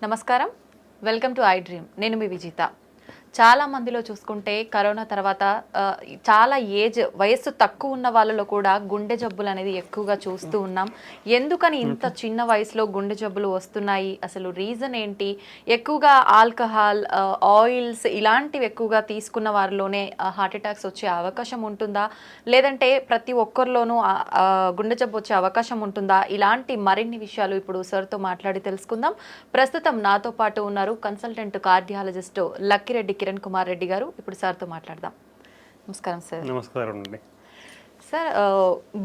నమస్కారం, welcome to I dream. నేను మీ విజిత. చాలా మందిలో చూసుకుంటే కరోనా తర్వాత చాలా వయస్సు తక్కువ ఉన్న వాళ్ళలో కూడా గుండె జబ్బులు అనేది ఎక్కువగా చూస్తూ ఉన్నాం. ఎందుకని ఇంత చిన్న వయసులో గుండె జబ్బులు వస్తున్నాయి? అసలు రీజన్ ఏంటి? ఎక్కువగా ఆల్కహాల్, ఆయిల్స్ ఇలాంటివి ఎక్కువగా తీసుకున్న వారిలోనే హార్ట్ అటాక్స్ వచ్చే అవకాశం ఉంటుందా, లేదంటే ప్రతి ఒక్కరిలోనూ గుండె జబ్బు వచ్చే అవకాశం ఉంటుందా? ఇలాంటి మరిన్ని విషయాలు ఇప్పుడు సార్తో మాట్లాడి తెలుసుకుందాం. ప్రస్తుతం నాతో పాటు ఉన్నారు కన్సల్టెంట్ కార్డియాలజిస్ట్ లక్కిరెడ్డి కిరణ్ కుమార్ రెడ్డి గారు. ఇప్పుడు సార్తో మాట్లాడదాం. నమస్కారం సార్. నమస్కారం అండి. సార్,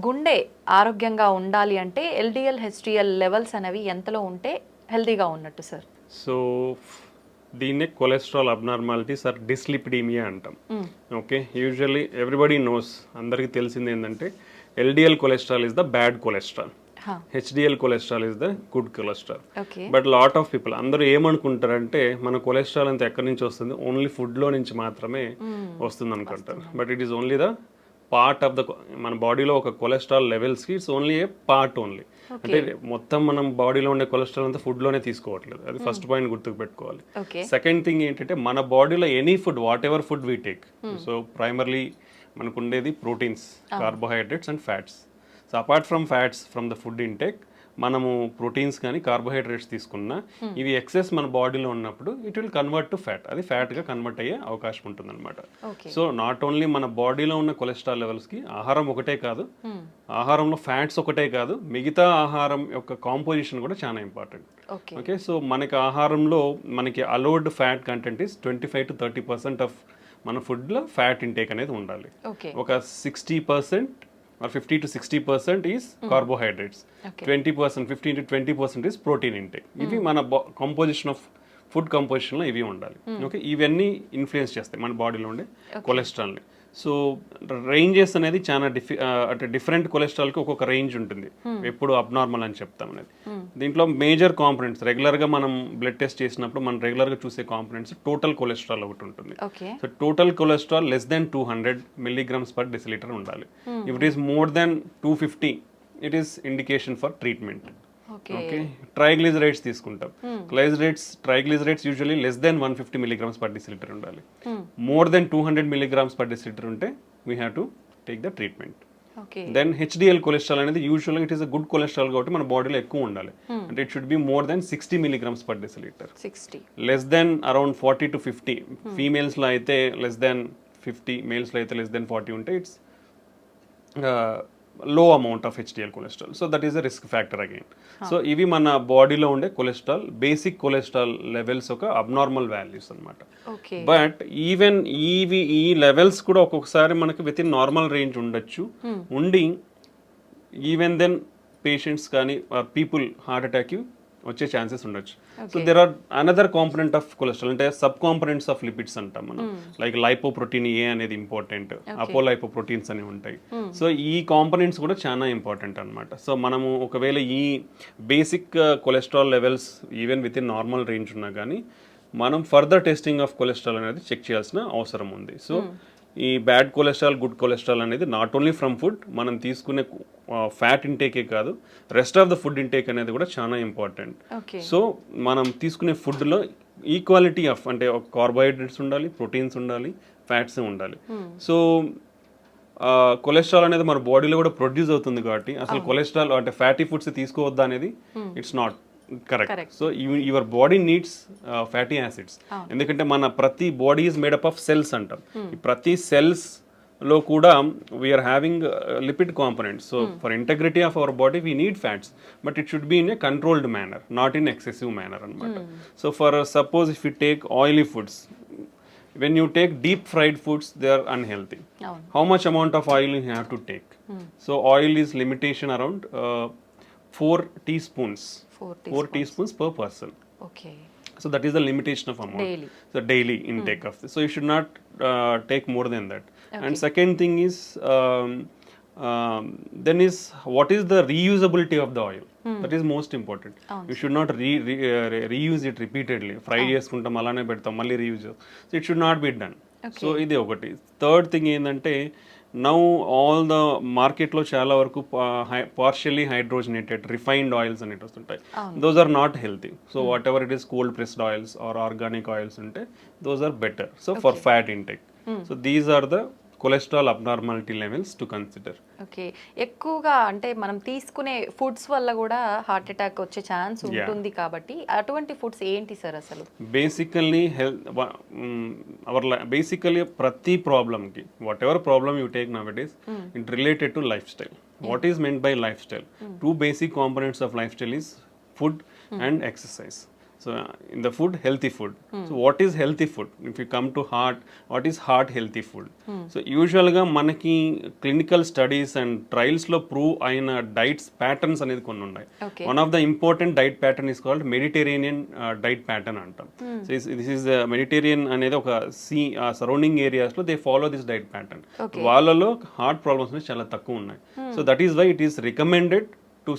గుండె ఆరోగ్యంగా ఉండాలి అంటే ఎల్డిఎల్, హెచ్డిఎల్ లెవెల్స్ అనేవి ఎంతలో ఉంటే హెల్తీగా ఉన్నట్టు సార్? సో దీన్నే కొలెస్ట్రాల్ అబ్నార్మాలిటీస్ ఆర్ డిస్లిపిడీమియా అంటాం. ఓకే, యూజువల్లీ ఎవ్రీబడి నోస్, అందరికీ తెలిసింది ఏంటంటే LDL cholesterol is the bad cholesterol, HDL cholesterol is the good cholesterol. But lot of people అందరూ ఏమనుకుంటారంటే మన కొలెస్ట్రాల్ అంతా ఎక్కడి నుంచి వస్తుంది, ఓన్లీ ఫుడ్లో నుంచి మాత్రమే వస్తుంది అనుకుంటారు. But it is only the part of the మన బాడీలో ఒక కొలెస్ట్రాల్ లెవెల్స్కి it's only a part only. అంటే మొత్తం మనం బాడీలో ఉండే కొలెస్ట్రాల్ అంతా ఫుడ్లోనే తీసుకోవట్లేదు. అది ఫస్ట్ పాయింట్ గుర్తుకు పెట్టుకోవాలి. సెకండ్ థింగ్ ఏంటంటే మన బాడీలో any food, what ever food we take, so primarily మనకు ఉండేది proteins, carbohydrates and fats. So apart from fats from the food intake, మనము ప్రోటీన్స్ కానీ కార్బోహైడ్రేట్స్ తీసుకున్నా ఇవి ఎక్సెస్ మన బాడీలో ఉన్నప్పుడు it will convert to fat. అది ఫ్యాట్గా కన్వర్ట్ అయ్యే అవకాశం ఉంటుంది అనమాట. సో నాట్ ఓన్లీ మన బాడీలో ఉన్న కొలెస్ట్రాల్ లెవెల్స్కి ఆహారం ఒకటే కాదు, ఆహారంలో ఫ్యాట్స్ ఒకటే కాదు, మిగతా ఆహారం యొక్క కాంపోజిషన్ కూడా చాలా ఇంపార్టెంట్. ఓకే, సో మనకి ఆహారంలో మనకి allowed fat content is 25 to 30% of మన ఫుడ్లో ఫ్యాట్ ఇంటేక్ అనేది ఉండాలి. ఒక 60% or 50 to 60% is carbohydrates. 20%, 15 to 20% is protein intake. ఇవి మన కంపోజిషన్ ఆఫ్ ఫుడ్ కంపోజిషన్లో ఇవి ఉండాలి. ఓకే, ఇవన్నీ ఇన్ఫ్లుయెన్స్ చేస్తాయి మన బాడీలో ఉండే కొలెస్ట్రాల్ని. సో రేంజెస్ అనేది చాలా అంటే డిఫరెంట్ కొలెస్ట్రాల్కి ఒక్కొక్క రేంజ్ ఉంటుంది, ఎప్పుడు అబ్నార్మల్ అని చెప్తాం అనేది. దీంట్లో మేజర్ కాంపనెంట్స్ రెగ్యులర్గా మనం బ్లడ్ టెస్ట్ చేసినప్పుడు మనం రెగ్యులర్గా చూసే కాంపనెంట్స్ టోటల్ కొలెస్ట్రాల్ ఒకటి ఉంటుంది. So total cholesterol less than 200 milligrams per deciliter ఉండాలి. If it is more than 250 it is indication for treatment. Okay, triglycerides తీసుకుంటాం. Triglycerides usually less than 150 milligrams per deciliter ఉండాలి. More than 200 milligrams per deciliter ఉంటే we have to take the treatment. Then HDL cholesterol అనేది యూజువల్గా it is a good cholesterol కాబట్టి మన బాడీలో ఎక్కువ ఉండాలి. అంటే it should be more than 60 milligrams per deciliter. Less than around 40 to 50. ఫీమేల్స్లో అయితే less than 50, మేల్స్లో అయితే less than 40 ఉంటే it's low amount of HDL cholesterol. So that is a risk factor again. So ఇవి మన బాడీలో ఉండే కొలెస్ట్రాల్, బేసిక్ కొలెస్ట్రాల్ లెవెల్స్ ఒక abnormal values అనమాట. బట్ ఈవెన్ ఈ లెవెల్స్ కూడా ఒక్కొక్కసారి మనకి విత్ ఇన్ నార్మల్ రేంజ్ ఉండొచ్చు. ఉండి ఈవెన్ దెన్ పేషెంట్స్ కానీ పీపుల్ హార్ట్ అటాక్ వచ్చే ఛాన్సెస్ ఉండొచ్చు. So there are another component of cholesterol, అంటే సబ్ కాంపనెంట్స్ ఆఫ్ లిపిడ్స్ అంటాం మనం. లైక్ లైపోప్రోటీన్ ఏ అనేది ఇంపార్టెంట్, అపోలైపోప్రోటీన్స్ అనేవి ఉంటాయి. సో ఈ కాంపనెంట్స్ కూడా చాలా ఇంపార్టెంట్ అనమాట. సో మనము ఒకవేళ ఈ basic cholesterol levels even with in normal range ఉన్నా కానీ మనం ఫర్దర్ టెస్టింగ్ ఆఫ్ కొలెస్ట్రాల్ అనేది చెక్ చేయాల్సిన అవసరం ఉంది. సో ఈ బ్యాడ్ కొలెస్ట్రాల్, గుడ్ కొలెస్ట్రాల్ అనేది నాట్ ఓన్లీ ఫ్రమ్ ఫుడ్, మనం తీసుకునే ఫ్యాట్ ఇంటేకే కాదు, rest of the food intake అనేది కూడా చాలా ఇంపార్టెంట్. సో మనం తీసుకునే ఫుడ్లో ఈక్వాలిటీ ఆఫ్, అంటే కార్బోహైడ్రేట్స్ ఉండాలి, ప్రోటీన్స్ ఉండాలి, ఫ్యాట్స్ ఉండాలి. సో కొలెస్ట్రాల్ అనేది మన బాడీలో కూడా ప్రొడ్యూస్ అవుతుంది కాబట్టి అసలు కొలెస్ట్రాల్ అంటే ఫ్యాటీ ఫుడ్స్ తీసుకోవద్దా అనేది it's not correct. So your body needs fatty acids. ఎందుకంటే మన ప్రతి body is made up of cells అంటాం. ప్రతి సెల్స్ లో కూడా we are having lipid components. So for integrity of our body we need fats, but it should be in a controlled manner, not in excessive manner అనమాట. So for suppose if you take oily foods, when you take deep fried foods, they are unhealthy. How much amount of oil you have to take? So oil is limitation around 4 teaspoons. 4 teaspoons per person. Okay. So that is the limitation of amount. Daily. So daily intake of this. So you should not take more than that. And second thing is then is what is the reusability of the oil? That is most important. You should not reuse it repeatedly. Fry చేసుకుంటాం, అలానే పెడతాం, మళ్ళీ reuse. So it should not be done. So ఇది ఒకటి. Third thing ఏంటంటే now all the మార్కెట్లో చాలా వరకు పార్షియలీ హైడ్రోజనేటెడ్ రిఫైన్డ్ ఆయిల్స్ అనేవి వస్తుంటాయి. Those are not healthy. So whatever it is cold pressed oils or organic oils ఉంటే those are better. So for fat intake. So these are the cholesterol abnormality levels to consider. Okay, ఎక్కువగా అంటే మనం తీసుకునే foods వల్ల కూడా heart attack వచ్చే chance ఉంటుంది కాబట్టి అటువంటి ఫుడ్స్ ఏంటి సార్ అసలు? బేసికల్లీ బేసికల్లీ ప్రతి ప్రాబ్లమ్కి whatever problem you take now it is it related to lifestyle. What is meant by lifestyle? Two basic components of lifestyle is food and exercise. So in the food, healthy food. So what is healthy food? If you come to heart, what is heart healthy food? So usually ga manaki clinical studies and trials lo prove aina diets patterns anedi konni unnai. One of the important diet pattern is called Mediterranean diet pattern antam. So this is the Mediterranean anedi oka sea surrounding areas lo they follow this diet pattern. Vallalo heart problems ne chala takku unnai. So that is why it is recommended to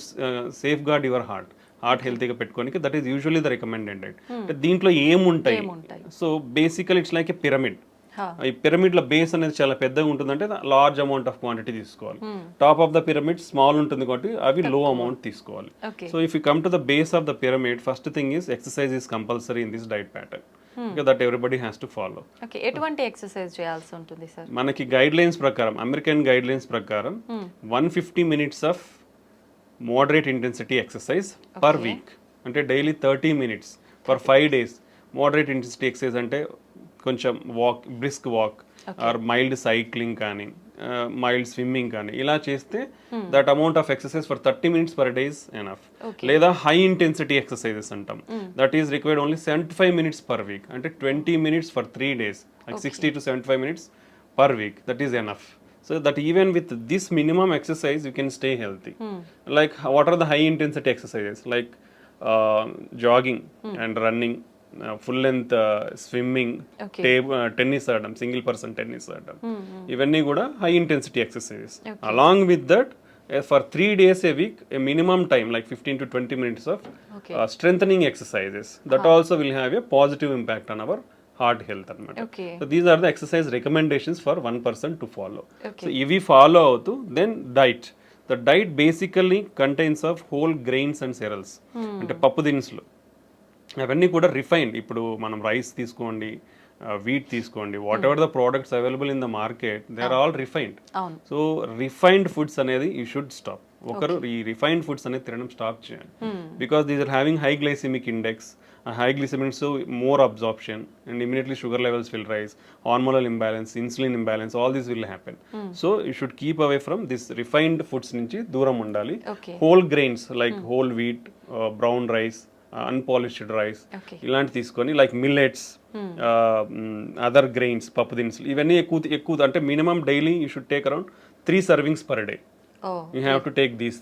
safeguard your heart. Heart హెల్తీగా పెట్టుకోనికి that is usually the recommended diet. అంటే దీంట్లో ఏముంటాయి? So బేసికల్ it's like A pyramid. ఈ పిరమిడ్ల base అనేది చాలా పెద్దగా ఉంటుందంటే లార్జ్ అమౌంట్ ఆఫ్ క్వాంటిటీ తీసుకోవాలి. Top of the pyramid small ఉంటుంది కాబట్టి అవి లో అమౌంట్ తీసుకోవాలి. So if you come to the base of the pyramid, first thing is exercise is compulsory in this diet pattern. That everybody has to follow. ఎటువంటి exercise చేయాల్సి ఉంటుంది sir? మనకి guide lines ప్రకారం, అమెరికన్ గైడ్ లైన్స్ ప్రకారం 150 minutes of moderate intensity exercise per week. అంటే daily 30 minutes for 5 days. Moderate intensity exercise అంటే కొంచెం walk, brisk walk are mild cycling కానీ మైల్డ్ స్విమ్మింగ్ కానీ ఇలా చేస్తే that amount of exercise for 30 minutes per day is enough. లేదా high intensity exercises అంటాం, that is required only 75 minutes per week. అంటే 20 minutes for 3 days, like 60 to 75 minutes per week. That is enough. So that even with this minimum exercise, you can stay healthy. Like what are the high intensity exercises? Like jogging and running, full length swimming, tennis adam, single person tennis adam. Ivanni kuda high intensity exercises. Along with that, for 3 days a week, a minimum time like 15 to 20 minutes of strengthening exercises. That also will have a positive impact on our heart health అన్నమాట. So these are the exercise recommendations for 1 person to follow. So ఇవి follow అవుతూ then diet. The diet basically contains of whole grains and cereals. అంటే పప్పు దినుసులు అవన్నీ కూడా refined. ఇప్పుడు మనం రైస్ తీసుకోండి, వీట్ తీసుకోండి, whatever the products available in the market, they are all refined. So refined foods అనేది యూ షుడ్ స్టాప్. ఒకరు ఈ రిఫైన్డ్ ఫుడ్స్ అనేది తినడం స్టాప్ చేయాలి. Because these are having high glycemic index. High glycemic, so more absorption and immediately sugar levels will rise, hormonal imbalance, insulin imbalance, all this will happen. So you should keep away from this refined foods nunchi dooram undali. Whole grains like whole wheat, brown rice, unpolished rice, ilanti తీసుకొని like millets, other grains, పప్పు దినుసులు ఇవన్నీ ఎక్కువ అంటే minimum daily you should take around 3 servings per day. You have to take these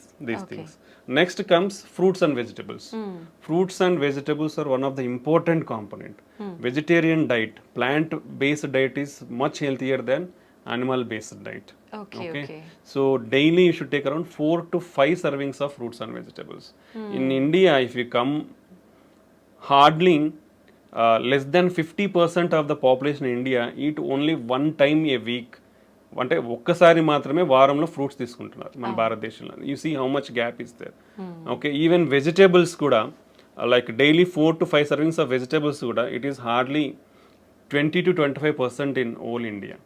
things. Next comes fruits and vegetables. Fruits and vegetables are one of the important component. Vegetarian diet, plant-based diet is much healthier than animal-based diet. Okay. So daily you should take around 4 to 5 servings of fruits and vegetables. In India, if you come, hardly less than 50% of the population in India eat only one time a week. అంటే ఒక్కసారి మాత్రమే వారంలో fruits తీసుకుంటున్నారు మన భారతదేశంలో. You see how much gap is there. Okay, even vegetables కూడా like daily 4 to 5 servings of vegetables కూడా it is hardly 20 to 25% in whole India.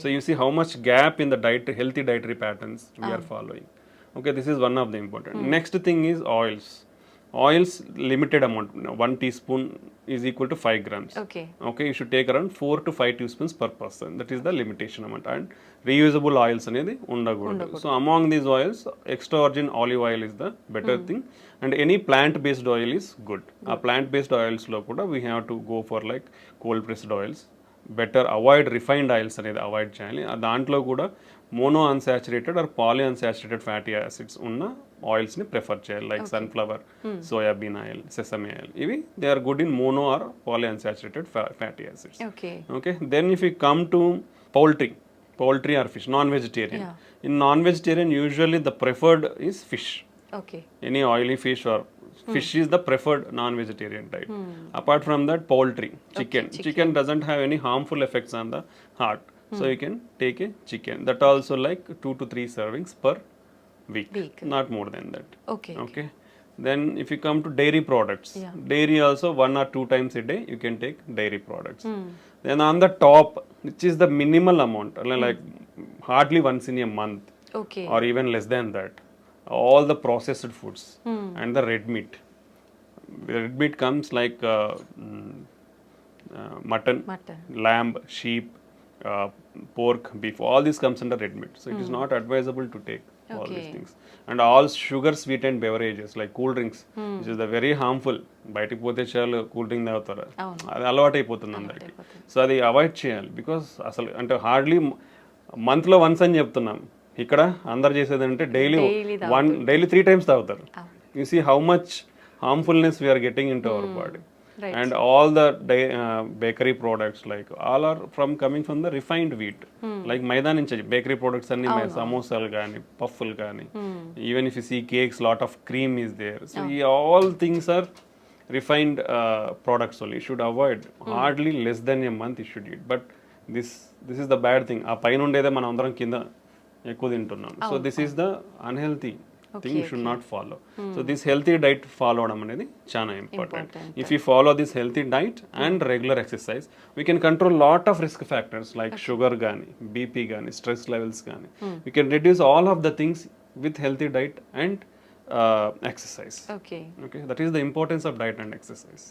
So you see how much gap in the diet, healthy dietary patterns we are following. Okay, this is one of the important. Next thing is oils. Oils limited amount, 1 teaspoon is equal to 5 grams. Okay, you should take around 4 to 5 teaspoons per person. That is the limitation amount. And reusable oils anedi undagudu. So among these oils, extra virgin olive oil is the better thing, and any plant based oil is good. Plant based oils lo kuda we have to go for like cold pressed oils. Better avoid refined oils అనేది avoid చేయాలి. దాంట్లో కూడా mono unsaturated or poly unsaturated fatty acids ఉన్న ఆయిల్స్ని prefer చేయాలి, like sunflower, soybean oil, sesame oil. ఇవి they are good in mono or poly unsaturated fatty acids. Okay, then if you come to poultry or fish, non vegetarian. In non vegetarian usually the preferred is fish. Any oily fish or fish is the preferred non-vegetarian diet. Apart from that, poultry, chicken. Chicken doesn't have any harmful effects on the heart. So you can take a chicken. That also like 2 to 3 servings per week. Not more than that. Okay Okay. Then if you come to dairy products, dairy also 1 or 2 times a day you can take dairy products. Then on the top, which is the minimal amount, like hardly once in a month okay or even less than that, all the processed foods and the red meat. Red meat comes like mutton, lamb, sheep, pork, beef. All this comes under red meat. So it is not advisable to take all these things. And all sugar sweetened beverages like cool drinks, which is the very harmful. బయటికి పోతే చాలు cool drink తాగుతారు, అది అలవాటు అయిపోతుంది అందరికి. So అది avoid చేయాలి. బికాస్ అసలు అంటే హార్డ్లీ మంత్లో వన్స్ అని చెప్తున్నాం, ఇక్కడ అందరు చేసేది అంటే డైలీ 3 times తాగుతారు. You see how much harmfulness we are getting into our body. And all the bakery products, like all are coming from the refined wheat. Like maida nunchi bakery products anni samosalu gaani, pufflu gaani, even if you see cakes, lot of cream is there. So all things are refined products only. You should avoid. Hardly less than a month you should eat. But this is the bad thing. ఆ పైన ఉండేదే మనం అందరం కింద ఎక్కువ తింటున్నాం. So this is the unhealthy thing you should not follow. So this healthy diet follow avadam anedi chaana important. If you follow this healthy diet and regular exercise, we can control lot of risk factors like sugar gaani, BP gaani, stress levels gaani. We can reduce all of the things with healthy diet and exercise. Okay, that is the importance of diet and exercise.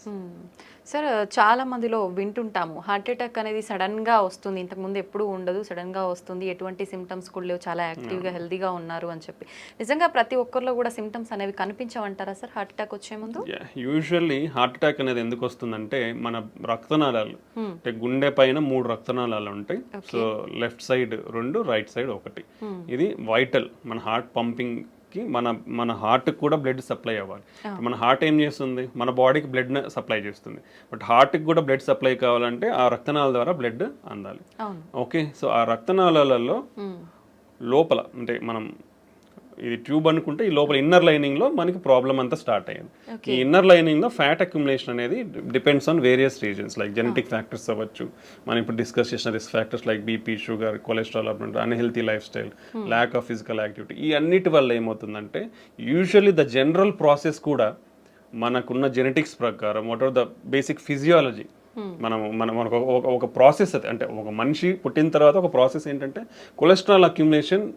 Sir చాలా మందిలో వింటుంటాము heart attack అనేది sudden గా వస్తుంది, ఇంతకుముందు ఎప్పుడూ ఉండదు, sudden గా వస్తుంది, ఎటువంటి సిమ్టమ్స్ కూడా లేవు, చాలా యాక్టివ్గా హెల్తీగా ఉన్నారు అని చెప్పి. నిజంగా ప్రతి ఒక్కరిలో కూడా సిమ్టమ్స్ అనేవి కనిపించవంటారా సార్ హార్ట్ అటాక్ వచ్చే ముందు? యూజువల్లీ హార్ట్ అటాక్ అనేది ఎందుకు వస్తుందంటే మన రక్తనాళాలు అంటే గుండె పైన 3 రక్తనాళాలు ఉంటాయి. So left side 2, right side 1. ఇది వైటల్, మన హార్ట్ పంపింగ్ కి మన హార్ట్ కూడా బ్లడ్ సప్లై అవ్వాలి. మన హార్ట్ ఏం చేస్తుంది, మన బాడీకి బ్లడ్ సప్లై చేస్తుంది. బట్ హార్ట్కి కూడా బ్లడ్ సప్లై కావాలంటే ఆ రక్తనాళాల ద్వారా బ్లడ్ అందాలి. ఓకే, సో ఆ రక్తనాళాలలో లోపల అంటే మనం ఇది ట్యూబ్ అనుకుంటే ఈ లోపల ఇన్నర్ లైనింగ్ లో మనకి ప్రాబ్లం అంతా స్టార్ట్ అయ్యింది. ఈ ఇన్నర్ లైనింగ్ లో ఫ్యాట్ అక్యుములేషన్ అనేది depends on various reasons like genetic factors అవ్వచ్చు, మనం ఇప్పుడు డిస్కస్ చేసిన risk factors like BP, sugar, cholesterol, unhealthy life style, lack of physical activity. ఈ అన్నిటి వల్ల ఏమవుతుందంటే యూజువల్లీ ద జనరల్ ప్రాసెస్ కూడా మనకున్న జెనెటిక్స్ ప్రకారం what are the basic physiology మనకు ఒక ప్రాసెస్ అంటే ఒక మనిషి పుట్టిన తర్వాత ఒక ప్రాసెస్ ఏంటంటే కొలెస్ట్రాల్ అక్యుములేషన్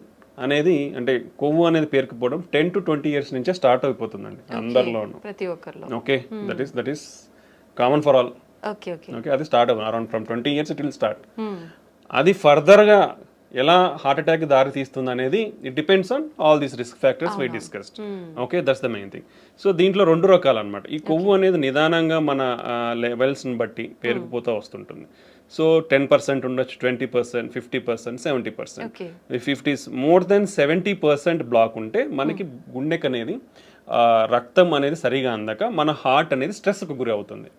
అనేది అంటే కొవ్వు అనేది పేరుకుపోవడం 10 to 20 years నుంచే స్టార్ట్ అయిపోతుందండి అందరిలోనూ, ప్రతి ఒక్కరిలో. Okay, that is common for all. Okay, అది స్టార్ట్ అవుతుంది around from 20 years it will start. అది ఫర్దర్గా ఎలా హార్ట్ అటాక్ దారి తీస్తుంది అనేది it depends on all these risk factors we discussed. Okay, that's the main thing. So దీంట్లో 2 రకాలు అనమాట. ఈ కొవ్వు అనేది నిదానంగా మన లెవెల్స్ని బట్టి పేరుకుపోతూ వస్తుంటుంది. సో 10% ఉండొచ్చు, 20%, 50%, 70%. If it is more than 70% block ఉంటే మనకి గుండెకి అనేది రక్తం అనేది సరిగా అందక మన హార్ట్ అనేది స్ట్రెస్కు గురి అవుతుంది.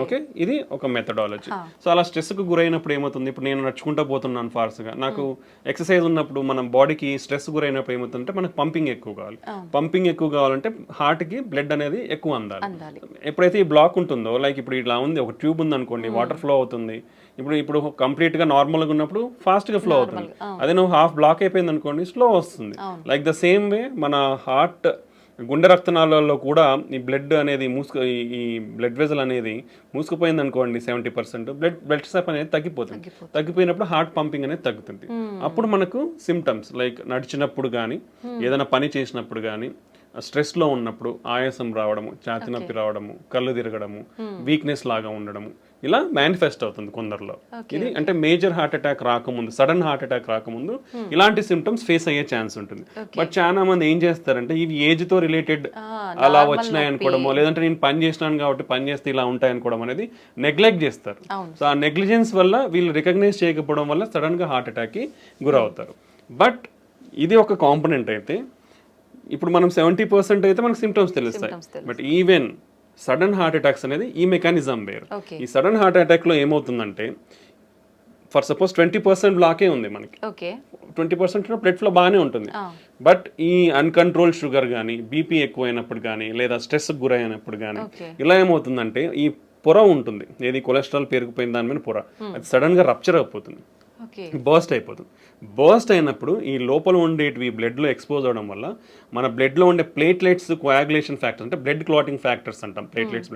ఓకే, ఇది ఒక మెథడాలజీ. సో అలా స్ట్రెస్కు గురైనప్పుడు ఏమవుతుంది, ఇప్పుడు నేను నడుచుకుంటూ పోతున్నాను ఫాస్ట్గా, నాకు ఎక్సర్సైజ్ ఉన్నప్పుడు మన బాడీకి స్ట్రెస్ గురైనప్పుడు ఏమవుతుందంటే మనకు పంపింగ్ ఎక్కువ కావాలి. పంపింగ్ ఎక్కువ కావాలంటే హార్ట్కి బ్లడ్ అనేది ఎక్కువ అందాలి. ఎప్పుడైతే ఈ బ్లాక్ ఉంటుందో, లైక్ ఇప్పుడు ఇలా ఉంది, ఒక ట్యూబ్ ఉంది అనుకోండి, వాటర్ ఫ్లో అవుతుంది. ఇప్పుడు కంప్లీట్గా నార్మల్గా ఉన్నప్పుడు ఫాస్ట్గా ఫ్లో అవుతుంది. అదే నువ్వు హాఫ్ బ్లాక్ అయిపోయింది అనుకోండి, స్లో వస్తుంది. లైక్ ద సేమ్ వే మన హార్ట్ గుండె రక్తనాళాల్లో కూడా ఈ బ్లడ్ అనేది ఈ బ్లడ్ వెజల్ అనేది మూసుకుపోయింది అనుకోండి 70%, బ్లడ్ సప్లై అనేది తగ్గిపోతుంది. తగ్గిపోయినప్పుడు హార్ట్ పంపింగ్ అనేది తగ్గుతుంది. అప్పుడు మనకు సిమ్టమ్స్ లైక్ నడిచినప్పుడు కానీ, ఏదైనా పని చేసినప్పుడు కానీ, స్ట్రెస్లో ఉన్నప్పుడు ఆయాసం రావడము, ఛాతీ నొప్పి రావడము, కళ్ళు తిరగడము, వీక్నెస్ లాగా ఉండడము, ఇలా మేనిఫెస్ట్ అవుతుంది కొందరిలో. ఇది అంటే మేజర్ హార్ట్ అటాక్ రాకముందు, సడన్ హార్ట్ అటాక్ రాకముందు ఇలాంటి సిమ్టమ్స్ ఫేస్ అయ్యే ఛాన్స్ ఉంటుంది. బట్ చాలా మంది ఏం చేస్తారంటే ఇవి ఏజ్ తో రిలేటెడ్ అలా వచ్చినాయి అనుకోవడమో, లేదంటే నేను పని చేసినాను కాబట్టి పని చేస్తే ఇలా ఉంటాయి అనుకోవడం అనేది నెగ్లెక్ట్ చేస్తారు. సో ఆ నెగ్లిజెన్స్ వల్ల వీళ్ళు రికగ్నైజ్ చేయకపోవడం వల్ల సడన్ గా హార్ట్ అటాక్ కి గురవుతారు. బట్ ఇది ఒక కాంపోనెంట్ అయితే, ఇప్పుడు మనం 70% అయితే మనకు సిమ్టమ్స్ తెలుస్తాయి. But even sudden heart attacks అనేది ఈ మెకానిజం వేరు. ఈ సడన్ హార్ట్ అటాక్ లో ఏమవుతుందంటే, ఫర్ సపోజ్ 20% బ్లాకే ఉంది మనకి, 20% బ్లడ్ ఫ్లో బాగానే ఉంటుంది. బట్ ఈ అన్కంట్రోల్ షుగర్ కానీ, బీపీ ఎక్కువైనప్పుడు కానీ, లేదా స్ట్రెస్ గురైనప్పుడు కానీ ఇలా ఏమవుతుందంటే ఈ పొర ఉంటుంది, ఏది కొలెస్ట్రాల్ పేరుకుపోయిన దాని మీద పొర, అది సడన్ గా రప్చర్ అయిపోతుంది. ఓకే. బర్స్ట్ అయిపోతుంది. బర్స్ట్ అయినప్పుడు ఈ లోపల ఉండేటివి బ్లడ్లో ఎక్స్పోజ్ అవడం వల్ల మన బ్లడ్లో ఉండే ప్లేట్లెట్స్ కోయాగులేషన్ ఫ్యాక్టర్స్ అంటే బ్లడ్ క్లాటింగ్ ఫ్యాక్టర్స్ అంటాం ప్లేట్లెట్స్,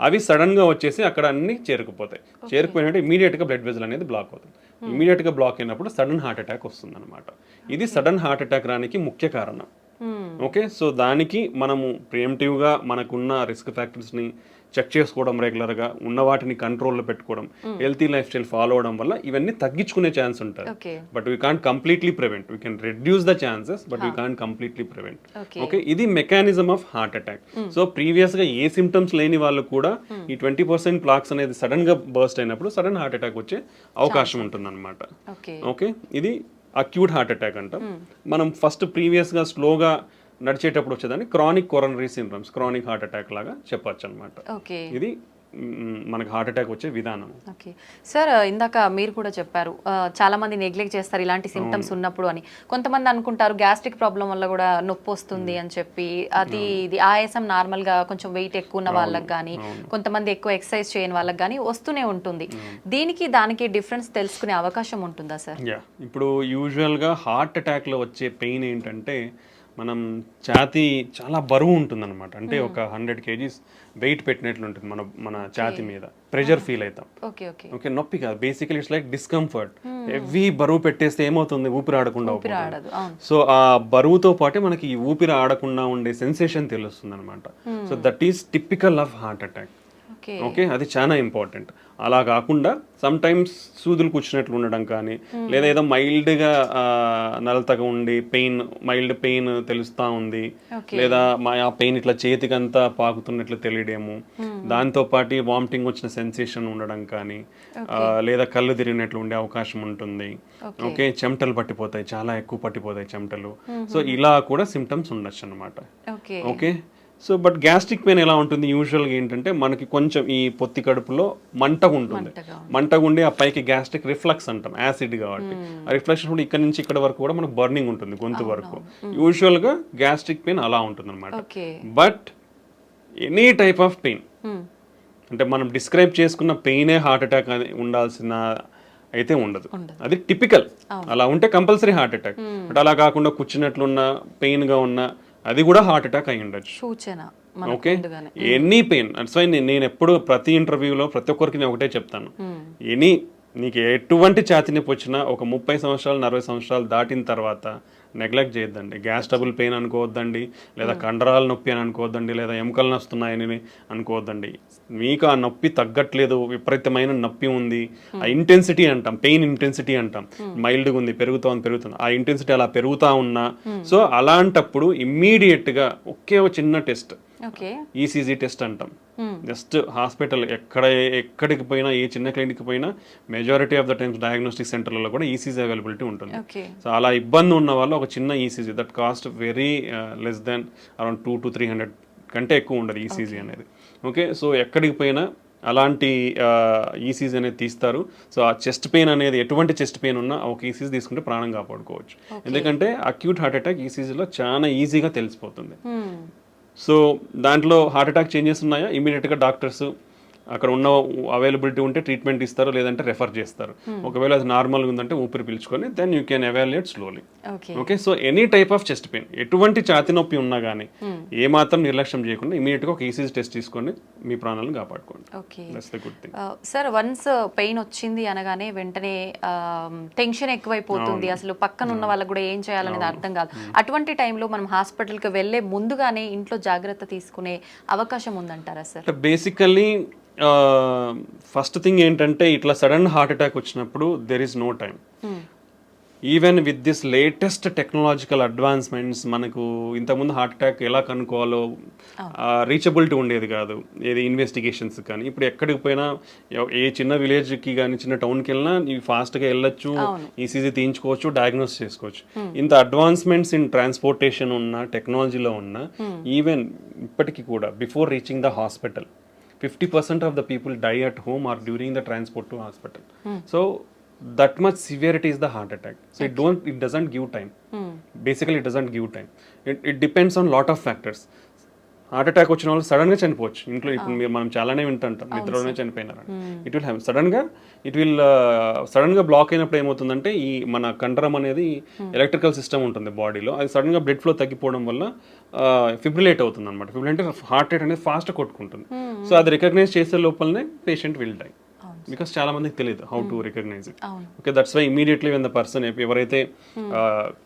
అవి సడన్గా వచ్చేసి అక్కడ అన్ని చేరుకుపోతాయి. చేరుకుపోయినట్టు ఇమీడియట్గా బ్లడ్ వెజల్ అనేది బ్లాక్ అవుతుంది. ఇమీడియట్గా బ్లాక్ అయినప్పుడు సడన్ హార్ట్ అటాక్ వస్తుంది అనమాట. ఇది సడన్ హార్ట్ అటాక్ రానికి ముఖ్య కారణం. ఓకే, సో దానికి మనము ప్రియంటివ్గా మనకున్న రిస్క్ ఫ్యాక్టర్స్ని చెక్ చేసుకోవడం, రెగ్యులర్గా ఉన్న వాటిని కంట్రోల్లో పెట్టుకోవడం, హెల్తీ లైఫ్ స్టైల్ ఫాలో అవడం వల్ల ఇవన్నీ తగ్గించుకునే ఛాన్స్ ఉంటుంది. But we can't completely prevent, we can reduce the chances but we can't completely prevent. Okay, ఇది mechanism of heart attack. So ప్రీవియస్గా ఏ సిమ్టమ్స్ లేని వాళ్ళు కూడా ఈ 20% ప్లాక్స్ అనేది సడన్ గా బర్స్ట్ అయినప్పుడు సడన్ హార్ట్ అటాక్ వచ్చే అవకాశం ఉంటుంది అనమాట. ఓకే, ఇది అక్యూట్ హార్ట్ అటాక్ అంటాం. మనం ఫస్ట్ ప్రీవియస్గా స్లోగా నడిచేటప్పుడు వచ్చేదాన్ని chronic coronary syndromes, chronic heart attack లాగా చెప్పొచ్చు అనమాట. ఇది మనకు హార్ట్ అటాక్ వచ్చే విధానం. ఓకే సార్, ఇందాక మీరు కూడా చెప్పారు చాలా మంది నెగ్లెక్ట్ చేస్తారు ఇలాంటి సిమ్టమ్స్ ఉన్నప్పుడు అని. కొంతమంది అనుకుంటారు గ్యాస్ట్రిక్ ప్రాబ్లం వల్ల కూడా నొప్పి వస్తుంది అని చెప్పి, అది ఇది ఆయాసం నార్మల్గా కొంచెం వెయిట్ ఎక్కువ ఉన్న వాళ్ళకి కానీ, కొంతమంది ఎక్కువ ఎక్సర్సైజ్ చేయని వాళ్ళకి కానీ వస్తూనే ఉంటుంది. దీనికి దానికి డిఫరెన్స్ తెలుసుకునే అవకాశం ఉంటుందా సార్? ఇప్పుడు యూజువల్గా హార్ట్ అటాక్లో వచ్చే పెయిన్ ఏంటంటే మనం ఛాతీ చాలా బరువు ఉంటుంది అనమాట. అంటే ఒక 100 kgs వెయిట్ పెట్టినట్లు ఉంటుంది మన ఛాతీ మీద. ప్రెషర్ ఫీల్ అవుతాం. ఓకే, నొప్పి కాదు, basically it's like discomfort. Heavy బరువు పెట్టేస్తే ఏమవుతుంది, ఊపిరి ఆడకుండా. సో ఆ బరువుతో పాటే మనకి ఈ ఊపిరి ఆడకుండా ఉండే సెన్సేషన్ తెలుస్తుంది అనమాట. So that is typical of heart attack. Okay, అది చాలా ఇంపార్టెంట్. అలా కాకుండా సమ్ టైమ్స్ సూదులు కూర్చున్నట్లు ఉండడం కానీ, లేదా ఏదో మైల్డ్గా నలతగా ఉండి మైల్డ్ పెయిన్ తెలుస్తూ ఉంది, లేదా ఆ పెయిన్ ఇట్లా చేతికంతా పాకుతున్నట్లు తెలియడము, దాంతో పాటు వామిటింగ్ వచ్చిన సెన్సేషన్ ఉండడం కానీ, లేదా కళ్ళు తిరిగినట్లు ఉండే అవకాశం ఉంటుంది. ఓకే, చెమటలు పట్టిపోతాయి, చాలా ఎక్కువ పట్టిపోతాయి చెమటలు. సో ఇలా కూడా సిమ్టమ్స్ ఉండొచ్చు అనమాట. Okay, so but gastric pain ఎలా ఉంటుంది యూజువల్గా ఏంటంటే మనకి కొంచెం ఈ పొత్తి కడుపులో మంటగా ఉంటుంది. మంటగా ఉండి ఆ పైకి గ్యాస్ట్రిక్ రిఫ్లక్స్ అంటాం, యాసిడ్ కాబట్టి ఆ రిఫ్లెక్స్ కూడా ఇక్కడ నుంచి ఇక్కడ వరకు కూడా మనకు బర్నింగ్ ఉంటుంది గొంతు వరకు. యూజువల్గా గ్యాస్ట్రిక్ పెయిన్ అలా ఉంటుంది అనమాట. But any type of pain అంటే మనం డిస్క్రైబ్ చేసుకున్న పెయినే హార్ట్ అటాక్ ఉండాల్సిన అయితే ఉండదు. అది టిపికల్. అలా ఉంటే కంపల్సరీ హార్ట్ అటాక్. బట్ అలా కాకుండా కూర్చున్నట్లున్న పెయిన్గా ఉన్న అది కూడా హార్ట్ అటాక్ అయి ఉండొచ్చు. Okay, any pain. That's why నేను ఎప్పుడు ప్రతి ఇంటర్వ్యూలో ప్రతి ఒక్కరికి నేను ఒకటే చెప్తాను, నీకు ఎటువంటి ఛాతీ నొప్పి వచ్చినా ఒక 30 సంవత్సరాలు 40 సంవత్సరాలు దాటిన తర్వాత నెగ్లెక్ట్ చేయొద్దండి. గ్యాస్ ట్రబుల్ పెయిన్ అనుకోవద్దండి, లేదా కండరాల నొప్పి అని అనుకోవద్దండి, లేదా ఎముకలు నొస్తున్నాయని అనుకోవద్దండి. మీకు ఆ నొప్పి తగ్గట్లేదు, విపరీతమైన నొప్పి ఉంది, ఆ ఇంటెన్సిటీ అంటాం, పెయిన్ ఇంటెన్సిటీ అంటాం, మైల్డ్గా ఉంది, పెరుగుతుంది, ఆ ఇంటెన్సిటీ అలా పెరుగుతూ ఉన్నా, సో అలాంటప్పుడు ఇమ్మీడియట్గా ఒకే ఒక చిన్న టెస్ట్, ఈసీజీ టెస్ట్ అంటాం. జస్ట్ హాస్పిటల్ ఎక్కడికి పోయినా, ఏ చిన్న క్లినిక్ పోయినా majority of the times diagnostic సెంటర్లలో కూడా ఈసీజీ అవైలబిలిటీ ఉంటుంది. సో అలా ఇబ్బంది ఉన్న వాళ్ళు ఒక చిన్న ECG, that cost very less than around 200 to 300 కంటే ఎక్కువ ఉండదు ఈసీజీ అనేది. ఓకే, సో ఎక్కడికి పోయినా అలాంటి ఈసీజీ అనేది తీస్తారు. సో ఆ చెస్ట్ పెయిన్ అనేది ఎటువంటి చెస్ట్ పెయిన్ ఉన్నా ఒక ఈసీజీ తీసుకుంటే ప్రాణం కాపాడుకోవచ్చు. ఎందుకంటే అక్యూట్ హార్ట్ అటాక్ ఈసీజీలో చాలా ఈజీగా తెలిసిపోతుంది. సో దాంట్లో హార్ట్ అటాక్ చేంజెస్ ఉన్నాయా, ఇమీడియట్గా డాక్టర్స్ అక్కడ ఉన్న అవైలబిలిటీ ఉంటే ట్రీట్మెంట్ ఇస్తారు, లేదంటే రెఫర్ చేస్తారు. ఒకవేళ అది నార్మల్గా ఉందంటే ఊపిరి పీల్చుకొని then you can evaluate slowly. Okay, so any type of chest pain, ఎటువంటి ఛాతీ నొప్పి ఉన్నా కానీ ఏ మాత్రం నిర్లక్ష్యం చేయకుండా ఇమీడియట్గా ఒక ఈసీజీ టెస్ట్ తీసుకొని మీ ప్రాణాలను కాపాడుకోండి. That's the good thing. Sir, once pain వచ్చింది అనగానే వెంటనే టెన్షన్ ఎక్కువైపోతుంది, అసలు పక్కన ఉన్న వాళ్ళకి కూడా ఏం చేయాలనేది అర్థం కాదు. అటువంటి టైంలో మనం హాస్పిటల్కి వెళ్ళే ముందుగానే ఇంట్లో జాగ్రత్త తీసుకునే అవకాశం ఉందంటారా సార్? బేసికల్లీ ఫస్ట్ థింగ్ ఏంటంటే ఇట్లా సడన్ హార్ట్ అటాక్ వచ్చినప్పుడు there is no time. Even with this latest technological advancements మనకు ఇంతకుముందు హార్ట్ అటాక్ ఎలా కనుక్కోవాలో రీచబిలిటీ ఉండేది కాదు, ఏది ఇన్వెస్టిగేషన్స్ కానీ. ఇప్పుడు ఎక్కడికి పోయినా, ఏ చిన్న విలేజ్కి కానీ చిన్న టౌన్కి వెళ్ళినా ఇవి ఫాస్ట్గా వెళ్ళొచ్చు, ఈసీజీ తీయించుకోవచ్చు, డయాగ్నోస్ చేసుకోవచ్చు. ఇంత అడ్వాన్స్మెంట్స్ ఇన్ ట్రాన్స్పోర్టేషన్ ఉన్న, టెక్నాలజీలో ఉన్న, ఈవెన్ ఇప్పటికీ కూడా before reaching the hospital 50% of the people die at home or during the transport to hospital. So that much severity is the heart attack. So it doesn't give time. Basically it doesn't give time. It depends on lot of factors. Heart attack వచ్చిన వాళ్ళు sudden గా చనిపోవచ్చు ఇంట్లో. ఇప్పుడు మనం చాలానే వింటుంటాం నిద్రలోనే చనిపోయినారు. ఇట్ విల్ హ్యావ్ సడన్ గా బ్లాక్ అయినప్పుడు ఏమవుతుందంటే ఈ మన కండరం అనేది ఎలక్ట్రికల్ సిస్టమ్ ఉంటుంది బాడీలో, అది సడన్ గా బ్లడ్ ఫ్లో తగ్గిపోవడం వల్ల ఫిబ్రిలేట్ అవుతుంది అనమాట. ఫిబ్రిలేట్ అంటే హార్ట్ రేట్ అనేది ఫాస్ట్ కొట్టుకుంటుంది. సో అది రికగ్నైజ్ చేసే లోపలనే పేషెంట్ విల్ డై. బికాస్ చాలా మందికి తెలియదు how to recognise it. Okay, that's why immediately when the person ఎవరైతే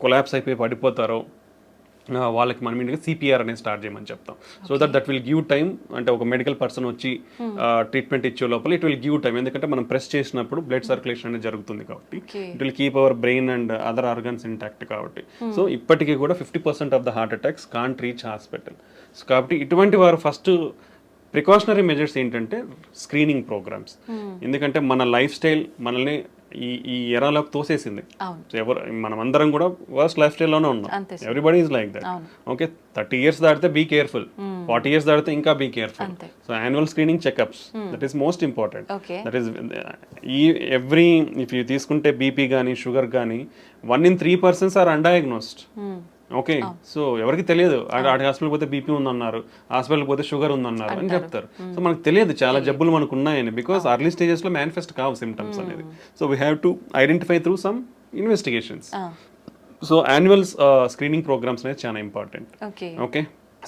కొలాప్స్ అయిపోయి పడిపోతారో వాళ్ళకి మనం ఇంటికి సిపిఆర్ అనేది స్టార్ట్ చేయమని చెప్తాం. So that will give time. అంటే ఒక మెడికల్ పర్సన్ వచ్చి ట్రీట్మెంట్ ఇచ్చే లోపల ఇట్ విల్ గివ్ టైమ్. ఎందుకంటే మనం ప్రెస్ చేసినప్పుడు బ్లడ్ సర్క్యులేషన్ అనేది జరుగుతుంది కాబట్టి it will keep our brain and other organs intact కాబట్టి. సో ఇప్పటికీ కూడా 50% of the heart attacks can't reach hospital. So కాబట్టి ఇటువంటి వారు ఫస్ట్ ప్రికాషనరీ మెజర్స్ ఏంటంటే స్క్రీనింగ్ ప్రోగ్రామ్స్. ఎందుకంటే మన లైఫ్ స్టైల్ మనల్ని ఈ ఎరాలోకి తోసేసింది. మనం అందరం కూడా వర్స్ట్ లైఫ్ స్టైల్లోనే ఉన్నాం. Everybody is like that. Okay, 30 years దాటితే బీ కేర్ఫుల్, 40 years దాటితే ఇంకా be careful. So annual screening checkups, that is most important. That is if you తీసుకుంటే బీపీ కానీ షుగర్ కానీ 1 in 3 persons are undiagnosed. Okay, so ఎవరికి తెలియదు. Hospital పోతే BP ఉందన్నారు, హాస్పిటల్ పోతే షుగర్ ఉందన్నారు అని చెప్తారు. సో మనకు తెలియదు చాలా జబ్బులు మనకు ఉన్నాయని, బికాస్ అర్లీ స్టేజెస్ లో మేనిఫెస్ట్ కావు సిమ్టమ్స్ అనేది. So we have to identify through some investigations. So annual screening programmes అనేది చాలా important. Okay,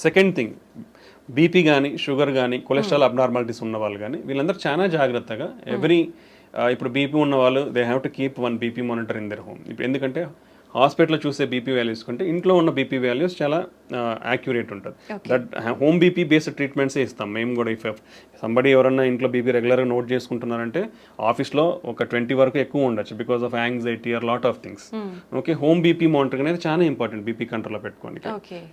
second thing, BP కానీ షుగర్ కానీ కొలెస్ట్రాల్ అబ్నార్మాలిటీస్ ఉన్న వాళ్ళు కానీ వీళ్ళందరూ చాలా జాగ్రత్తగా ఇప్పుడు బీపీ ఉన్న వాళ్ళు they have to keep 1 BP monitor in their home. ఇప్పుడు ఎందుకంటే హాస్పిటల్లో చూసే బీపీ వాల్యూస్ కంటే ఇంట్లో ఉన్న బీపీ వాల్యూస్ చాలా యాక్యురేట్ ఉంటుంది. దట్ హోమ్ బీపీ బేస్డ్ ట్రీట్మెంట్సే ఇస్తాం మేము కూడా. ఇఫ్ సంబడి ఎవరన్నా ఇంట్లో బీపీ రెగ్యులర్గా నోట్ చేసుకుంటున్నారంటే ఆఫీస్లో ఒక 20 వరకు ఎక్కువ ఉండొచ్చు because of anxiety are lot of things. Okay, home BP monitoring అనేది చాలా ఇంపార్టెంట్ బీపీ కంట్రోల్లో పెట్టుకోండి.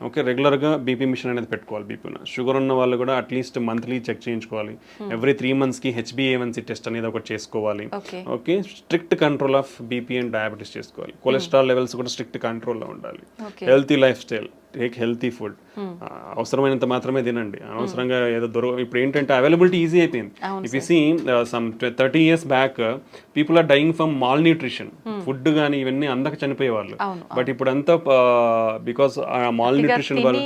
ఓకే, రెగ్యులర్గా బీపీ మిషన్ అనేది పెట్టుకోవాలి. బీపీ షుగర్ ఉన్న వాళ్ళు కూడా అట్లీస్ట్ మంత్లీ చెక్ చేయించుకోవాలి. ఎవ్రీ 3 months HbA1c టెస్ట్ అనేది ఒకటి చేసుకోవాలి. Okay, strict control of BP and diabetes చేసుకోవాలి. కొలెస్ట్రాల్ లెవెల్స్ కూడా స్ట్రిక్ట్ కంట్రోల్లో ఉండాలి. Healthy lifestyle, take healthy food. అవసరమైనంత మాత్రమే తినండి, అనవసరంగా ఏదో ఇప్పుడు ఏంటంటే అవైలబిలిటీ ఈజీ అయిపోయింది. If you see some 30 years back people are dying from malnutrition. Food కానీ ఇవన్నీ అందక చనిపోయేవాళ్ళు. బట్ ఇప్పుడు అంతా బికాస్ మాల్ న్యూట్రిషన్ వల్ల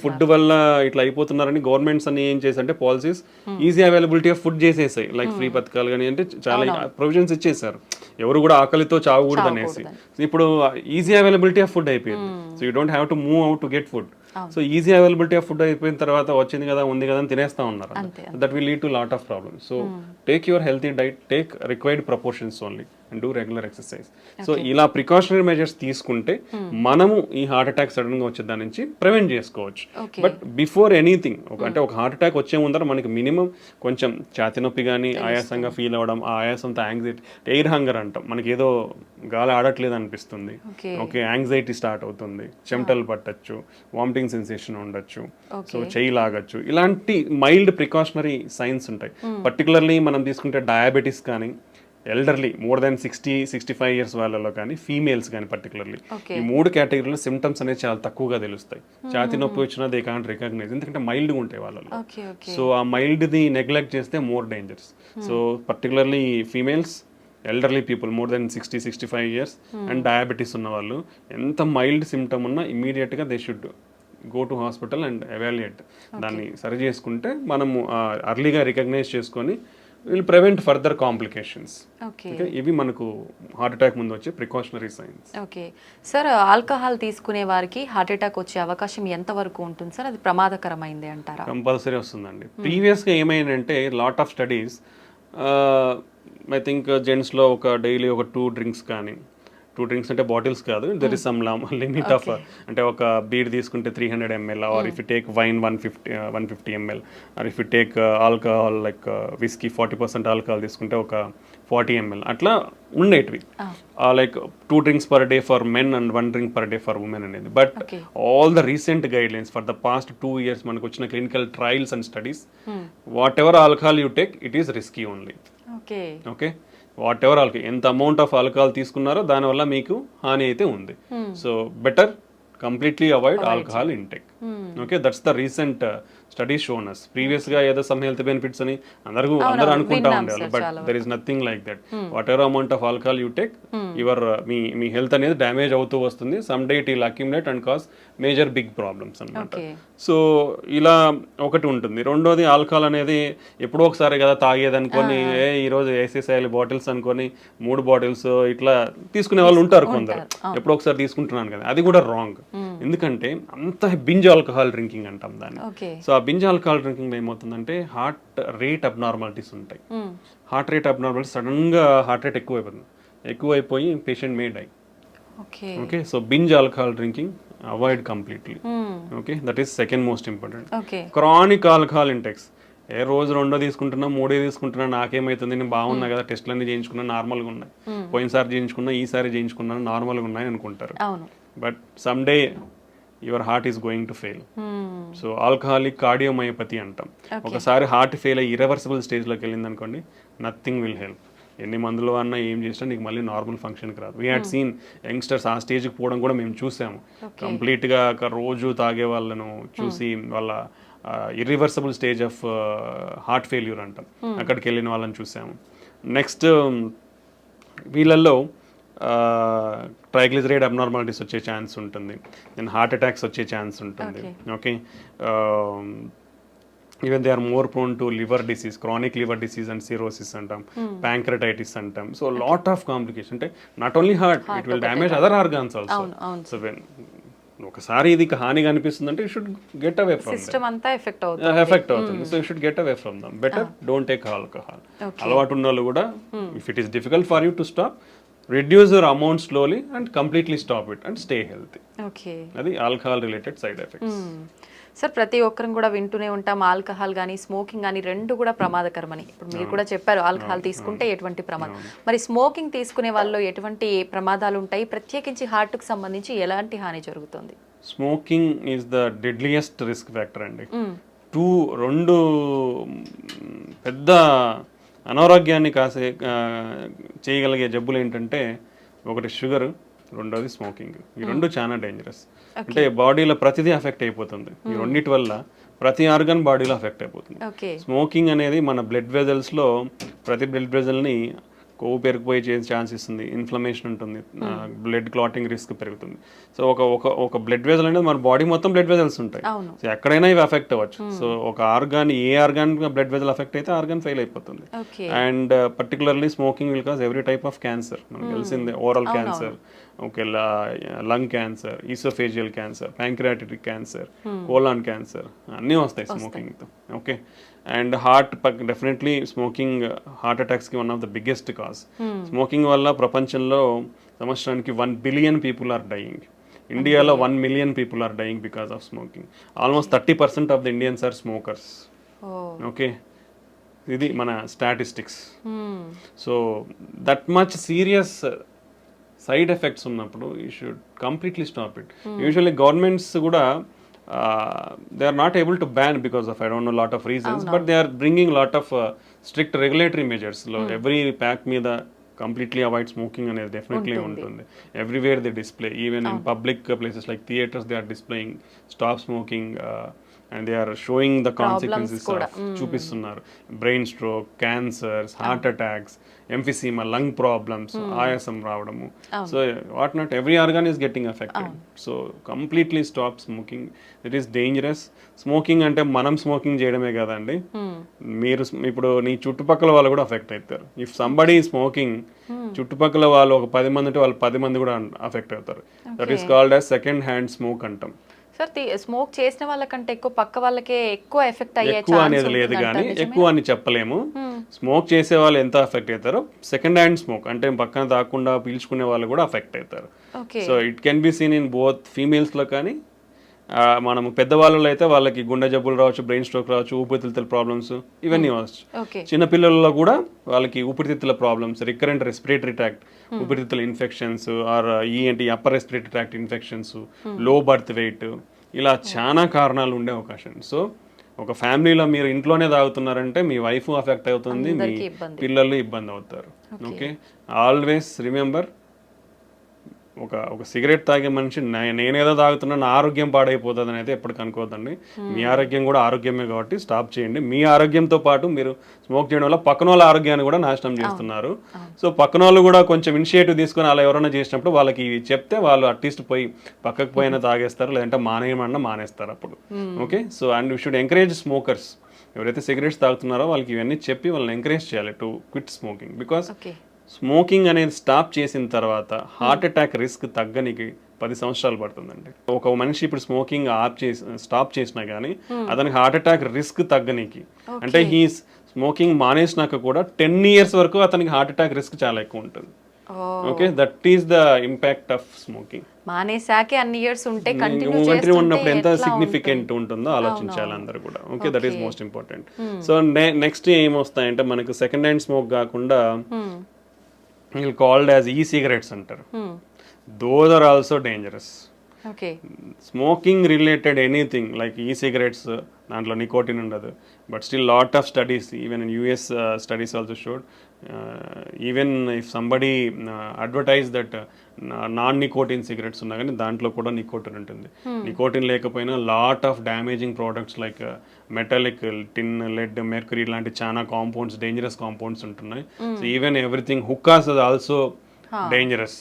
ఫుడ్ వల్ల ఇట్లా అయిపోతున్నారని గవర్నమెంట్స్ అన్ని ఏం చేశారంటే policies easy availability of food చేసేసాయి. లైక్ ఫ్రీ పథకాలు కానీ అంటే చాలా ప్రొవిజన్స్ ఇచ్చేసారు. ఎవరు కూడా ఆకలితో చావకూడదు అనేసి. ఇప్పుడు ఈజీ అవైలబిలిటీ ఆఫ్ ఫుడ్ అయిపోయింది. So you don't have to move out to get food. So easy availability of food అయిపోయిన తర్వాత వచ్చింది కదా ఉంది కదా అని తినేస్తా ఉన్నారు. That will lead to lot of problems. So take your healthy diet, take required proportions only and do regular exercise. So ఇలా ప్రికాషనరీ మెజర్స్ తీసుకుంటే మనము ఈ హార్ట్ అటాక్ సడన్ గా వచ్చే దాని నుంచి ప్రివెంట్ చేసుకోవచ్చు. బట్ బిఫోర్ ఎనీథింగ్ అంటే ఒక హార్ట్ అటాక్ వచ్చే ముందర మనకి మినిమం కొంచెం ఛాతి నొప్పి కానీ ఆయాసంగా ఫీల్ అవ్వడం, ఆ ఆయాసంతో యాంగ్జైటీ, ఎయిర్ హంగర్ అంటాం, మనకి ఏదో గాలి ఆడట్లేదు అనిపిస్తుంది. ఓకే, యాంగ్జైటీ స్టార్ట్ అవుతుంది, చెమటలు పట్టచ్చు, వామిటింగ్ సెన్సేషన్ ఉండొచ్చు, సో చెయ్యి లాగచ్చు. ఇలాంటి మైల్డ్ ప్రికాషనరీ సైన్స్ ఉంటాయి. పర్టికులర్లీ మనం తీసుకుంటే డయాబెటీస్ కానీ ఎల్డర్లీ మోర్ దాన్ 60-65 years వాళ్ళలో కానీ ఫీమేల్స్ కానీ పర్టికులర్లీ ఈ 3 కేటగిరీలో సిమ్టమ్స్ అనేది చాలా తక్కువగా తెలుస్తాయి. ఛాతి నొప్పి వచ్చినా దే కాంట్ రికగ్నైజ్, ఎందుకంటే మైల్డ్గా ఉంటాయి వాళ్ళలో. సో ఆ మైల్డ్ది నెగ్లెక్ట్ చేస్తే more dangers. So particularly females, elderly people more than 60-65 years and diabetes ఉన్న వాళ్ళు ఎంత మైల్డ్ సిమ్టమ్ ఉన్నా ఇమీడియట్గా they should go to hospital and evaluate. దాన్ని సరి చేసుకుంటే మనము అర్లీగా రికగ్నైజ్ చేసుకొని విల్ ప్రివెంట్ ఫర్దర్ కాంప్లికేషన్స్. ఇవి మనకు హార్ట్ అటాక్ ముందు వచ్చే precautionary science. Okay sir, alcohol తీసుకునే వారికి హార్ట్ అటాక్ వచ్చే అవకాశం ఎంత వరకు ఉంటుంది సార్? అది ప్రమాదకరమైంది అంటారా? కంపల్సరీ వస్తుందండి. ప్రీవియస్గా ఏమైందంటే lot of studies I think జెంట్స్లో ఒక డైలీ ఒక 2 drinks కానీ, 2 drinks అంటే బాటిల్స్ కాదు, there is some limit of, అంటే ఒక బీర్ తీసుకుంటే 300 ml, or if you take wine 150 ml, or if you take alcohol like whisky 40% alcohol తీసుకుంటే ఒక 40 ml అట్లా ఉండేటివి. Like 2 drinks per day for men and 1 drink per day for women అనేది. But all the recent guidelines for the past 2 years మనకు వచ్చిన clinical trials and studies, what ever alcohol you take it is risky only. Okay, whatever alcohol, ఎంత amount of alcohol తీసుకున్నారో దానివల్ల మీకు హాని అయితే ఉంది. So better completely avoid alcohol intake. Okay, that's the recent studies shown us. ప్రీవియస్గా ఏదో some health benefits అని అందరూ అనుకుంటా ఉండేవాళ్ళు, but there is nothing like that. Whatever amount of alcohol you take, your మీ హెల్త్ అనేది damage అవుతూ వస్తుంది. Some day it will accumulate and cause major big problems అనమాట. సో ఇలా ఒకటి ఉంటుంది. రెండోది, ఆల్కహాల్ అనేది ఎప్పుడో ఒకసారి కదా తాగేది అనుకొని ఈరోజు వేసేసేయాలి బాటిల్స్ అనుకొని 3 బాటిల్స్ ఇట్లా తీసుకునే వాళ్ళు ఉంటారు కొందరు. ఎప్పుడో ఒకసారి తీసుకుంటున్నాను కదా, అది కూడా రాంగ్. ఎందుకంటే అంత బింజ్ ఆల్కహాల్ డ్రింకింగ్ అంటాం దాన్ని. సో ఆ బింజ్ ఆల్కహాల్ డ్రింకింగ్ ఏమవుతుందంటే హార్ట్ రేట్ అబ్నార్మాలిటీస్ ఉంటాయి. హార్ట్ రేట్ అబ్నార్మాలిటీస్, సడన్గా హార్ట్ రేట్ ఎక్కువైపోయి patient may die. Okay, so binge alcohol drinking avoid completely. Okay, that is second most important. Chronic alcohol intakes, రోజు 2 తీసుకుంటున్నా 3 తీసుకుంటున్నా, నాకేమవుతుంది, నేను బాగున్నా కదా, టెస్ట్లన్నీ చేయించుకున్నా నార్మల్గా ఉన్నాయి, పోయినసారి చేయించుకున్నా ఈసారి చేయించుకున్నాను నార్మల్గా ఉన్నాయి అనుకుంటారు. But some day your heart is going to fail. So alcoholic cardiomyopathy అంటాం. ఒకసారి హార్ట్ ఫెయిల్ అయ్యి ఇర్రివర్సిబుల్ స్టేజ్లోకి వెళ్ళింది అనుకోండి, నథింగ్ విల్ హెల్ప్. ఎన్ని మందులు అన్నా ఏం చేసినా నీకు మళ్ళీ నార్మల్ ఫంక్షన్కి రాదు. వీ హ్యాడ్ సీన్ యంగ్స్టర్స్ ఆ స్టేజ్కి పోవడం కూడా మేము చూసాము. కంప్లీట్గా రోజు తాగే వాళ్ళను చూసి వాళ్ళ irreversible stage of heart failure అంటాం, అక్కడికి వెళ్ళిన వాళ్ళని చూసాము. నెక్స్ట్ వీళ్ళల్లో ట్రైగ్లిజరైడ్ అబ్నార్మాలిటీస్ వచ్చే ఛాన్స్ ఉంటుంది, దెన్ హార్ట్ అటాక్స్ వచ్చే ఛాన్స్ ఉంటుంది. Okay, even they are more prone to liver disease, chronic liver disease and cirrhosis అంటాం, ప్యాంక్రటైటిస్ అంటాం. So lot of complication. అంటే not only heart, it will damage other organs also. So when ఒకసారి ఇది హానిగా అనిపిస్తుంది అంటే you should get away from system అంతా effect అవుతుంది. So you should get away from them. Better don't take alcohol. అలవాటు ఉన్న వాళ్ళు కూడా, if it is difficult for you to stop, reduce your amount slowly and completely stop it and stay healthy. Okay. అది alcohol related side effects. Sir, ప్రతి ఒక్కరం కూడా వింటూనే ఉంటాం ఆల్కహాల్ కానీ స్మోకింగ్ కానీ 2 కూడా ప్రమాదకరమని. ఇప్పుడు మీరు కూడా చెప్పారు ఆల్కహాల్ తీసుకుంటే ఎటువంటి ప్రమాదం, మరి స్మోకింగ్ తీసుకునే వాళ్ళు ఎటువంటి ప్రమాదాలు ఉంటాయి, ప్రత్యేకించి హార్ట్కి సంబంధించి ఎలాంటి హాని జరుగుతుంది? Smoking is the deadliest risk factor అండి. 2 పెద్ద అనారోగ్యాన్ని చేయగలిగే జబ్బులు ఏంటంటే, ఒకటి షుగర్, రెండోది స్మోకింగ్. ఈ 2 చాలా డేంజరస్. అంటే బాడీలో ప్రతిదీ అఫెక్ట్ అయిపోతుంది. ఈ 2 వల్ల ప్రతి ఆర్గన్ బాడీలో అఫెక్ట్ అయిపోతుంది. స్మోకింగ్ అనేది మన బ్లడ్ వెజల్స్లో ప్రతి బ్లడ్ వెజల్ని కొవ్వు పెరిగిపోయి చేసే ఛాన్స్ ఇస్తుంది, ఇన్ఫ్లమేషన్ ఉంటుంది, బ్లడ్ క్లాటింగ్ రిస్క్ పెరుగుతుంది. సో ఒక బ్లడ్ వెజల్ అనేది మన బాడీ మొత్తం బ్లడ్ వెజల్స్ ఉంటాయి. సో ఎక్కడైనా ఇవి అఫెక్ట్ అవ్వచ్చు. సో ఒక ఆర్గాన్, ఏ ఆర్గాన్ బ్లడ్ వెజల్ అఫెక్ట్ అయితే ఆర్గాన్ ఫెయిల్ అయిపోతుంది. And particularly smoking will cause every type of cancer. మనకు తెలిసిందే, oral cancer, okay, lung cancer, esophageal cancer, pancreatic cancer, colon cancer అన్నీ వస్తాయి స్మోకింగ్తో. Okay, and heart definitely smoking heart అటాక్స్కి one of the biggest cause. Smoking వల్ల ప్రపంచంలో సంవత్సరానికి 1 billion people are dying. ఇండియాలో 1 million people are dying because of smoking. Almost 30% of the Indians are smokers. Okay, ఇది మన statistics. So that much serious side effects ఉన్నప్పుడు you should completely stop it. Usually governments కూడా they are not able to ban because of, I don't know, lot of reasons, but they are bringing lot of strict regulatory measures. Every pack మీద completely avoid smoking అనేది definitely ఉంటుంది. Everywhere they display, even in public places like theaters, they are displaying stop smoking and they are showing the consequences of చూపిస్తున్నారు. Brain stroke, cancers, heart attacks, emphysema, lung problems, ఆయాసం రావడము. So what not, every organ is getting affected. So completely stop smoking. It is dangerous. Smoking అంటే మనం smoking చేయడమే కదండి, మీరు ఇప్పుడు నీ చుట్టుపక్కల వాళ్ళు కూడా అఫెక్ట్ అవుతారు. ఇఫ్ సంబడీ స్మోకింగ్, చుట్టుపక్కల వాళ్ళు ఒక 10 మంది ఉంటే వాళ్ళు 10 మంది కూడా అఫెక్ట్ అవుతారు. That is called as second hand smoke అంటాం. సార్, స్మోక్ చేసిన వాళ్ళకంటే ఎక్కువ పక్క వాళ్ళకే ఎక్కువ ఎఫెక్ట్ అయ్యే ఎక్కువ అనేది లేదు, కానీ ఎక్కువ అని చెప్పలేము. స్మోక్ చేసే వాళ్ళు ఎంత అఫెక్ట్ అవుతారో, సెకండ్ హ్యాండ్ స్మోక్ అంటే పక్కన దాక్కుండా పీల్చుకునే వాళ్ళు కూడా అఫెక్ట్ అవుతారు. So it can be seen in both ఫీమేల్స్లో, కానీ మనము పెద్దవాళ్ళలో అయితే వాళ్ళకి గుండె జబ్బులు రావచ్చు, బ్రెయిన్ స్ట్రోక్ రావచ్చు, ఊపిరితిత్తుల ప్రాబ్లమ్స్ ఇవన్నీ వచ్చు. చిన్నపిల్లల్లో కూడా వాళ్ళకి ఊపిరితిత్తుల ప్రాబ్లమ్స్, రికరెంట్ రెస్పిరేటరీ ట్రాక్ట్ ఊపిరితిత్తుల infections, or upper respiratory tract infections, low birth weight, ఇలా చాలా కారణాలు ఉండే అవకాశం. సో ఒక ఫ్యామిలీలో మీరు ఇంట్లోనే తాగుతున్నారంటే మీ వైఫ్ అఫెక్ట్ అవుతుంది, మీ పిల్లలు ఇబ్బంది అవుతారు. ఓకే, ఆల్వేస్ రిమెంబర్, ఒక సిగరెట్ తాగే మనిషి నేనేదో తాగుతున్నా నా ఆరోగ్యం పాడైపోతుంది అని అయితే ఎప్పటికీ అనుకోవద్దండి. మీ ఆరోగ్యం కూడా ఆరోగ్యమే కాబట్టి స్టాప్ చేయండి. మీ ఆరోగ్యంతో పాటు మీరు స్మోక్ చేయడం వల్ల పక్కన వాళ్ళ ఆరోగ్యాన్ని కూడా నాశనం చేస్తున్నారు. సో పక్కన వాళ్ళు కూడా కొంచెం ఇనిషియేటివ్ తీసుకొని అలా ఎవరైనా చేసినప్పుడు వాళ్ళకి చెప్తే వాళ్ళు అట్లీస్ట్ పోయి పక్కకు పోయినా తాగేస్తారు, లేదంటే మానేయమన్నా మానేస్తారు అప్పుడు. Okay, so and you should encourage smokers. ఎవరైతే సిగరెట్స్ తాగుతున్నారో వాళ్ళకి ఇవన్నీ చెప్పి వాళ్ళని ఎంకరేజ్ చేయాలి to quit smoking. Because smoking అనేది స్టాప్ చేసిన తర్వాత హార్ట్ అటాక్ రిస్క్ తగ్గనికి 10 సంవత్సరాలు పడుతుందండి. ఒక మనిషి ఇప్పుడు స్మోకింగ్ స్టాప్ చేసినా కానీ అతనికి హార్ట్ అటాక్ రిస్క్ తగ్గనికి, అంటే ఈ స్మోకింగ్ మానేసినాక కూడా 10 years వరకు అతనికి హార్ట్ అటాక్ రిస్క్ చాలా ఎక్కువ ఉంటుంది. Okay, that is the impact of smoking. మానేసాకే అన్ని ఇయర్స్ ఉంటే కంటిన్యూ ఉన్నప్పుడు ఎంత సిగ్నిఫికెంట్ ఉంటుందో ఆలోచించాలి అందరూ కూడా. Okay, that is most important. So next ఏమొస్తాయంటే మనకు సెకండ్ హ్యాండ్ స్మోక్ కాకుండా called as e-cigarettes అంటారు. Those are also dangerous. Okay. Smoking related anything like e-cigarettes, దాంట్లో నికోటిన్ ఉండదు. But still lot of studies, even in US studies also showed, even if somebody advertise that non-nicotine cigarettes ఉన్నా కానీ దాంట్లో కూడా nicotine ఉంటుంది. Nicotine లేకపోయినా lot of damaging products like metallic, tin, lead, mercury లాంటి చాలా కాంపౌండ్స్, డేంజరస్ కాంపౌండ్స్ ఉంటున్నాయి. So even everything, hookahs is also dangerous.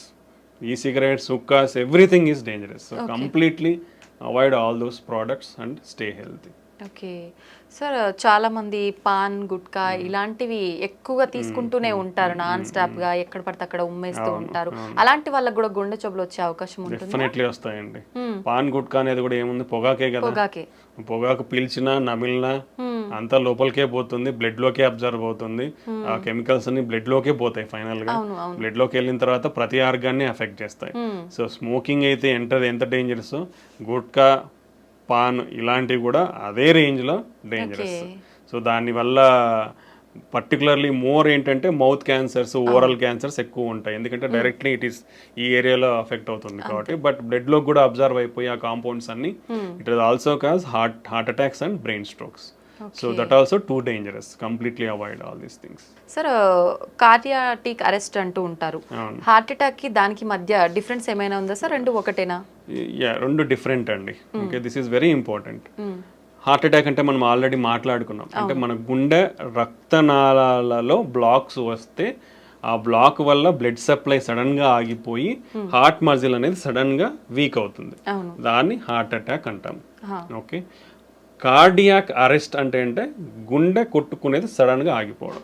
E-cigarettes, hookahs, everything is dangerous. So completely avoid all those products and stay healthy. Okay sir, చాలా మంది pan, gutka ఇలాంటివి ఎక్కువగా తీసుకుంటూనే ఉంటారు non stop గా, ఎక్కడ పడితే అక్కడ ఉమ్మేస్తూ ఉంటారు. అలాంటి వాళ్ళకి కూడా గుండె జబ్బులు వచ్చే అవకాశం ఉంటుంది. డెఫినెట్లీ వస్తాయండి. పాన్, గుట్కా అనేది కూడా ఏముంది, పొగాకే కదా. పొగాకు పీల్చినా నమిలినా అంతా లోపలికే పోతుంది, బ్లడ్ లోకే అబ్జర్వ్ అవుతుంది. ఆ కెమికల్స్ అన్ని బ్లడ్ లోకే పోతాయి. ఫైనల్ గా బ్లడ్ లోకి వెళ్ళిన తర్వాత ప్రతి ఆర్గాన్ని ఎఫెక్ట్ చేస్తాయి. సో స్మోకింగ్ అయితే ఎంత డేంజరస్, గుట్కా, పాన్ ఇలాంటివి కూడా అదే రేంజ్లో డేంజరస్. సో దానివల్ల పర్టికులర్లీ మోర్ ఏంటంటే మౌత్ క్యాన్సర్స్, ఓరల్ క్యాన్సర్స్ ఎక్కువ ఉంటాయి. ఎందుకంటే డైరెక్ట్లీ ఇట్ ఈస్ ఈ ఏరియాలో అఫెక్ట్ అవుతుంది కాబట్టి. బట్ బ్లడ్ లో కూడా అబ్జర్వ్ అయిపోయి ఆ కాంపౌండ్స్ అన్ని it is also cause heart attacks and brain strokes. So that also too dangerous. Completely avoid all these things. Sir, cardiac arrest అంటూ ఉంటారు. హార్ట్ అటాక్ కి దానికి మధ్య డిఫరెన్స్ ఏమైనా ఉందా సార్? రెండు ఒకటేనా? రెండు డిఫరెంట్ అండి. Okay, this is very important. Heart attack అంటే మనం ఆల్రెడీ మాట్లాడుకున్నాం. అంటే మన గుండె రక్తనాళాలలో బ్లాక్స్ వస్తే ఆ బ్లాక్ వల్ల బ్లడ్ సప్లై సడన్ గా ఆగిపోయి హార్ట్ మజిల్ అనేది సడన్ గా వీక్ అవుతుంది. దాన్ని హార్ట్ అటాక్ అంటాం. ఓకే, కార్డియాక్ అరెస్ట్ అంటే గుండె కొట్టుకునేది సడన్ గా ఆగిపోవడం.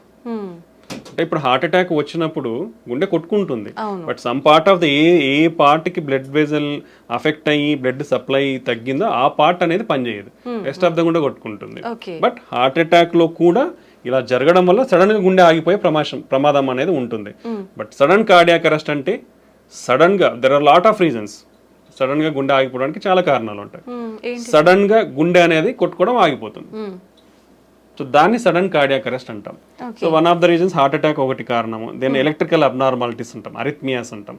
అంటే ఇప్పుడు హార్ట్ అటాక్ వచ్చినప్పుడు గుండె కొట్టుకుంటుంది, but some part of the ఏ పార్ట్ కి బ్లడ్ వెజల్ అఫెక్ట్ అయ్యి బ్లడ్ సప్లై తగ్గిందో ఆ పార్ట్ అనేది పనిచేయదు, రెస్ట్ ఆఫ్ ద గుండె కొట్టుకుంటుంది. బట్ హార్ట్ అటాక్ లో కూడా ఇలా జరగడం వల్ల సడన్ గా గుండె ఆగిపోయే ప్రమాదం అనేది ఉంటుంది. బట్ సడన్ కార్డియాక్ అరెస్ట్ అంటే సడన్ గా there are lot of reasons. Sudden గా గుండె ఆగిపోవడానికి చాలా కారణాలు ఉంటాయి. సడన్ గా గుండె అనేది కొట్టుకోవడం ఆగిపోతుంది. సో దాన్ని సడన్ కార్డియాక్ అరెస్ట్ అంటాం. So one of the reasons heart attack ఒకటి కారణము. దెన్ ఎలక్ట్రికల్ అబ్నార్మాలిటీస్ అంటాం, అరిథ్మియాస్ అంటాం,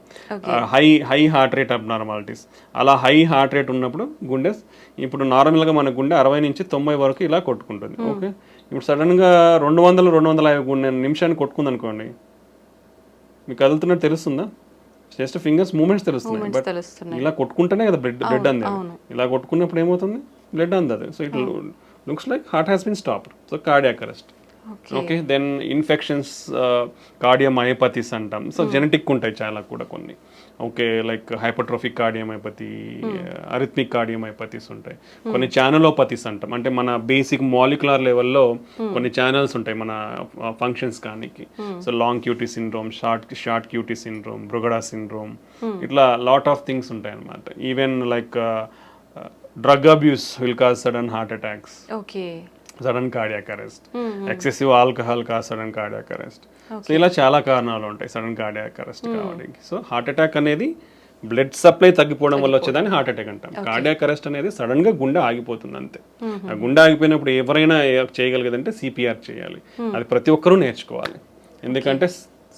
హై హార్ట్ రేట్ అబ్నార్మాలిటీస్. అలా హై హార్ట్ రేట్ ఉన్నప్పుడు గుండె, ఇప్పుడు నార్మల్గా మన గుండె 60 నుంచి 90 వరకు ఇలా కొట్టుకుంటుంది. ఓకే, ఇప్పుడు సడన్గా 200-250 నిమిషాన్ని కొట్టుకుంది అనుకోండి, మీకు కదులుతున్నట్టు తెలుస్తుందా? జస్ట్ ఫింగర్స్ మూమెంట్స్ తెలుస్తున్నాయి, బట్ ఇలా కొట్టుకుంటేనే కదా బ్లడ్ అంది. ఇలా కొట్టుకున్నప్పుడు ఏమవుతుంది, బ్లడ్ అందదు. So it looks like heart has been stopped. So cardiac arrest. Okay, then infections, cardiomyopathies అంటాం. సో జెనెటిక్ ఉంటాయి చాలా కూడా కొన్ని. Okay, like hypertrophic cardiomyopathy, arrhythmic cardiomyopathies ఉంటాయి. కొన్ని ఛానలోపతీస్ అంటాం, అంటే మన బేసిక్ మాలిక్యులర్ లెవెల్లో కొన్ని ఛానల్స్ ఉంటాయి మన ఫంక్షన్స్ కానీ. So long QT syndrome, short QT syndrome, Brugada syndrome, ఇట్లా లాట్ ఆఫ్ థింగ్స్ ఉంటాయి అన్నమాట. Even like drug abuse will cause sudden heart attacks, sudden cardiac arrest, excessive alcohol cause sudden cardiac arrest. So ఇలా చాలా కారణాలు ఉంటాయి sudden cardiac arrest కావడానికి. So heart attack అనేది blood supply తగ్గిపోవడం వల్ల వచ్చేదాన్ని హార్ట్ అటాక్ అంటాం. కార్డియాక్ అరెస్ట్ అనేది సడన్ గా గుండె ఆగిపోతుంది అంతే. ఆ గుండె ఆగిపోయినప్పుడు ఎవరైనా చేయగలిగేదంటే సిపిఆర్ చేయాలి. అది ప్రతి ఒక్కరూ నేర్చుకోవాలి. ఎందుకంటే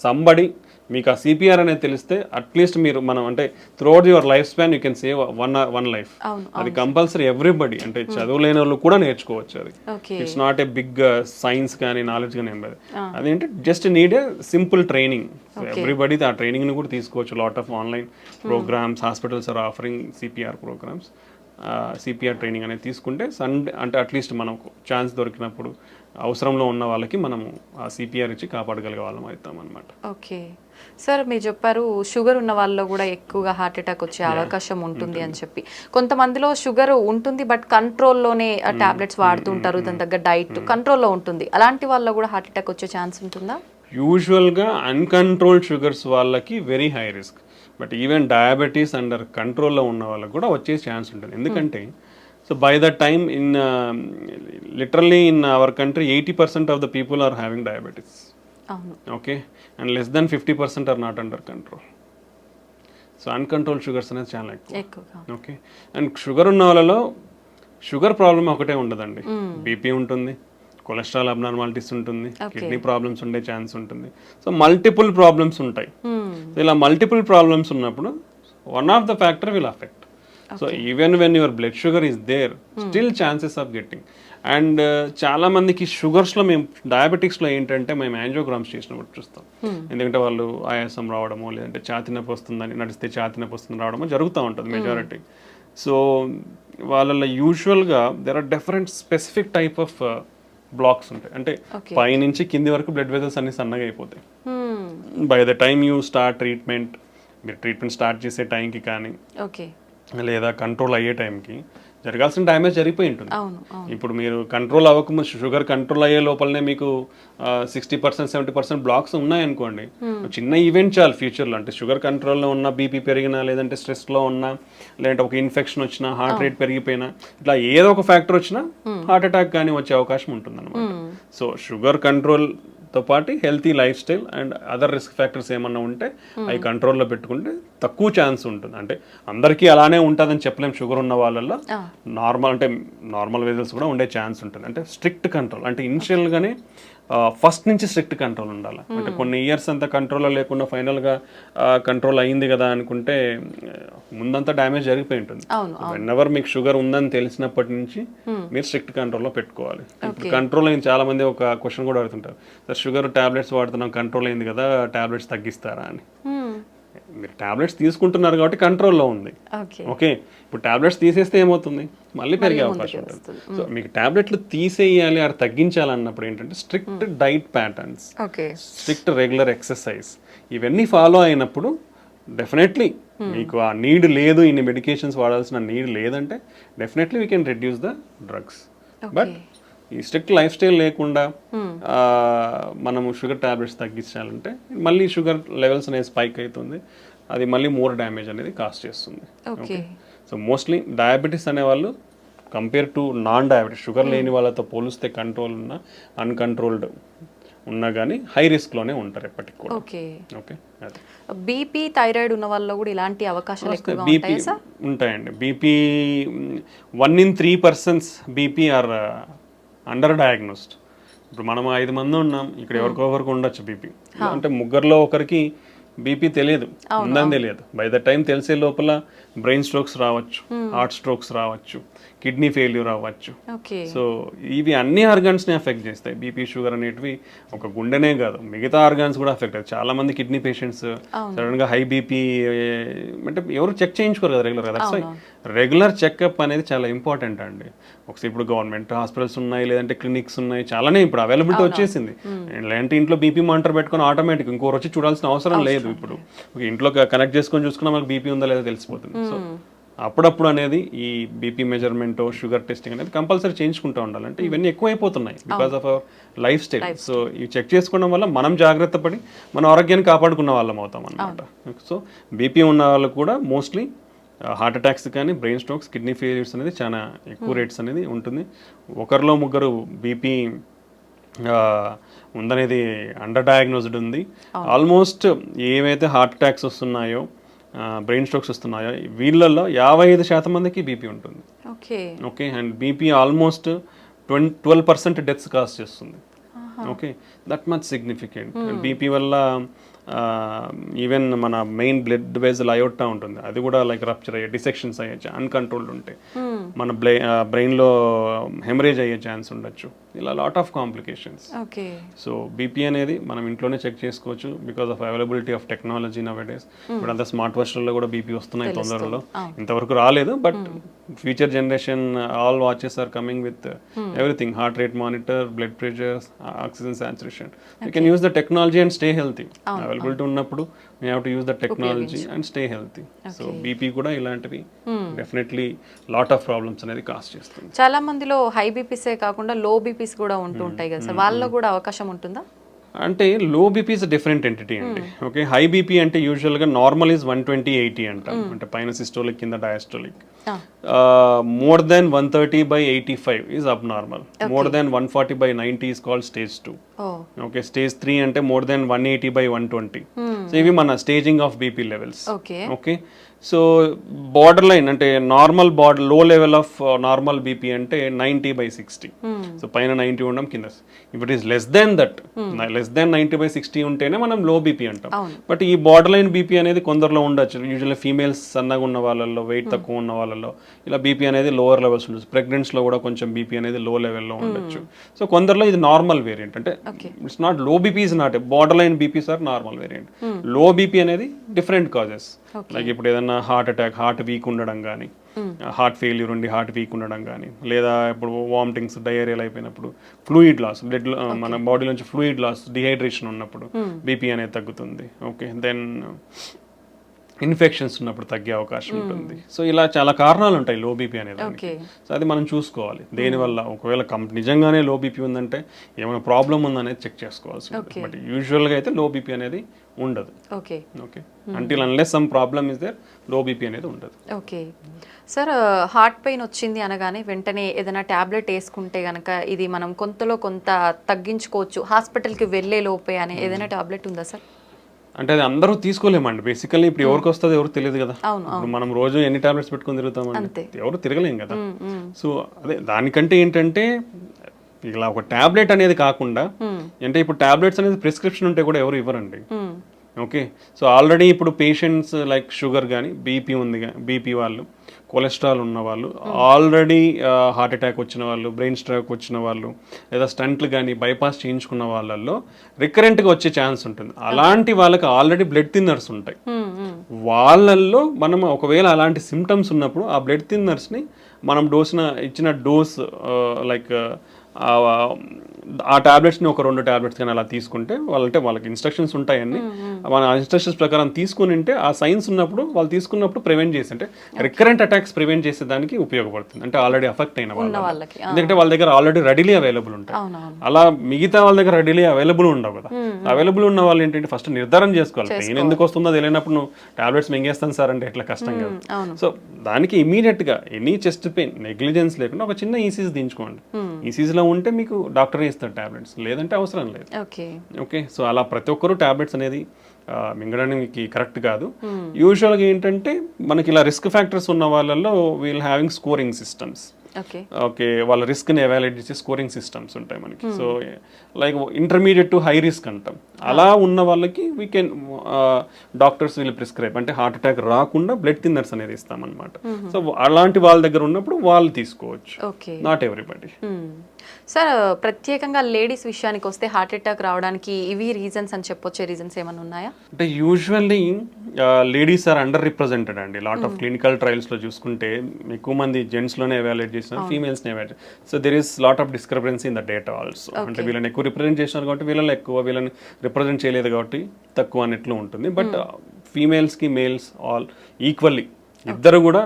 సంబడి మీకు ఆ సిపిఆర్ అనేది తెలిస్తే అట్లీస్ట్ మీరు మనం అంటే throughout your lifespan you can save one life. అది కంపల్సరీ ఎవ్రీబడి అంటే చదువులేని వాళ్ళు కూడా నేర్చుకోవచ్చు. అది it's not a big science కానీ నాలెడ్జ్ కానీ ఏం లేదు. అదేంటి just need a simple training. Everybody ఆ ట్రైనింగ్ ని కూడా తీసుకోవచ్చు. Lot of online programmes, hospitals are offering CPR programmes. CPR training అనేది తీసుకుంటే అంటే అట్లీస్ట్ మనకు ఛాన్స్ దొరికినప్పుడు అవసరంలో ఉన్న వాళ్ళకి మనము ఆ సిపిఆర్ ఇచ్చి కాపాడగలిగే వాళ్ళం అవుతాం అనమాట. ఓకే సార్, మీరు చెప్పారు షుగర్ ఉన్న వాళ్ళలో కూడా ఎక్కువగా హార్ట్ అటాక్ వచ్చే అవకాశం ఉంటుంది అని చెప్పి. కొంతమందిలో షుగర్ ఉంటుంది బట్ కంట్రోల్లోనే టాబ్లెట్స్ వాడుతుంటారు, దాని తగ్గ డైట్ కంట్రోల్లో ఉంటుంది. అలాంటి వాళ్ళలో కూడా హార్ట్ అటాక్ వచ్చే ఛాన్స్ ఉంటుందా? యూజువల్గా అన్కంట్రోల్డ్ షుగర్స్ వాళ్ళకి very high risk. But even diabetes under కంట్రోల్లో ఉన్న వాళ్ళకి కూడా వచ్చే ఛాన్స్ ఉంటుంది. ఎందుకంటే so by the time literally in our country 80% of the people are having diabetes. Okay, and less than 50% are not under control. So uncontrol sugars అనేది చాలా ఎక్కువ. ఓకే, అండ్ షుగర్ ఉన్న వాళ్ళలో షుగర్ ప్రాబ్లమ్ ఒకటే ఉండదండి. BP ఉంటుంది, cholesterol abnormalities ఉంటుంది, kidney problems ఉండే ఛాన్స్ ఉంటుంది. సో మల్టిపుల్ ప్రాబ్లమ్స్ ఉంటాయి. ఇలా మల్టిపుల్ ప్రాబ్లమ్స్ ఉన్నప్పుడు one of the factor will affect. So even when your blood sugar is there, still chances of getting. And చాలా మందికి షుగర్స్లో మేము డయాబెటిక్స్లో ఏంటంటే మేము యాంజియోగ్రామ్స్ చేసినప్పుడు చూస్తాం. ఎందుకంటే వాళ్ళు ఆయాసం రావడమో లేదంటే ఛాతీ నొప్పి వస్తుందని నడిస్తే ఛాతీ నొప్పి వస్తుంది రావడమో జరుగుతూ ఉంటుంది మెజారిటీ. సో వాళ్ళలో యూజువల్గా there are different specific type of blocks ఉంటాయి. అంటే పైనుంచి కింది వరకు బ్లడ్ వెజల్స్ అన్ని సన్నగా అయిపోతాయి. By the time you start treatment, మీరు ట్రీట్మెంట్ స్టార్ట్ చేసే టైంకి కానీ లేదా కంట్రోల్ అయ్యే టైంకి జరగాల్సిన డ్యామేజ్ జరిగిపోయి ఉంటుంది. ఇప్పుడు మీరు కంట్రోల్ అవ్వకముందు షుగర్ కంట్రోల్ అయ్యే లోపలనే మీకు 60% 70% బ్లాక్స్ ఉన్నాయనుకోండి, చిన్న ఈవెంట్ చాలు ఫ్యూచర్లో. అంటే షుగర్ కంట్రోల్లో ఉన్న, బీపీ పెరిగినా లేదంటే స్ట్రెస్లో ఉన్నా లేదంటే ఒక ఇన్ఫెక్షన్ వచ్చినా, హార్ట్ రేట్ పెరిగిపోయినా, ఇట్లా ఏదో ఒక ఫ్యాక్టర్ వచ్చినా హార్ట్ అటాక్ కానీ వచ్చే అవకాశం ఉంటుంది అనమాట. సో షుగర్ కంట్రోల్ తో పాటు healthy life style and other risk factors ఏమన్నా ఉంటే అవి కంట్రోల్లో పెట్టుకుంటే తక్కువ ఛాన్స్ ఉంటుంది. అంటే అందరికీ అలానే ఉంటుందని చెప్పలేం. షుగర్ ఉన్న వాళ్ళల్లో నార్మల్ వెజల్స్ కూడా ఉండే ఛాన్స్ ఉంటుంది. అంటే స్ట్రిక్ట్ కంట్రోల్ అంటే ఇనిషియల్గానే ఫస్ట్ నుంచి స్ట్రిక్ట్ కంట్రోల్ ఉండాలి. అంటే కొన్ని ఇయర్స్ అంతా కంట్రోల్లో లేకుండా ఫైనల్గా కంట్రోల్ అయింది కదా అనుకుంటే ముందంతా డ్యామేజ్ జరిగిపోయి ఉంటుంది. వెన్నెవర్ మీకు షుగర్ ఉందని తెలిసినప్పటి నుంచి మీరు స్ట్రిక్ట్ కంట్రోల్లో పెట్టుకోవాలి. ఇప్పుడు కంట్రోల్ అయింది, చాలా మంది ఒక క్వశ్చన్ కూడా అడుగుతుంటారు, సార్ షుగర్ టాబ్లెట్స్ వాడుతున్నాం కంట్రోల్ అయింది కదా, టాబ్లెట్స్ తగ్గిస్తారా అని. మీరు టాబ్లెట్స్ తీసుకుంటున్నారు కాబట్టి కంట్రోల్లో ఉంది. ఓకే, ఇప్పుడు టాబ్లెట్స్ తీసేస్తే ఏమవుతుంది, మళ్ళీ పెరిగే అవకాశం ఉంటుంది. సో మీకు టాబ్లెట్లు తీసేయాలి అది తగ్గించాలన్నప్పుడు ఏంటంటే strict diet patterns, strict regular exercise ఇవన్నీ ఫాలో అయినప్పుడు డెఫినెట్లీ మీకు ఆ నీడ్ లేదు, ఇన్ని మెడికేషన్స్ వాడాల్సిన నీడ్ లేదంటే definitely we can reduce the drugs. But ఈ స్ట్రిక్ట్ లైఫ్ స్టైల్ లేకుండా మనము షుగర్ టాబ్లెట్స్ తగ్గించాలంటే మళ్ళీ షుగర్ లెవెల్స్ అనేది స్పైక్ అవుతుంది, అది మళ్ళీ మోర్ డ్యామేజ్ అనేది కాస్ట్ చేస్తుంది. ఓకే, సో మోస్ట్లీ డయాబెటీస్ అనేవాళ్ళు compare to non diabetes sugar లేని వాళ్ళతో పోలిస్తే కంట్రోల్ ఉన్న అన్కంట్రోల్డ్ ఉన్నా కానీ హై రిస్క్లోనే ఉంటారు ఎప్పటికి కూడా. ఓకే, బీపీ థైరాయిడ్ ఉన్న వాళ్ళలో కూడా ఇలాంటి అవకాశాలు ఎక్కువగా ఉంటాయా సార్? ఉంటాయండి. BP 1 in 3 persons BP or under diagnosed. ఇప్పుడు మనం 5 మంది ఉన్నాం, ఇక్కడ ఎవరికొకరికి ఉండొచ్చు బీపీ. అంటే ముగ్గురులో ఒకరికి బీపీ తెలియదు, ఉందని తెలియదు. బై ద టైం తెలిసే లోపల బ్రెయిన్ స్ట్రోక్స్ రావచ్చు, హార్ట్ స్ట్రోక్స్ రావచ్చు, కిడ్నీ ఫెయిల్యూర్ అవ్వచ్చు. సో ఇవి అన్ని ఆర్గాన్స్ని ఎఫెక్ట్ చేస్తాయి. బీపీ షుగర్ అనేటివి ఒక గుండెనే కాదు మిగతా ఆర్గాన్స్ కూడా ఎఫెక్ట్ అవుతాయి. చాలా మంది కిడ్నీ పేషెంట్స్ సడన్గా హై బీపీ అంటే ఎవరు చెక్ చేయించుకోరు కదా రెగ్యులర్గా. దట్స్ వై రెగ్యులర్ చెకప్ అనేది చాలా ఇంపార్టెంట్ అండి. ఒకసారి ఇప్పుడు గవర్నమెంట్ హాస్పిటల్స్ ఉన్నాయి, లేదంటే క్లినిక్స్ ఉన్నాయి, చాలానే ఇప్పుడు అవైలబిలిటీ వచ్చేసింది. లేదంటే ఇంట్లో బీపీ మానిటర్ పెట్టుకొని ఆటోమేటిక్ ఇంకోరు వచ్చి చూడాల్సిన అవసరం లేదు. ఇప్పుడు ఇంట్లో కనెక్ట్ చేసుకొని చూసుకున్నా మనకు బీపీ ఉందా లేదా తెలిసిపోతుంది. సో అప్పుడప్పుడు అనేది ఈ బీపీ మెజర్మెంట్, షుగర్ టెస్టింగ్ అనేది కంపల్సరీ చేయించుకుంటూ ఉండాలంటే ఇవన్నీ ఎక్కువైపోతున్నాయి because of our lifestyle. So ఇవి చెక్ చేసుకోవడం వల్ల మనం జాగ్రత్త పడి మన ఆరోగ్యాన్ని కాపాడుకున్న వాళ్ళం అవుతాం అన్నమాట. సో బీపీ ఉన్న వాళ్ళు కూడా మోస్ట్లీ హార్ట్ అటాక్స్ కానీ బ్రెయిన్ స్ట్రోక్స్, కిడ్నీ ఫెయిల్యూర్స్ అనేది చాలా ఎక్కువ రేట్స్ అనేది ఉంటుంది. ఒకరిలో ముగ్గురు బీపీ ఉందనేది అండర్ డయాగ్నోస్డ్ ఉంది. ఆల్మోస్ట్ ఏవైతే హార్ట్ అటాక్స్ వస్తున్నాయో, బ్రెయిన్ స్ట్రోక్స్ వస్తున్నాయో వీళ్ళల్లో 55% మందికి బీపీ ఉంటుంది. Okay, and BP almost 12% deaths cause చేస్తుంది. Okay, that much significant. BP వల్ల ఈవెన్ మన మెయిన్ బ్లడ్ వెజల్ అయోటా ఉంటుంది, అది కూడా లైక్ రప్చర్ అయ్యే డిసెక్షన్స్ అయ్యే అన్కంట్రోల్డ్ ఉంటే మన బ్రెయిన్లో హెమరేజ్ అయ్యే ఛాన్స్ ఉండొచ్చు. ఇలా lot of complications. Okay. So BP అనేది మనం ఇంట్లోనే చెక్ చేసుకోవచ్చు because of availability of technology now days. ఇప్పుడు అంతా స్మార్ట్ వాచ్లలో కూడా బీపీ వస్తున్నాయి తొందరలో, ఇంతవరకు రాలేదు but future generation all watches are coming with everything, heart rate monitor, blood pressure, oxygen saturation. You can use the technology and stay healthy. Availability ఉన్నప్పుడు we have to use the technology and stay healthy. So BP కూడా ఇలాంటివి definitely lot of problems అనేది cause చేస్తుంది. చాలా మందిలో high బీపీసే కాకుండా లో BPs కూడా ఉంటూ ఉంటాయి కదా సార్, వాళ్ళలో కూడా అవకాశం ఉంటుందా? అంటే లో బీపీ ఇస్ డిఫరెంట్ ఎంటిటీ అండి. ఓకే, హై బీపీ అంటే యూజువల్గా నార్మల్ ఈజ్ 120/80 అంటాం, అంటే పైన సిస్టోలిక్ కింద డయాస్టోలిక్. మోర్ దెన్ 130/85 ఈజ్ అబ్ normal. More than 140/90 is called stage 2. Okay, stage 3 అంటే మోర్ దెన్ 180/120. సో ఇవి మన staging of BP levels. Okay, so border line అంటే నార్మల్ లో లెవెల్ ఆఫ్ నార్మల్ బీపీ అంటే 90/60. సో పైన 90 ఉండడం, కింద if it is less than that, less than 90/60 ఉంటేనే మనం లో బీపీ అంటాం. బట్ ఈ బార్డర్ లైన్ బీపీ అనేది కొందరిలో ఉండొచ్చు. యూజువల్లీ ఫీమేల్స్ సన్నగా ఉన్న వాళ్ళల్లో, వెయిట్ తక్కువ ఉన్న వాళ్ళలో ఇలా బీపీ అనేది లోవర్ లెవెల్స్ ఉండొచ్చు. ప్రెగ్నెంట్స్లో కూడా కొంచెం బీపీ అనేది లో లెవెల్లో ఉండొచ్చు. సో కొందరిలో ఇది నార్మల్ వేరియంట్, అంటే it's not low BP is not borderline BPs are normal variant. Low BP అనేది డిఫరెంట్ కాజెస్, లైక్ ఇప్పుడు ఏదైనా హార్ట్ అటాక్, హార్ట్ వీక్ ఉండడం కానీ, హార్ట్ ఫెయిల్యూర్ ఉండి హార్ట్ వీక్ ఉండడం కానీ, లేదా ఇప్పుడు వామిటింగ్స్, డయేరియల్ అయిపోయినప్పుడు, ఫ్లూయిడ్ లాస్, బ్లడ్ మన బాడీ నుంచి ఫ్లూయిడ్ లాస్, డిహైడ్రేషన్ ఉన్నప్పుడు బీపీ అనేది తగ్గుతుంది. ఓకే, దెన్ ఇన్ఫెక్షన్స్ ఉన్నప్పుడు తగ్గే అవకాశం ఉంటుంది. సో ఇలా చాలా కారణాలు ఉంటాయి లో బీపీ అనేది. సో అది మనం చూసుకోవాలి దేనివల్ల. ఒకవేళ నిజంగానే లో బీపీ ఉందంటే ఏమైనా ప్రాబ్లం ఉందనేది చెక్ చేసుకోవాల్సి ఉంటుంది. బట్ యూజువల్గా అయితే లో బీపీ అనేది ఉండదు. Okay, until unless some problem is there, low BP అనేది ఉండదు. ఓకే సార్, హార్ట్ పెయిన్ వచ్చింది అనగానే వెంటనే ఏదైనా ట్యాబ్లెట్ వేసుకుంటే కనుక ఇది మనం కొంతలో కొంత తగ్గించుకోవచ్చు హాస్పిటల్కి వెళ్ళే లోపే అనే ఏదైనా ట్యాబ్లెట్ ఉందా సార్? అంటే అది అందరూ తీసుకోలేమండి బేసికల్లీ. ఇప్పుడు ఎవరికి వస్తుంది ఎవరు తెలియదు కదా. ఇప్పుడు మనం రోజు ఎన్ని టాబ్లెట్స్ పెట్టుకొని తిరుగుతామండి, ఎవరు తిరగలేం కదా. సో అదే దానికంటే ఏంటంటే ఇలా ఒక టాబ్లెట్ అనేది కాకుండా, అంటే ఇప్పుడు టాబ్లెట్స్ అనేది ప్రిస్క్రిప్షన్ ఉంటే కూడా ఎవరు ఇవ్వరండి. ఓకే, సో ఆల్రెడీ ఇప్పుడు పేషెంట్స్ లైక్ షుగర్ కానీ, బీపీ ఉంది, బీపీ వాళ్ళు, కొలెస్ట్రాల్ ఉన్న వాళ్ళు, ఆల్రెడీ హార్ట్ అటాక్ వచ్చిన వాళ్ళు, బ్రెయిన్ స్ట్రోక్ వచ్చిన వాళ్ళు, లేదా స్టంట్లు కానీ బైపాస్ చేయించుకున్న వాళ్ళల్లో రికరెంట్గా వచ్చే ఛాన్స్ ఉంటుంది. అలాంటి వాళ్ళకి ఆల్రెడీ బ్లడ్ థిన్నర్స్ ఉంటాయి. వాళ్ళల్లో మనం ఒకవేళ అలాంటి సిమ్టమ్స్ ఉన్నప్పుడు ఆ బ్లడ్ థిన్నర్స్ని మనం ఇచ్చిన డోస్ లైక్ ఆ టాబ్లెట్స్ని ఒక 2 టాబ్లెట్స్ కానీ అలా తీసుకుంటే వాళ్ళకి ఇన్స్ట్రక్షన్స్ ఉంటాయని, మన ఇన్స్ట్రక్షన్స్ ప్రకారం తీసుకుని ఉంటే ఆ సైన్స్ ఉన్నప్పుడు వాళ్ళు తీసుకున్నప్పుడు ప్రివెంట్ చేసి, అంటే రికరెంట్ అటాక్స్ ప్రివెంట్ చేసేదానికి ఉపయోగపడుతుంది. అంటే ఆల్రెడీ అఫెక్ట్ అయిన వాళ్ళకి, ఎందుకంటే వాళ్ళ దగ్గర ఆల్రెడీ రెడీలీ అవైలబుల్ ఉంటాయి. అలా మిగతా వాళ్ళ దగ్గర రెడీలీ అవైలబుల్ ఉండవు కదా. అవైలబుల్ ఉన్న వాళ్ళు ఏంటంటే ఫస్ట్ నిర్ధారణ చేసుకోవాలి. పెయిన్ ఎందుకు వస్తుందో తెలియనప్పుడు నువ్వు టాబ్లెట్స్ మింగేస్తాను సార్ అంటే ఎట్లా, కష్టం కదా. సో దానికి ఇమీడియట్గా ఎనీ చెస్ట్ పెయిన్ నెగ్లిజెన్స్ లేకుండా ఒక చిన్న ఈసీజీ దించుకోండి. ఈసీజీలో ఉంటే మీకు డాక్టర్ ఇస్తారు టాబ్లెట్స్, లేదంటే అవసరం లేదు. ఓకే, సో అలా ప్రతి ఒక్కరూ టాబ్లెట్స్ అనేది మింగడానికి కరెక్ట్ కాదు. యూజువల్గా ఏంటంటే మనకి ఇలా రిస్క్ ఫ్యాక్టర్స్ ఉన్న వాళ్ళల్లో we'll having scoring systems. Okay, వాళ్ళ రిస్క్ని ఎవాల్యుయేట్ చేసే స్కోరింగ్ సిస్టమ్స్ ఉంటాయి మనకి. So like intermediate to high risk అంటాం. అలా ఉన్న వాళ్ళకి వీ కెన్ డాక్టర్స్ వీళ్ళు ప్రిస్క్రైబ్, అంటే హార్ట్ అటాక్ రాకుండా బ్లడ్ థిన్నర్స్ అనేది ఇస్తామన్నమాట. సో అలాంటి వాళ్ళ దగ్గర ఉన్నప్పుడు వాళ్ళు తీసుకోవచ్చు, నాట్ ఎవ్రీబడి. సార్, ప్రత్యేకంగా లేడీస్ విషయానికి వస్తే హార్ట్ అటాక్ రావడానికి ఇవి రీజన్స్ అని చెప్పొచ్చే రీజన్స్ ఏమైనా ఉన్నాయా? అంటే usually ladies are under represented అండి. లాట్ ఆఫ్ క్లినికల్ ట్రయల్స్లో చూసుకుంటే ఎక్కువ మంది జెంట్స్లోనే ఎవాల్యుయేట్ చేసినారు, ఫీమేల్స్ని evaluate. So there is lot of discrepancy in the data also. అంటే వీళ్ళని ఎక్కువ రిప్రజెంట్ చేసినారు కాబట్టి వీళ్ళని ఎక్కువ, వీళ్ళని రిప్రజెంట్ చేయలేదు కాబట్టి తక్కువ అన్నట్లు ఉంటుంది. బట్ ఫీమేల్స్కి మేల్స్ ఆల్ ఈక్వల్లీ ఇద్దరు కూడా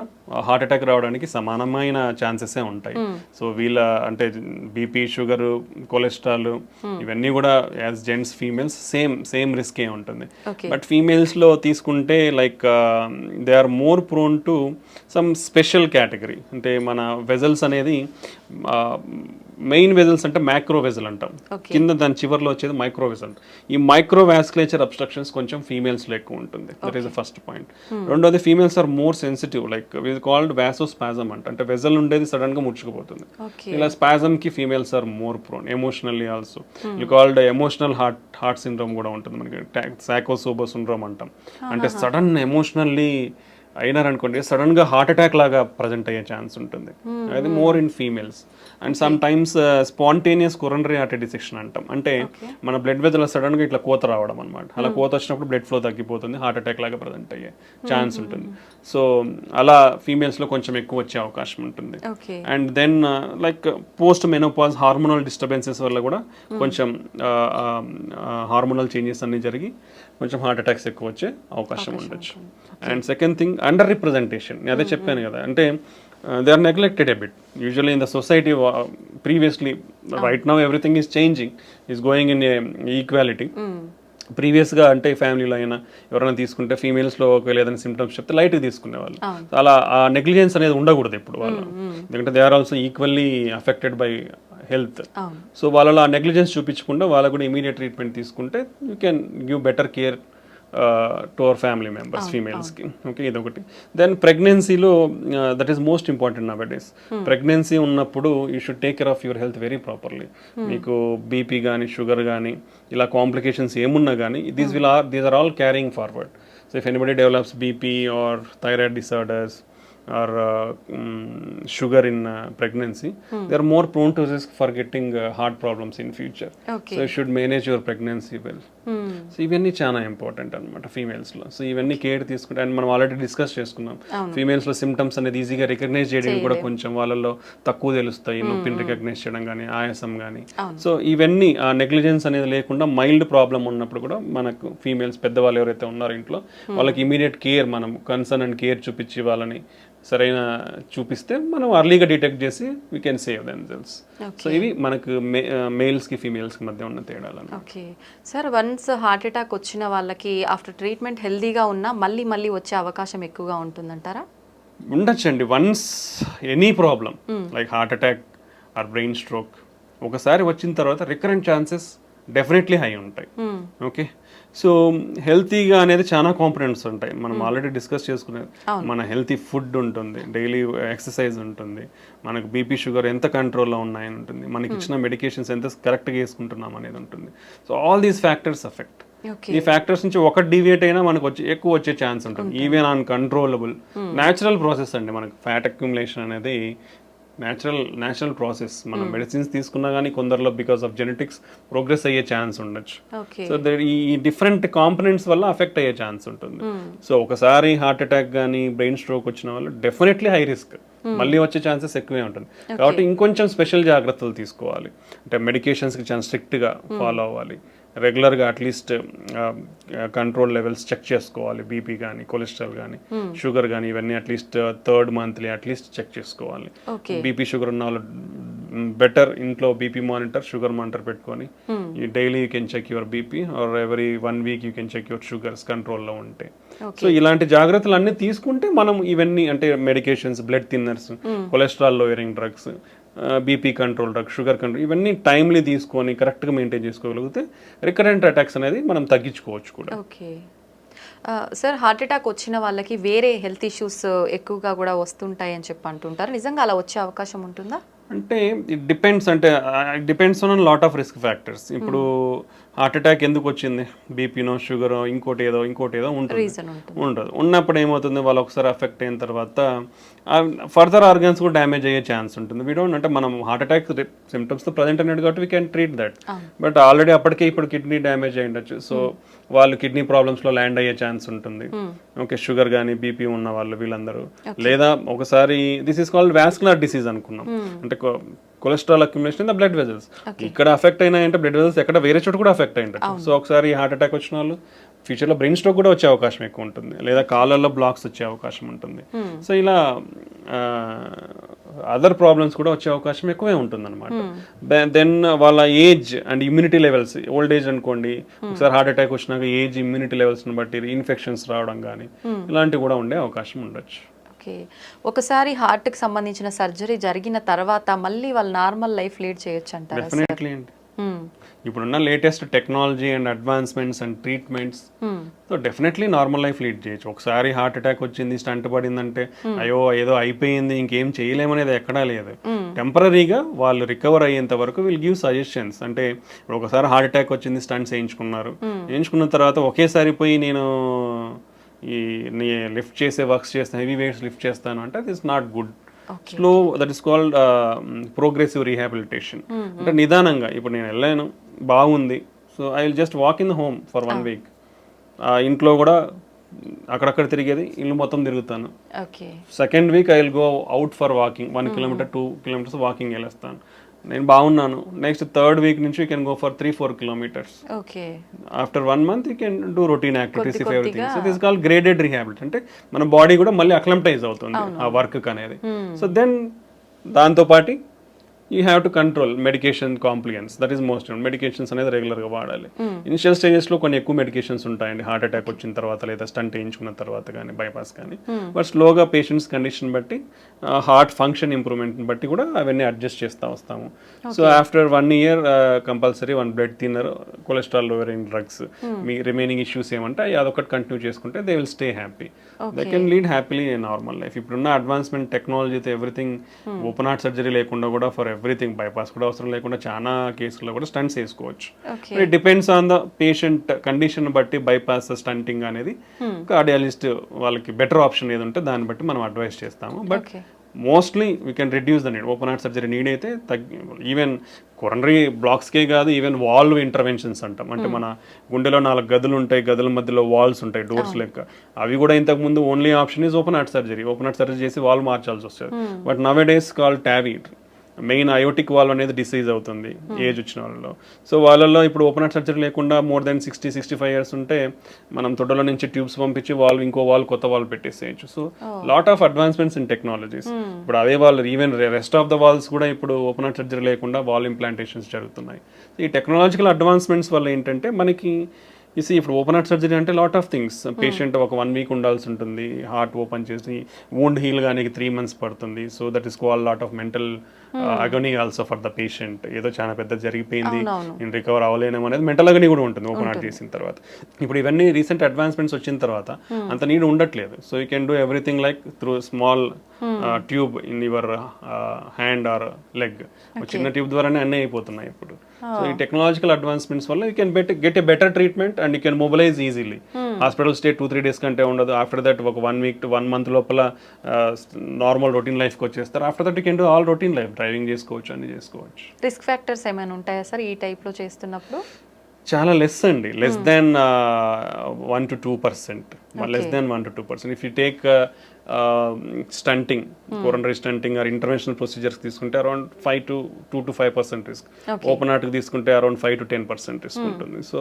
హార్ట్ అటాక్ రావడానికి సమానమైన ఛాన్సెసే ఉంటాయి. సో వీళ్ళ అంటే బీపీ, షుగర్, కొలెస్ట్రాల్ ఇవన్నీ కూడా యాజ్ జెంట్స్ ఫీమేల్స్ సేమ్ రిస్కే ఉంటుంది. బట్ ఫీమేల్స్లో తీసుకుంటే like they are more prone to some special category. అంటే మన వెజల్స్ అనేది మెయిన్ వెజల్స్ అంటే మ్యాక్రో వెజల్ అంటాం, కింద దాని చివర్లో వచ్చేది మైక్రో వెజల్. ఈ మైక్రో వాస్కులేచర్ అబ్స్ట్రక్షన్స్ కొంచెం ఫీమేల్స్లో ఎక్కువ ఉంటుంది. That is the first point. రెండోది females are more sensitive, like it called vasospasm అంటే వెజల్ ఉండేది సడన్ గా ముడుచుకుపోతుంది. ఇలా స్పాజమ్ కి females are more prone, emotionally also. ఇది కాల్డ్ ఎమోషనల్ హార్ట్ సిండ్రోమ్ కూడా ఉంటుంది మనకి, సాకోసోబో సిండ్రోమ్ అంటాం. అంటే సడన్ ఎమోషనల్లీ అయినారనుకోండి సడన్ గా హార్ట్ అటాక్ లాగా ప్రజెంట్ అయ్యే ఛాన్స్ ఉంటుంది. అది more in females. And sometimes spontaneous coronary artery dissection అంటాం. అంటే మన బ్లడ్ వెజల్ సడన్ గా ఇట్లా కోత రావడం అనమాట. అలా కోత వచ్చినప్పుడు బ్లడ్ ఫ్లో తగ్గిపోతుంది, హార్ట్ అటాక్ లాగా ప్రజెంట్ అయ్యే ఛాన్స్ ఉంటుంది. సో అలా ఫీమేల్స్ లో కొంచెం ఎక్కువ వచ్చే అవకాశం ఉంటుంది. And then like post menopause hormonal disturbances వల్ల కూడా కొంచెం హార్మోనల్ చేంజెస్ అన్ని జరిగి కొంచెం హార్ట్ అటాక్స్ ఎక్కువ వచ్చే అవకాశం ఉండొచ్చు. And second thing under representation. నేను అదే చెప్పాను కదా, అంటే they are neglected a bit usually in the society. Previously, right now everything is changing, is going in a equality. ప్రీవియస్గా అంటే ఫ్యామిలీలో అయినా ఎవరైనా తీసుకుంటే ఫీమేల్స్లో ఒకవేళ ఏదైనా సిమ్టమ్స్ చెప్తే లైట్గా తీసుకునేవాళ్ళు. అలా ఆ నెగ్లిజెన్స్ అనేది ఉండకూడదు ఇప్పుడు వాళ్ళు, ఎందుకంటే they are also equally affected by health. So వాళ్ళలో ఆ నెగ్లిజెన్స్ చూపించకుండా వాళ్ళకు కూడా ఇమీడియట్ ట్రీట్మెంట్ తీసుకుంటే you can give better care to our family members ఫీమేల్స్కి. ఓకే, ఇదొకటి. దెన్ ప్రెగ్నెన్సీలో that is most important now days. Pregnancy ఉన్నప్పుడు you should take care of your health very properly. మీకు బీపీ కానీ షుగర్ కానీ ఇలా complications ఏమున్నా కానీ these are all carrying forward. So if anybody develops BP or thyroid disorders or sugar in pregnancy, they are more prone to risk for getting heart problems in future. So you should manage your pregnancy well. So ఇవన్నీ చాలా important అనమాట ఫీమేల్స్లో. So ఇవన్నీ care తీసుకుంటే, and మనం already discuss చేసుకున్నాం ఫీమేల్స్లో symptoms అనేది ఈజీగా recognise చేయడం కూడా కొంచెం వాళ్ళల్లో తక్కువ తెలుస్తాయి, నొప్పిని రికగ్నైజ్ చేయడం కానీ ఆయాసం కానీ. సో ఇవన్నీ ఆ నెగ్లిజెన్స్ అనేది లేకుండా మైల్డ్ ప్రాబ్లం ఉన్నప్పుడు కూడా మనకు ఫీమేల్స్ పెద్దవాళ్ళు ఎవరైతే ఉన్నారో ఇంట్లో వాళ్ళకి ఇమీడియట్ కేర్, మనం కన్సర్న్ అండ్ కేర్ చూపించి వాళ్ళని సరైన చూపిస్తే మనం అర్లీగా డిటెక్ట్ చేసి we can save themselves. So ఇవి మనకు మేల్స్కి ఫీమేల్స్కి మధ్య ఉన్న తేడాలు. Okay sir, once heart attack వచ్చిన వాళ్ళకి ఆఫ్టర్ ట్రీట్మెంట్ హెల్దీగా ఉన్నా మళ్ళీ మళ్ళీ వచ్చే అవకాశం ఎక్కువగా ఉంటుందంటారా? ఉండొచ్చండి. Once any problem like heart attack or brain stroke ఒకసారి వచ్చిన తర్వాత రికరెంట్ ఛాన్సెస్ డెఫినెట్లీ హై ఉంటాయి. ఓకే, సో హెల్తీగా అనేది చాలా కాంపోనెంట్స్ ఉంటాయి. మనం ఆల్రెడీ డిస్కస్ చేసుకునేది మన హెల్తీ ఫుడ్ ఉంటుంది, డైలీ ఎక్సర్సైజ్ ఉంటుంది, మనకు బీపీ షుగర్ ఎంత కంట్రోల్లో ఉన్నాయని ఉంటుంది, మనకి ఇచ్చిన మెడికేషన్స్ ఎంత కరెక్ట్గా వేసుకుంటున్నాం అనేది ఉంటుంది. So all these factors affect. ఈ ఫ్యాక్టర్స్ నుంచి ఒకటి డివియేట్ అయినా మనకు ఎక్కువ వచ్చే ఛాన్స్ ఉంటుంది. Even on controllable natural process అండి. మనకు ఫ్యాట్ అక్యుములేషన్ అనేది న్యాచురల్ ప్రాసెస్. మనం మెడిసిన్స్ తీసుకున్నా కానీ కొందరిలో బికాస్ ఆఫ్ జెనెటిక్స్ ప్రోగ్రెస్ అయ్యే ఛాన్స్ ఉండొచ్చు. సో ఈ డిఫరెంట్ కాంపనెంట్స్ వల్ల అఫెక్ట్ అయ్యే ఛాన్స్ ఉంటుంది. సో ఒకసారి హార్ట్ అటాక్ కానీ బ్రెయిన్ స్ట్రోక్ వచ్చిన వాళ్ళు డెఫినెట్లీ హై రిస్క్, మళ్ళీ వచ్చే ఛాన్సెస్ ఎక్కువే ఉంటుంది. కాబట్టి ఇంకొంచెం స్పెషల్ జాగ్రత్తలు తీసుకోవాలి. అంటే మెడికేషన్స్కి చాలా స్ట్రిక్ట్గా ఫాలో అవ్వాలి. రెగ్యులర్గా అట్లీస్ట్ కంట్రోల్ లెవెల్స్ చెక్ చేసుకోవాలి. బీపీ కానీ కొలెస్ట్రాల్ కానీ షుగర్ కానీ ఇవన్నీ at least third monthly at least check చేసుకోవాలి. బీపీ షుగర్ ఉన్న వాళ్ళు బెటర్ ఇంట్లో బీపీ మానిటర్ షుగర్ మానిటర్ పెట్టుకొని daily you can check your BP or every 1 week you can check your sugars కంట్రోల్లో ఉంటే. సో ఇలాంటి జాగ్రత్తలు అన్నీ తీసుకుంటే మనం ఇవన్నీ అంటే medications, blood thinners, cholesterol lowering drugs, BP control drug, sugar control ఇవన్నీ టైమ్లీ తీసుకొని కరెక్ట్గా మెయింటైన్ చేసుకోగలిగితే రికరెంట్ అటాక్స్ అనేది మనం తగ్గించుకోవచ్చు కూడా. ఓకే సార్, హార్ట్ అటాక్ వచ్చిన వాళ్ళకి వేరే హెల్త్ ఇష్యూస్ ఎక్కువగా కూడా వస్తుంటాయి అని చెప్పి అంటుంటారు. నిజంగా అలా వచ్చే అవకాశం ఉంటుందా? అంటే ఇట్ డిపెండ్స్. అంటే it depends on lot of risk factors. ఇప్పుడు హార్ట్ అటాక్ ఎందుకు వచ్చింది, బీపీనో షుగరో ఇంకోటి ఏదో ఉంటుంది, ఉండదు. ఉన్నప్పుడు ఏమవుతుంది, వాళ్ళు ఒకసారి అఫెక్ట్ అయిన తర్వాత ఫర్దర్ ఆర్గన్స్ కూడా డ్యామేజ్ అయ్యే ఛాన్స్ ఉంటుంది. వీ డోంట్, అంటే మనం హార్ట్ అటాక్ సిమ్టమ్స్తో ప్రజెంట్ అనేది కాబట్టి we can treat that. But already అప్పటికే ఇప్పుడు కిడ్నీ డ్యామేజ్ అయి ఉండొచ్చు. సో వాళ్ళు కిడ్నీ ప్రాబ్లమ్స్లో ల్యాండ్ అయ్యే ఛాన్స్ ఉంటుంది. ఓకే, షుగర్ కానీ బీపీ ఉన్న వాళ్ళు వీళ్ళందరూ. లేదా ఒకసారి this is called vascular disease అనుకున్నాం, అంటే cholesterol accumulation in the blood vessels. ఇక్కడ అఫెక్ట్ అయినాయంటే బ్లడ్ వెజల్స్ ఎక్కడ వేరే చోట కూడా అఫెక్ట్ అయి ఉండొచ్చు. సో ఒకసారి హార్ట్ అటాక్ వచ్చిన వాళ్ళు ఫ్యూచర్లో బ్రెయిన్ స్ట్రోక్ కూడా వచ్చే అవకాశం ఎక్కువ ఉంటుంది, లేదా కాళ్ళల్లో బ్లాక్స్ వచ్చే అవకాశం ఉంటుంది. సో ఇలా అదర్ ప్రాబ్లమ్స్ కూడా వచ్చే అవకాశం ఎక్కువే ఉంటుంది అనమాట. దెన్ వాళ్ళ age and immunity levels, old age అనుకోండి, ఒకసారి హార్ట్ అటాక్ వచ్చినాక ఏజ్, ఇమ్యూనిటీ లెవెల్స్ని బట్టి ఇన్ఫెక్షన్స్ రావడం కానీ ఇలాంటివి కూడా ఉండే అవకాశం ఉండొచ్చు. ఓకే. ఒకసారి హార్ట్కి సంబంధించిన సర్జరీ జరిగిన తర్వాత మళ్ళీ వాళ్ళు నార్మల్ లైఫ్ లీడ్ చేయొచ్చు అంటారా సార్? డెఫినెట్లీ అండి. ఇప్పుడున్న latest technology and advancements and treatments, so definitely normal life lead చేయొచ్చు. ఒకసారి హార్ట్ అటాక్ వచ్చింది, స్టంట్ పడిందంటే అయ్యో ఏదో అయిపోయింది ఇంకేం చేయలేమనేది ఎక్కడా లేదు. టెంపరీగా వాళ్ళు రికవర్ అయ్యేంత వరకు విల్ గివ్ సజెషన్స్. అంటే ఇప్పుడు ఒకసారి హార్ట్ అటాక్ వచ్చింది, స్టంట్స్ వేయించుకున్న తర్వాత ఒకేసారి పోయి నేను ఈ లిఫ్ట్ చేసే వర్క్స్ చేస్తాను, హెవీ వెయిట్స్ లిఫ్ట్ చేస్తాను అంటే that is not good. Slow, that is called progressive rehabilitation. అంటే నిదానంగా ఇప్పుడు నేను వెళ్ళాను, బాగుంది, so I will just walk in the home for 1 week. ఇంట్లో కూడా అక్కడక్కడ తిరిగేది, ఇల్లు మొత్తం తిరుగుతాను. Second week I will go out for walking, 1 kilometre 2 kilometres walking వెళ్ళేస్తాను. నేను బాగున్నాను. నెక్స్ట్ థర్డ్ వీక్ నుంచి you can go for 3-4 kilometres. After 1 month you can do routine activities if everything. So this call graded rehability. అంటే మన body కూడా మళ్ళీ acclimatise అవుతుంది ఆ వర్క్ అనేది. సో దెన్ దాంతోపాటు you have to control medication compliance. That is most important. Medications అనేది రెగ్యులర్గా వాడాలి. ఇనిషియల్ స్టేజెస్లో కొన్ని ఎక్కువ మెడికేషన్స్ ఉంటాయండి, హార్ట్ అటాక్ వచ్చిన తర్వాత లేదా స్టంట్ వేయించుకున్న తర్వాత కానీ, బైపాస్ కానీ. బట్ స్లోగా పేషెంట్స్ కండిషన్ బట్టి, హార్ట్ ఫంక్షన్ ఇంప్రూవ్మెంట్ని బట్టి కూడా అవన్నీ అడ్జస్ట్ చేస్తూ వస్తాము. So after 1 year compulsory 1 blood thinner, cholesterol lowering drugs, మీ రిమైనింగ్ ఇష్యూస్ ఏమంటే అదొకటి కంటిన్యూ చేసుకుంటే they will stay happy. They can lead happily in normal life. ఇప్పుడున్న అడ్వాన్స్మెంట్ టెక్నాలజీతో ఎవ్రీథింగ్, ఓపెన్ హార్ట్ సర్జరీ లేకుండా కూడా ఫర్ ఎవ్రీథింగ్, బైపాస్ కూడా అవసరం లేకుండా చాలా కేసుల్లో కూడా స్టంట్స్ వేసుకోవచ్చు. It depends on the patient condition బట్టి బైపాస్, స్టంటింగ్ అనేది కార్డియాలజిస్ట్ వాళ్ళకి బెటర్ ఆప్షన్ ఏది ఉంటే దాన్ని బట్టి మనం అడ్వైస్ చేస్తాము. But mostly we can reduce the need. Open heart surgery need అయితే ఈవెన్ కొరనరీ బ్లాక్స్కే కాదు, ఈవెన్ వాల్వ్ ఇంటర్వెన్షన్స్ అంటాం. అంటే మన గుండెలో 4 గదులు ఉంటాయి, గదుల మధ్యలో వాల్స్ ఉంటాయి, డోర్స్ లెక్క. అవి కూడా ఇంతకుముందు only option is open heart surgery. Open heart surgery చేసి వాల్ మార్చాల్సి వస్తుంది. But now days call Tavy. Main aortic valve అనేది డిసీజ్ అవుతుంది ఏజ్ వచ్చిన వాళ్ళలో. సో వాళ్ళల్లో ఇప్పుడు ఓపెన్ హార్ట్ సర్జరీ లేకుండా మోర్ దెన్ 60-65 years ఉంటే మనం తొడలో నుంచి ట్యూబ్స్ పంపించి వాల్వ్, ఇంకో వాల్వ్, కొత్త వాల్వ్ పెట్టేసేయచ్చు. So lot of advancements in technologies. ఇప్పుడు అదే వాళ్ళు even rest of the valves కూడా ఇప్పుడు ఓపెన్ హార్ట్ సర్జరీ లేకుండా వాల్ ఇంప్లాంటేషన్స్ జరుగుతున్నాయి. ఈ టెక్నాలజికల్ అడ్వాన్స్మెంట్స్ వల్ల ఏంటంటే మనకి ఇప్పుడు ఓపెన్ హార్ట్ సర్జరీ అంటే లాట్ ఆఫ్ థింగ్స్. పేషెంట్ ఒక 1 week ఉండాల్సి ఉంటుంది, హార్ట్ ఓపెన్ చేసి వూండ్ హీల్ కానీ 3 months పడుతుంది. So that is called lot of mental agony also for the patient. ఏదో చాలా పెద్ద జరిగిపోయింది, నేను రికవర్ అవ్వలేనేమో అనేది మెంటల్ అగనీ కూడా ఉంటుంది ఓపెన్ హార్ట్ చేసిన తర్వాత. ఇప్పుడు ఇవన్నీ రీసెంట్ అడ్వాన్స్మెంట్స్ వచ్చిన తర్వాత అంత నీడ్ ఉండట్లేదు. So you can do everything like through small tube in your hand or leg. చిన్న ట్యూబ్ ద్వారానే అన్నీ అయిపోతున్నాయి ఇప్పుడు. సో ఈ టెక్నాలజికల్ అడ్వాన్స్మెంట్స్ వల్ల you can get a better treatment and you can mobilise easily. Hospital stay 2-3 days కంటే ఉండదు. After that ఒక 1 week to 1 month లోపల నార్మల్ రొటీన్ లైఫ్కి వచ్చేస్తారు. After that you can do all routine life, driving చేసుకోవచ్చు, అన్ని చేసుకోవచ్చు. రిస్క్ ఫ్యాక్టర్స్ ఏమైనా ఉంటాయా సార్ ఈ టైప్లో చేస్తున్నప్పుడు? చాలా లెస్ అండి, less than 1 to 2%. Less than 1 to 2%. If you take stenting, coronary stenting or interventional procedures తీసుకుంటే అరౌండ్ 2-5% రిస్క్. ఓపెన్ హార్ట్కి తీసుకుంటే అరౌండ్ 5-10% రిస్క్ ఉంటుంది. So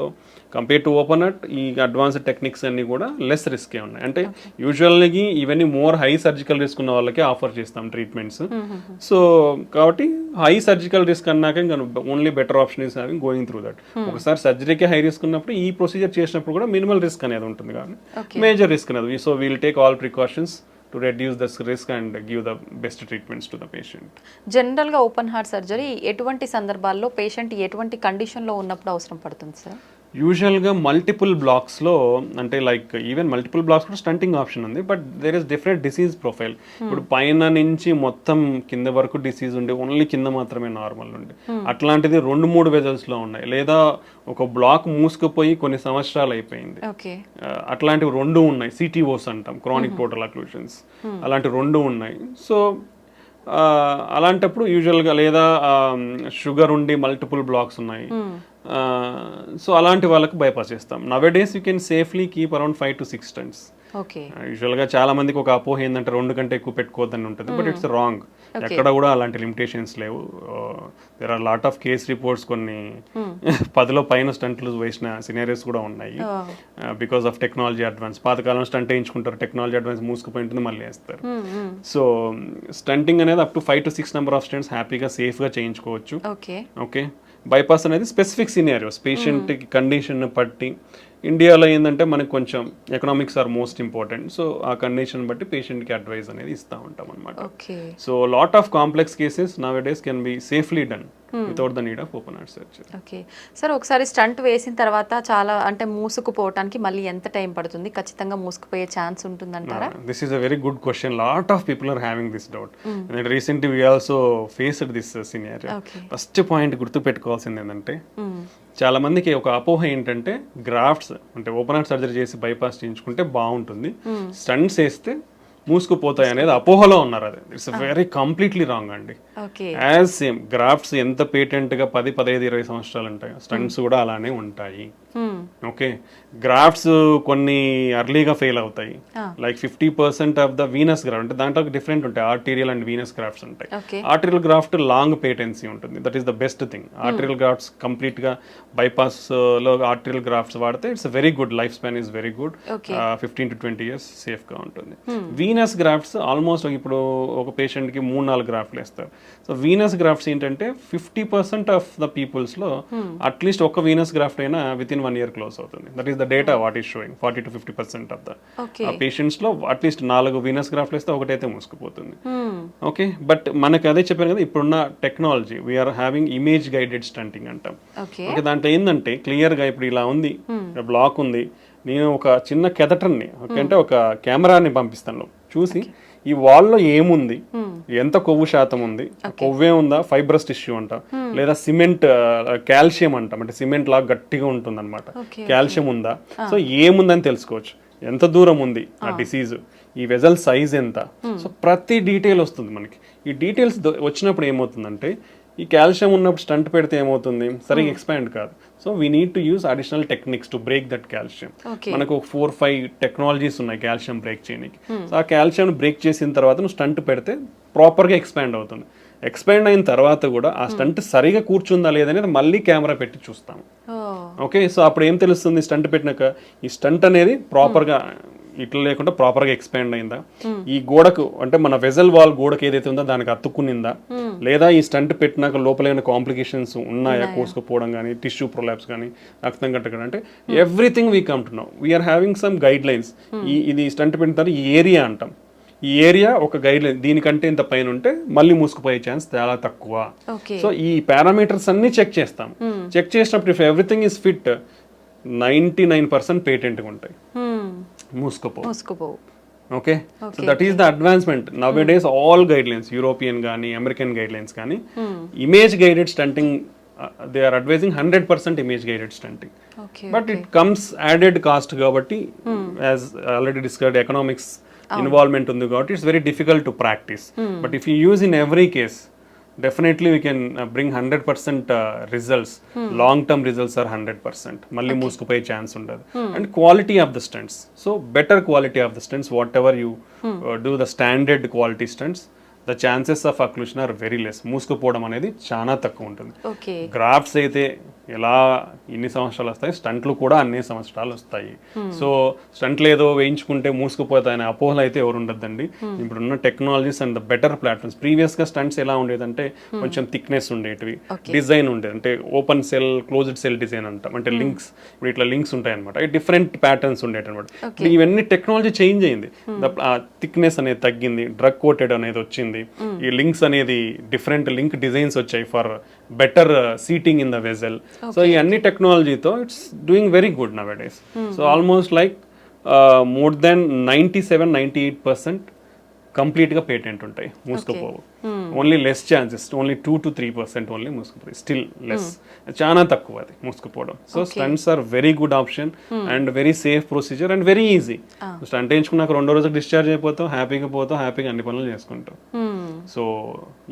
compare to open heart ఈ అడ్వాన్స్డ్ టెక్నిక్స్ అన్ని కూడా లెస్ రిస్కే ఉన్నాయి. అంటే యూజువల్గా ఇవన్నీ మోర్ హై సర్జికల్ రిస్క్ ఉన్న వాళ్ళకి ఆఫర్ చేస్తాం ట్రీట్మెంట్స్. సో కాబట్టి హై సర్జికల్ రిస్క్ అన్నాక ఇంకా only better option is having going through that. ఒకసారి సర్జరీకే హై రిస్క్ ఉన్నప్పుడు ఈ ప్రొసీజర్ చేసినప్పుడు కూడా మినిమల్ రిస్క్ అనేది ఉంటుంది, కానీ మేజర్ రిస్క్ అనేది. So we'll take all precautions to reduce the risk and give the best treatments to the patient. జనరల్గా ఓపెన్ హార్ట్ సర్జరీ ఎటువంటి సందర్భాల్లో పేషెంట్ ఎటువంటి కండిషన్లో ఉన్నప్పుడు అవసరం పడుతుంది సార్? యూజువల్గా మల్టిపుల్ బ్లాక్స్లో, అంటే లైక్ ఈవెన్ మల్టిపుల్ బ్లాక్స్ కూడా స్టంటింగ్ ఆప్షన్ ఉంది. But there is different disease profile. ఇప్పుడు పైన నుంచి మొత్తం కింద వరకు డిసీజ్ ఉండి ఓన్లీ కింద మాత్రమే నార్మల్ ఉండి అట్లాంటిది 2-3 వెజల్స్లో ఉన్నాయి. లేదా ఒక బ్లాక్ మూసుకుపోయి కొన్ని సంవత్సరాలు అయిపోయింది, అట్లాంటివి 2 ఉన్నాయి. సిటీఓస్ అంటాం, క్రానిక్ టోటల్ అక్లూషన్స్, అలాంటి 2 ఉన్నాయి. సో అలాంటప్పుడు యూజువల్గా, లేదా షుగర్ ఉండి మల్టిపుల్ బ్లాక్స్ ఉన్నాయి, సో అలాంటి వాళ్ళకి బైపాస్ చేస్తాం. Nowadays you can safely keep around 5 to 6 stents. యూజువల్గా చాలా మందికి ఒక అపోహ ఏంటంటే 2 కంటే ఎక్కువ పెట్టుకోవద్దని ఉంటుంది. But it's wrong. ఎక్కడ కూడా అలాంటి లిమిటేషన్స్ లేవు. There are lot of case reports, కొన్ని 10లో పైన స్టంట్లు వేసిన సినారియోస్ కూడా ఉన్నాయి. Because of technology advance. పాతకాలం స్టంట్ వేయించుకుంటారు, టెక్నాలజీ అడ్వాన్స్ మూసుకుపోయి ఉంటుంది, మళ్ళీ వేస్తారు. సో స్టంటింగ్ అనేది up to 5 to 6 number of stents హ్యాపీగా సేఫ్గా చేయించుకోవచ్చు. ఓకే, బైపాస్ అనేది స్పెసిఫిక్ సినారియోస్, పేషెంట్ కండిషన్ బట్టి ఇండియాలో ఏంటంటే మనకి కొంచెం economics are most important. So ఆ కండిషన్ బట్టి పేషెంట్కి అడ్వైస్ అనేది ఇస్తూ ఉంటాం అనమాట. Okay. So lot of complex cases now days can be safely done without the need of open heart surgery. Okay sir, ఒకసారి స్టంట్ వేసిన తర్వాత చాలా అంటే మూసుకుపోవటానికి మళ్ళీ ఎంత టైం పడుతుంది? ఖచ్చితంగా మూసుకుపోయే ఛాన్స్ ఉంటుందంటారా? This is a very good question. Lot of people are having this doubt. Recently we also faced this scenario. First point గుర్తు పెట్టుకోవాల్సింది ఏంటంటే, చాలా మందికి ఒక అపోహ ఏంటంటే గ్రాఫ్ట్స్ అంటే ఓపెన్ హార్ట్ సర్జరీ చేసి బైపాస్ చేయించుకుంటే బాగుంటుంది, స్టంట్స్ వేస్తే మూసుకుపోతాయి అనేది అపోహలో ఉన్నారు. అది ఇట్స్ వెరీ కంప్లీట్లీ రాంగ్ అండి. యాజ్ సేమ్ గ్రాఫ్ట్స్ ఎంత పేటెంట్ గా 10, 15, 20 సంవత్సరాలు ఉంటాయి, స్టంట్స్ కూడా అలానే ఉంటాయి. ఓకే, గ్రాఫ్ట్స్ కొన్ని అర్లీగా ఫెయిల్ అవుతాయి. Like 50% of the Venus graft అంటే దాంట్లో డిఫరెంట్ ఉంటాయి, ఆర్టీరియల్ అండ్ వీనస్ గ్రాఫ్ట్స్ ఉంటాయి. ఆర్టీరియల్ గ్రాఫ్ట్ లాంగ్ పేటెన్సీ ఉంటుంది, that is the best thing. Arterial grafts complete గా బైపాస్ లో ఆర్టీరియల్ గ్రాఫ్ట్స్ వాడితే it's very good, life span is very good, 15 to 20 years safe గా ఉంటుంది. Venus grafts almost ఇప్పుడు ఒక patient కి 3-4 గ్రాఫ్ట్లు వేస్తారు. సో వీనస్ గ్రాఫ్ట్స్ ఏంటంటే 50% ఆఫ్ ద పీపుల్స్ లో అట్లీస్ట్ ఒక వీనస్ గ్రాఫ్ట్ అయినా విత్ ఇన్ 1 year క్లోజ్ అవుతుంది. That is the data what is showing. 40 to 50% of the patients లో అట్లీస్ట్ 4 వీనస్ గ్రాఫ్ట్లు వేస్తే ఒకటైతే మూసుకుపోతుంది. ఓకే, బట్ మనకి అదే చెప్పాను కదా, ఇప్పుడున్న technology we are having image guided stunting అంటాం. ఓకే, దాంట్లో ఏంటంటే క్లియర్ గా ఇప్పుడు ఇలా ఉంది, బ్లాక్ ఉంది, నేను ఒక చిన్న కెథటర్ని అంటే ఒక కెమెరాని పంపిస్తాను, చూసి ఈ వాల్లో ఏముంది, ఎంత కొవ్వు శాతం ఉంది, కొవ్వే ఉందా, ఫైబ్రస్ టిష్యూ అంటాం, లేదా సిమెంట్ కాల్షియం అంటాం, అంటే సిమెంట్ లాగా గట్టిగా ఉంటుంది అనమాట, కాల్షియం ఉందా, సో ఏముందని తెలుసుకోవచ్చు. ఎంత దూరం ఉంది ఆ డిసీజ్, ఈ వెజల్ సైజ్ ఎంత, సో ప్రతి డీటెయిల్ వస్తుంది మనకి. ఈ డీటెయిల్స్ వచ్చినప్పుడు ఏమవుతుందంటే, ఈ కాల్షియం ఉన్నప్పుడు స్టంట్ పెడితే ఏమవుతుంది, సరిగ్గా ఎక్స్పాండ్ కాదు. So we need to use additional techniques to break that calcium. మనకు 4-5 టెక్నాలజీస్ ఉన్నాయి కాల్షియం బ్రేక్ చేయడానికి. సో ఆ కాల్షియం బ్రేక్ చేసిన తర్వాత నువ్వు స్టంట్ పెడితే ప్రాపర్గా ఎక్స్పాండ్ అవుతుంది. ఎక్స్పాండ్ అయిన తర్వాత కూడా ఆ స్టంట్ సరిగా కూర్చుందా లేదనేది మళ్ళీ కెమెరా పెట్టి చూస్తాము. ఓకే, సో అప్పుడు ఏం తెలుస్తుంది, స్టంట్ పెట్టినాక ఈ స్టంట్ అనేది ప్రాపర్గా ఇట్లా లేకుండా ప్రాపర్గా ఎక్స్పాండ్ అయిందా, ఈ గోడకు అంటే మన వెజల్ వాల్ గోడకు ఏదైతే ఉందో దానికి అతుక్కునిందా, లేదా ఈ స్టంట్ పెట్టినాక లోపల ఏమైనా కాంప్లికేషన్స్ ఉన్నాయా, కోసుకుపోవడం కానీ, టిష్యూ ప్రొలాప్స్ కానీ, రక్తం కట్టడం, అంటే everything we come to know. We are having some guidelines. ఇది స్టంట్ పెట్టిన తర్వాత ఈ ఏరియా అంటాం, ఈ ఏరియా ఒక గైడ్ లైన్, దీనికంటే ఇంత పైన ఉంటే మళ్ళీ మూసుకుపోయే ఛాన్స్ చాలా తక్కువ. సో ఈ పారామీటర్స్ అన్ని చెక్ చేస్తాం. చెక్ చేసినప్పుడు ఇఫ్ ఎవ్రీథింగ్ ఇస్ ఫిట్ 99% పేటెంట్గా ఉంటాయి, మూసుకుపోవు. Okay, so that is the advancement nowadays. All guidelines, European కానీ అమెరికన్ గైడ్ లైన్స్ కానీ, image guided stenting they are advising 100% image guided stenting. But it comes added cost కాబట్టి, as already discussed, economics involvement ఉంది కాబట్టి it's very difficult to practise. But if you use in every case, definitely we can bring 100% results. Long term results are 100%. మళ్ళీ మూసుకుపోయే chance ఉండదు. And quality of the stents, so better quality of the stents, whatever you do the standard quality stents, the chances of occlusion are very less. మూసుకుపోవడం అనేది చాలా తక్కువ ఉంటుంది. Grafts అయితే ఎలా ఇన్ని సంవత్సరాలు వస్తాయి, స్టంట్లు కూడా అన్ని సంవత్సరాలు వస్తాయి. సో స్టంట్లు ఏదో వేయించుకుంటే మూసుకుపోతాయనే అపోహలు అయితే ఎవరు ఉండద్దండి. ఇప్పుడున్న technologies and the better platforms. ప్రీవియస్గా స్టంట్స్ ఎలా ఉండేదంటే కొంచెం థిక్నెస్ ఉండేటివి, డిజైన్ ఉండేది, అంటే open cell, closed cell design అంటాం, అంటే లింక్స్, ఇప్పుడు ఇట్లా లింక్స్ ఉంటాయి అనమాట, డిఫరెంట్ ప్యాటర్న్స్ ఉండేటి అనమాట. ఇవన్నీ టెక్నాలజీ చేంజ్ అయింది, థిక్నెస్ అనేది తగ్గింది, డ్రగ్ కోటెడ్ అనేది వచ్చింది, ఈ లింక్స్ అనేది డిఫరెంట్ లింక్ డిజైన్స్ వచ్చాయి for better seating in the vessel. So ఈ అన్ని టెక్నాలజీతో it's doing very good nowadays. So almost like more than 97-98% కంప్లీట్గా పేటెంట్ ఉంటాయి, మూసుకుపోవు. Only less chances, only 2-3% only మూసుకుపోయి, స్టిల్ లెస్, చాలా తక్కువ అది మూసుకుపోవడం. So stents are very good option and very safe procedure and very easy. Stent వేయించుకున్నాక 2వ రోజుకి డిశ్చార్జ్ అయిపోతాం, హ్యాపీగా పోతాం, హ్యాపీగా అన్ని పనులు చేసుకుంటాం. సో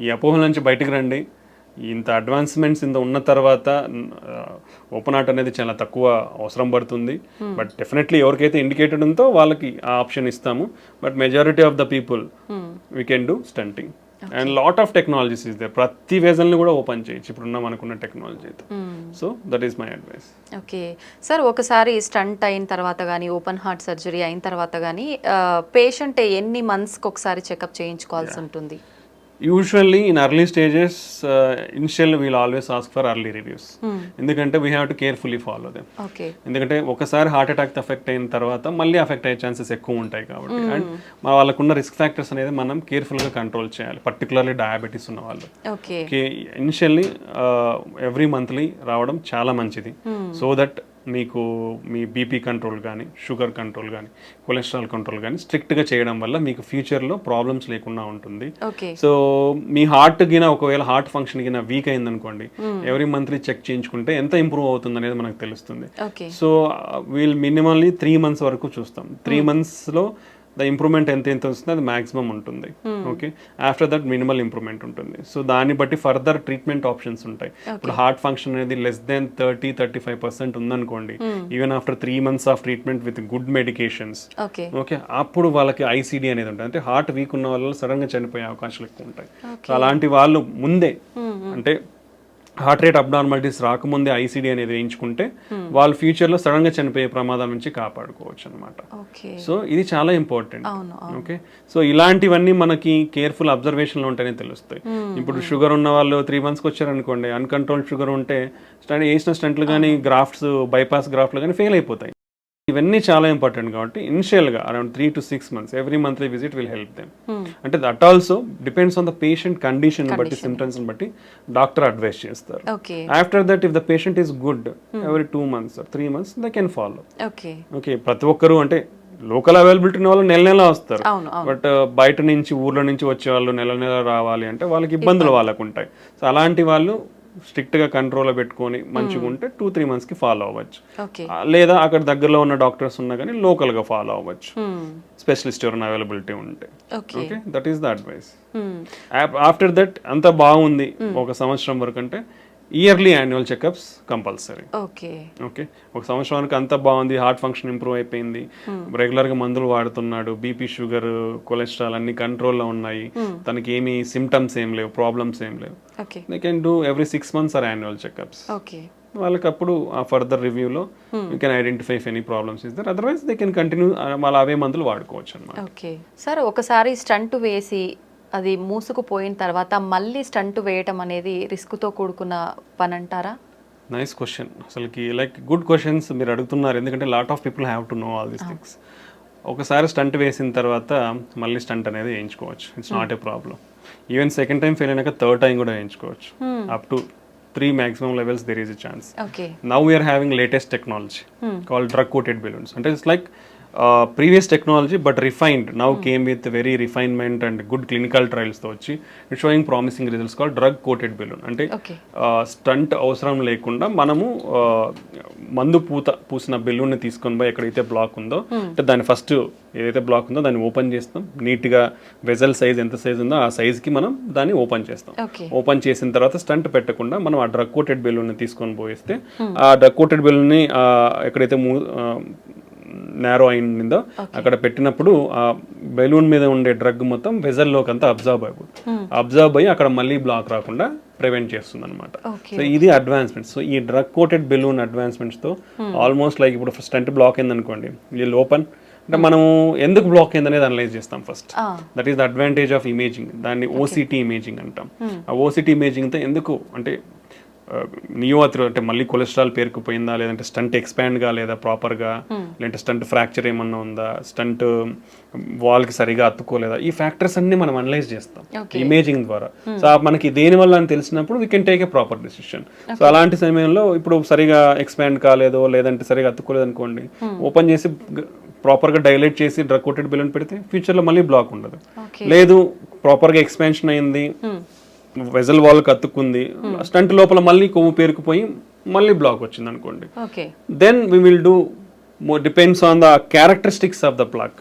ఈ అపోహల నుంచి బయటకు రండి. ఇంత అడ్వాన్స్మెంట్స్ ఇంత ఉన్న తర్వాత ఓపెన్ హార్ట్ అనేది చాలా తక్కువ అవసరం పడుతుంది. బట్ డెఫినెట్లీ ఎవరికైతే ఇండికేటెడ్ ఉందో వాళ్ళకి ఆ ఆప్షన్ ఇస్తాము. But majority of the people we can do stunting and lot of technologies is they. ప్రతి వెజల్ని కూడా ఓపెన్ చేయొచ్చు ఇప్పుడున్న మనకున్న టెక్నాలజీతో. So that is my advice. Okay sir, ఒకసారి స్టంట్ అయిన తర్వాత కానీ, ఓపెన్ హార్ట్ సర్జరీ అయిన తర్వాత కానీ పేషెంట్ ఎన్ని మంత్స్కి ఒకసారి చెకప్ చేయించుకోవాల్సి ఉంటుంది? Usually in early stages initial we'll always ask for early reviews, ఎందుకంటే we have to carefully follow them. Okay. ఎందుకంటే ఒకసారి హార్ట్ అటాక్ ఎఫెక్ట్ అయిన తర్వాత మళ్ళీ అఫెక్ట్ అయ్యే ఛాన్సెస్ ఎక్కువ ఉంటాయి కాబట్టి, అండ్ వాళ్ళకున్న రిస్క్ ఫ్యాక్టర్స్ అనేది మనం కేర్ఫుల్గా కంట్రోల్ చేయాలి, పర్టికులర్లీ డయాబెటీస్ ఉన్న వాళ్ళు. ఓకే. ఇనిషియల్లీ ఎవ్రీ మంత్లీ రావడం చాలా మంచిది, సో దట్ మీకు మీ బీపీ కంట్రోల్ కానీ, షుగర్ కంట్రోల్ కానీ, కొలెస్ట్రాల్ కంట్రోల్ కానీ స్ట్రిక్ట్గా చేయడం వల్ల మీకు ఫ్యూచర్లో ప్రాబ్లమ్స్ లేకుండా ఉంటుంది. సో మీ హార్ట్ గిన ఒకవేళ హార్ట్ ఫంక్షన్ గిన వీక్ అయిందనుకోండి, ఎవ్రీ మంత్లీ చెక్ చేయించుకుంటే ఎంత ఇంప్రూవ్ అవుతుంది అనేది మనకు తెలుస్తుంది. సో వీల్ మినిమల్లీ 3 months వరకు చూస్తాం. 3 monthsలో ద ఇంప్రూవ్మెంట్ ఎంత వస్తుంది అది మాక్సిమం ఉంటుంది. Okay, after that minimal improvement ఉంటుంది. సో దాన్ని బట్టి ఫర్దర్ ట్రీట్మెంట్ ఆప్షన్స్ ఉంటాయి. ఇప్పుడు హార్ట్ ఫంక్షన్ అనేది లెస్ దెన్ 30-35% ఉందనుకోండి, even after 3 months of treatment with good medications, okay, అప్పుడు వాళ్ళకి ఐసీడీ అనేది ఉంటుంది, అంటే హార్ట్ వీక్ ఉన్న వాళ్ళు సడన్ గా చనిపోయే అవకాశాలు ఎక్కువ ఉంటాయి. సో అలాంటి వాళ్ళు ముందే అంటే హార్ట్ రేట్ అబ్నార్మాలిటీస్ రాకముందే ఐసీడీ అనేది వేయించుకుంటే వాళ్ళు ఫ్యూచర్లో సడన్ గా చనిపోయే ప్రమాదం నుంచి కాపాడుకోవచ్చు అనమాట. సో ఇది చాలా ఇంపార్టెంట్. ఓకే, సో ఇలాంటివన్నీ మనకి కేర్ఫుల్ అబ్జర్వేషన్లో ఉంటేనే తెలుస్తాయి. ఇప్పుడు షుగర్ ఉన్న వాళ్ళు 3 monthsకి వచ్చారనుకోండి, అన్కంట్రోల్డ్ షుగర్ ఉంటే వేసిన స్టంట్లు కానీ గ్రాఫ్ట్స్ బైపాస్ గ్రాఫ్ట్లు కానీ ఫెయిల్ అయిపోతాయి. ఇవన్నీ చాలా ఇంపార్టెంట్ కాబట్టి ఇనిషియల్గా around 3 to 6 months every monthly visit will help them. అంటే that also depends on the patient condition బట్టి, సిమ్టమ్స్ బట్టి డాక్టర్ అడ్వైస్ చేస్తారు. After that if the patient is good, every 2 months or 3 months they can follow. Okay, ప్రతి ఒక్కరు అంటే local availability ఉన్న వాళ్ళు నెల వస్తారు, బట్ బయట నుంచి ఊర్ల నుంచి వచ్చే వాళ్ళు నెల రావాలి అంటే వాళ్ళకి ఇబ్బందులు వాళ్ళకు ఉంటాయి. సో అలాంటి వాళ్ళు స్ట్రిక్ట్ గా కంట్రోల్ పెట్టుకొని మంచిగా ఉంటే 2-3 monthsకి ఫాలో అవ్వచ్చు. లేదా అక్కడ దగ్గరలో ఉన్న డాక్టర్స్ ఉన్నా కానీ లోకల్ గా ఫాలో అవ్వచ్చు, స్పెషలిస్ట్ ఎవరైనా అవైలబిలిటీ ఉంటే. Okay, that is the advice. After that అంతా బాగుంది 1 సంవత్సరం వరకు అంటే yearly annual checkups compulsory. Okay, ఒక సంవత్సరానికి అంతా బాగుంది, హార్ట్ ఫంక్షన్ ఇంప్రూవ్ అయిపోయింది, రెగ్యులర్ గా మందులు వాడుతున్నాడు, బీపీ షుగర్ కొలెస్ట్రాల్ అన్ని కంట్రోల్లో ఉన్నాయి, తనకి ఏమి సిమ్టమ్స్ ఏం లేవు, ప్రాబ్లమ్స్ ఏం లేవు, they can do every 6 months or annual checkups. వాళ్ళకి అప్పుడు ఆ ఫర్దర్ రివ్యూలో you can identify if any problems is there, otherwise they can continue మళ్ళీ అవే మందులు వాడుకోవచ్చు అనమాట. ఓకే సార్, ఒకసారి స్టంట్ వేసి అది మూసుకుపోయిన తర్వాత మళ్ళీ స్టంట్ వేయటం అనేది రిస్క్తో కూడుకున్న పని అంటారా? Nice question. అసలుకి లైక్ గుడ్ క్వశ్చన్స్ మీరు అడుగుతున్నారు, ఎందుకంటే lot of people have to know all these things. ఒకసారి స్టంట్ వేసిన తర్వాత మళ్ళీ స్టంట్ అనేది వేయించుకోవచ్చు, it's not a problem. Even second time fail అయినాక థర్డ్ టైం కూడా వేయించుకోవచ్చు. Up to 3 maximum levels there is a chance. Now we are having latest technology called drug coated balloons, and it's like previous technology but refined. Now came with very refinement and good clinical trials తో వచ్చి it's showing promising results called drug coated balloon. అంటే stunt అవసరం లేకుండా మనము మందు పూసిన balloon ని తీసుకొని పోయి ఎక్కడైతే బ్లాక్ ఉందో, అంటే దాని ఫస్ట్ ఏదైతే బ్లాక్ ఉందో దాన్ని ఓపెన్ చేస్తాం, నీట్ గా వెజల్ సైజ్ ఎంత సైజ్ ఉందో ఆ సైజ్ కి మనం దాన్ని ఓపెన్ చేస్తాం. ఓపెన్ చేసిన తర్వాత స్టంట్ పెట్టకుండా మనం ఆ డ్రగ్ కోటెడ్ బెలూన్ ని తీసుకొని పోయిస్తే ఆ డ్రగ్ కోటెడ్ బెలూన్ ని ఎక్కడైతే నేరో అయిందో అక్కడ పెట్టినప్పుడు ఆ బెలూన్ మీద ఉండే డ్రగ్ మొత్తం వెజల్లోకి అంతా అబ్జర్వ్ అయ్యి అక్కడ మళ్ళీ బ్లాక్ రాకుండా ప్రివెంట్ చేస్తుంది అనమాట. సో ఇది అడ్వాన్స్మెంట్స్. సో ఈ డ్రగ్ కోటెడ్ బెలూన్ అడ్వాన్స్మెంట్స్ తో ఆల్మోస్ట్ లైక్ ఇప్పుడు స్టంట్ బ్లాక్ అయింది అనుకోండి, వీళ్ళు ఓపెన్ అంటే మనం ఎందుకు బ్లాక్ అయింది అనేది అనలైజ్ చేస్తాం first. That is the advantage of imaging, దాన్ని ఓసిటీ ఇమేజింగ్ అంటాం. ఆ ఓసిటీ ఇమేజింగ్ తో ఎందుకు అంటే నియోఆథ్రో అంటే మళ్ళీ కొలెస్ట్రాల్ పేరుకుపోయిందా, లేదంటే స్టంట్ ఎక్స్పాండ్ కాలేదా ప్రాపర్గా, లేదంటే స్టంట్ ఫ్రాక్చర్ ఏమన్నా ఉందా, స్టంట్ వాల్కి సరిగా అతుక్కోలేదా, ఈ ఫ్యాక్టర్స్ అన్ని మనం అనలైజ్ చేస్తాం ఇమేజింగ్ ద్వారా. సో మనకి దేని వల్ల అని తెలిసినప్పుడు we can take a proper decision. So అలాంటి సమయంలో ఇప్పుడు సరిగా ఎక్స్పాండ్ కాలేదో లేదంటే సరిగా అతుక్కోలేదు అనుకోండి, ఓపెన్ చేసి ప్రాపర్గా డైలేట్ చేసి డ్రగ్ కోటెడ్ బెలూన్ పెడితే ఫ్యూచర్లో మళ్ళీ బ్లాక్ ఉండదు. లేదు ప్రాపర్గా ఎక్స్పాన్షన్ అయింది, వెజల్ వాల్ అతుక్కుంది, స్టంట్ లోపల మళ్ళీ కొవ్వు పేరుకుపోయి మళ్ళీ బ్లాక్ వచ్చింది అనుకోండి, then we will do depends on the characteristics of the plaque.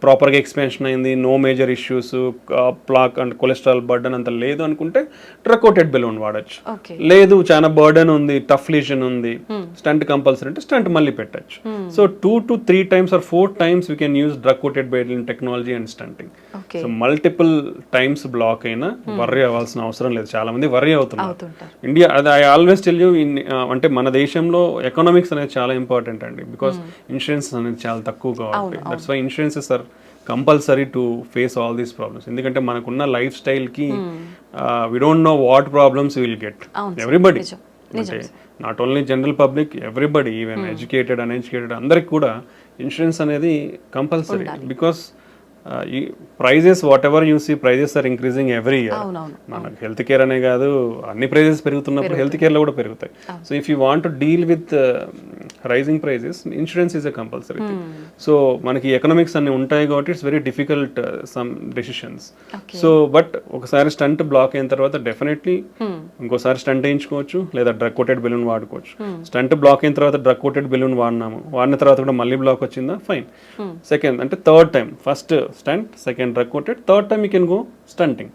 ప్రాపర్గా ఎక్స్పాన్షన్ అయింది, no major issues, plaque and cholesterol burden అంత లేదు అనుకుంటే డ్రగ్ కోటెడ్ బెలూన్ వాడచ్చు. లేదు చాలా బర్డన్ ఉంది, టఫ్ లీజన్ ఉంది, స్టంట్ కంపల్సరీ అంటే స్టంట్ మళ్ళీ పెట్టచ్చు. So 2 to 3 times or 4 times we can use drug coated balloon technology and stunting. So multiple times block అయినా వర్రీ అవ్వాల్సిన అవసరం లేదు. చాలా మంది వర్రీ అవుతున్నారు. ఇండియా అది ఐ ఆల్వేస్ టెల్ యూ, అంటే మన దేశంలో ఎకనామిక్స్ అనేది చాలా ఇంపార్టెంట్ అండి, బికాస్ ఇన్సూరెన్స్ అనేది చాలా తక్కువ కాబట్టి. That's why insurances are compulsory to face all these problems. ఎందుకంటే మనకున్న లైఫ్ స్టైల్కి we don't know what problems will get. Everybody అంటే not only general public, everybody, even educated uneducated అందరికి కూడా ఇన్సూరెన్స్ అనేది కంపల్సరీ. బికాస్ ఈ prices whatever you see prices are increasing every year. మనకు health care అనే కాదు, అన్ని ప్రైజెస్ పెరుగుతున్నప్పుడు హెల్త్ కేర్లో కూడా పెరుగుతాయి. So if you want to deal with rising prices, insurance is a compulsory thing. So మనకి ఎకనామిక్స్ అన్ని ఉంటాయి కాబట్టి it's very difficult some decisions. So but ఒకసారి స్టంట్ బ్లాక్ అయిన తర్వాత డెఫినెట్లీ ఇంకోసారి స్టంట్ వేయించుకోవచ్చు, లేదా డ్రగ్ కోటెడ్ బెలూన్ వాడుకోవచ్చు. స్టంట్ బ్లాక్ అయిన తర్వాత డ్రగ్ కోటెడ్ బెలూన్ వాడిన తర్వాత కూడా మళ్ళీ బ్లాక్ వచ్చిందా, ఫైన్. సెకండ్ అంటే third time, first stent, second drug coated, third time you can go stenting.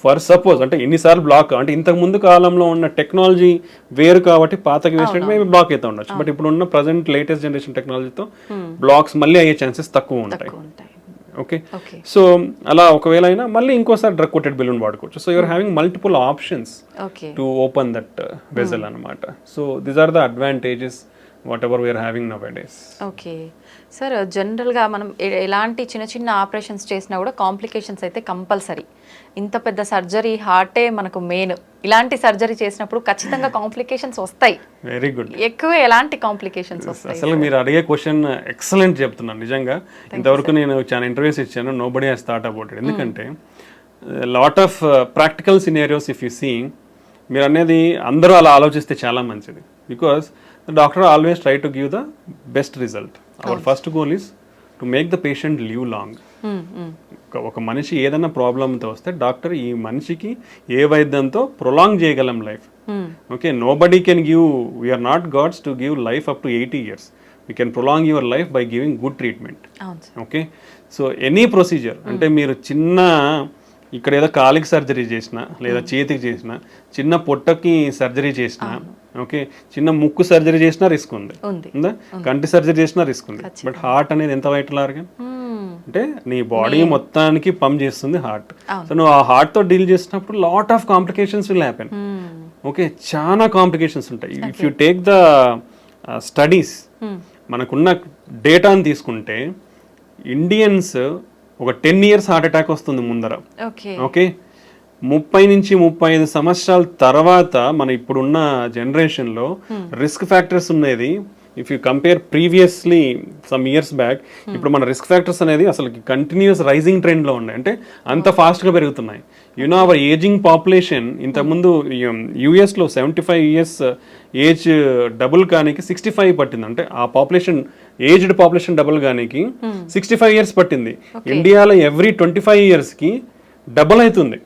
For suppose అంటే ఎన్నిసార్లు బ్లాక్ అంటే ఇంతకు ముందు కాలంలో ఉన్న టెక్నాలజీ వేరు కాబట్టి పాతకి వేసినట్టు మేబీ బ్లాక్ అయితే ఉండొచ్చు. బట్ ఇప్పుడు ఉన్న ప్రజెంట్ లేటెస్ట్ జనరేషన్ టెక్నాలజీతో బ్లాక్స్ మళ్ళీ అయ్యే ఛాన్సెస్ తక్కువ ఉంటాయి. ఓకే, సో అలా ఒకవేళ అయినా మళ్ళీ ఇంకోసారి డ్రగ్ కోటెడ్ బెలూన్ వాడుకోవచ్చు. So you're having multiple options to open that vessel అనమాట. So these are the advantages whatever we're having nowadays. Okay sir, జనరల్గా మనం ఎలాంటి చిన్న చిన్న ఆపరేషన్స్ చేసినా కూడా కాంప్లికేషన్స్ అయితే కంపల్సరీ. ఇంత పెద్ద సర్జరీ, హార్టే మనకు మెయిన్. ఇలాంటి సర్జరీ చేసినప్పుడు ఖచ్చితంగా కాంప్లికేషన్స్ వస్తాయి. Very good. ఎక్కువ ఎలాంటి కాంప్లికేషన్స్ వస్తాయి? అసలు మీరు అడిగే క్వశ్చన్ ఎక్సలెంట్ చెప్తున్నాను. నిజంగా ఇంతవరకు నేను చాలా ఇంటర్వ్యూస్ ఇచ్చాను, nobody has thought about it. ఎందుకంటే lot of practical scenarios if you see, మీరు అనేది అందరూ అలా ఆలోచిస్తే చాలా మంచిది. Because the doctor always try to give the best result. Our first goal is to make the patient live long. ఒక మనిషి ఏదైనా ప్రాబ్లంతో వస్తే డాక్టర్ ఈ మనిషికి ఏ వైద్యంతో ప్రొలాంగ్ చేయగలం life. Okay, nobody can give, we are not gods to give life up to 80 years. We can prolong your life by giving good treatment. Okay, so any procedure అంటే మీరు చిన్న ఇక్కడ ఏదో కాలికి సర్జరీ చేసిన, లేదా చేతికి చేసిన, చిన్న పొట్టకి సర్జరీ చేసిన, ఓకే, చిన్న ముక్కు సర్జరీ చేసినా రిస్క్ ఉంది, ఉందా? కంటి సర్జరీ చేసినా రిస్క్ ఉంది. బట్ హార్ట్ అనేది ఎంత వైటల్ ఆర్గన్ అంటే నీ బాడీ మొత్తానికి పంప్ చేస్తుంది హార్ట్. సో నువ్వు ఆ హార్ట్ తో డీల్ చేసినప్పుడు lot of complications will happen. Okay, చాలా కాంప్లికేషన్స్ ఉంటాయి. If you take the studies, మనకున్న డేటాని తీసుకుంటే ఇండియన్స్ ఒక 10 years హార్ట్ అటాక్ వస్తుంది ముందర. ఓకే, 30 నుంచి 35 సంవత్సరాల తర్వాత మన ఇప్పుడున్న జనరేషన్లో రిస్క్ ఫ్యాక్టర్స్ ఉన్నది. If you compare previously some years back, ఇప్పుడు మన రిస్క్ ఫ్యాక్టర్స్ అనేది అసలు కంటిన్యూస్ రైజింగ్ ట్రెండ్లో ఉన్నాయి. అంటే అంత ఫాస్ట్గా పెరుగుతున్నాయి. యూనో అవర్ ఏజింగ్ పాపులేషన్, ఇంతకుముందు యూఎస్లో 75 years ఏజ్ డబుల్ కానికి 65 పట్టింది. అంటే ఆ పాపులేషన్, ఏజ్డ్ పాపులేషన్ డబుల్ కానికి 65 years పట్టింది. ఇండియాలో ఎవ్రీ 25 yearsకి డబుల్ అవుతుంది.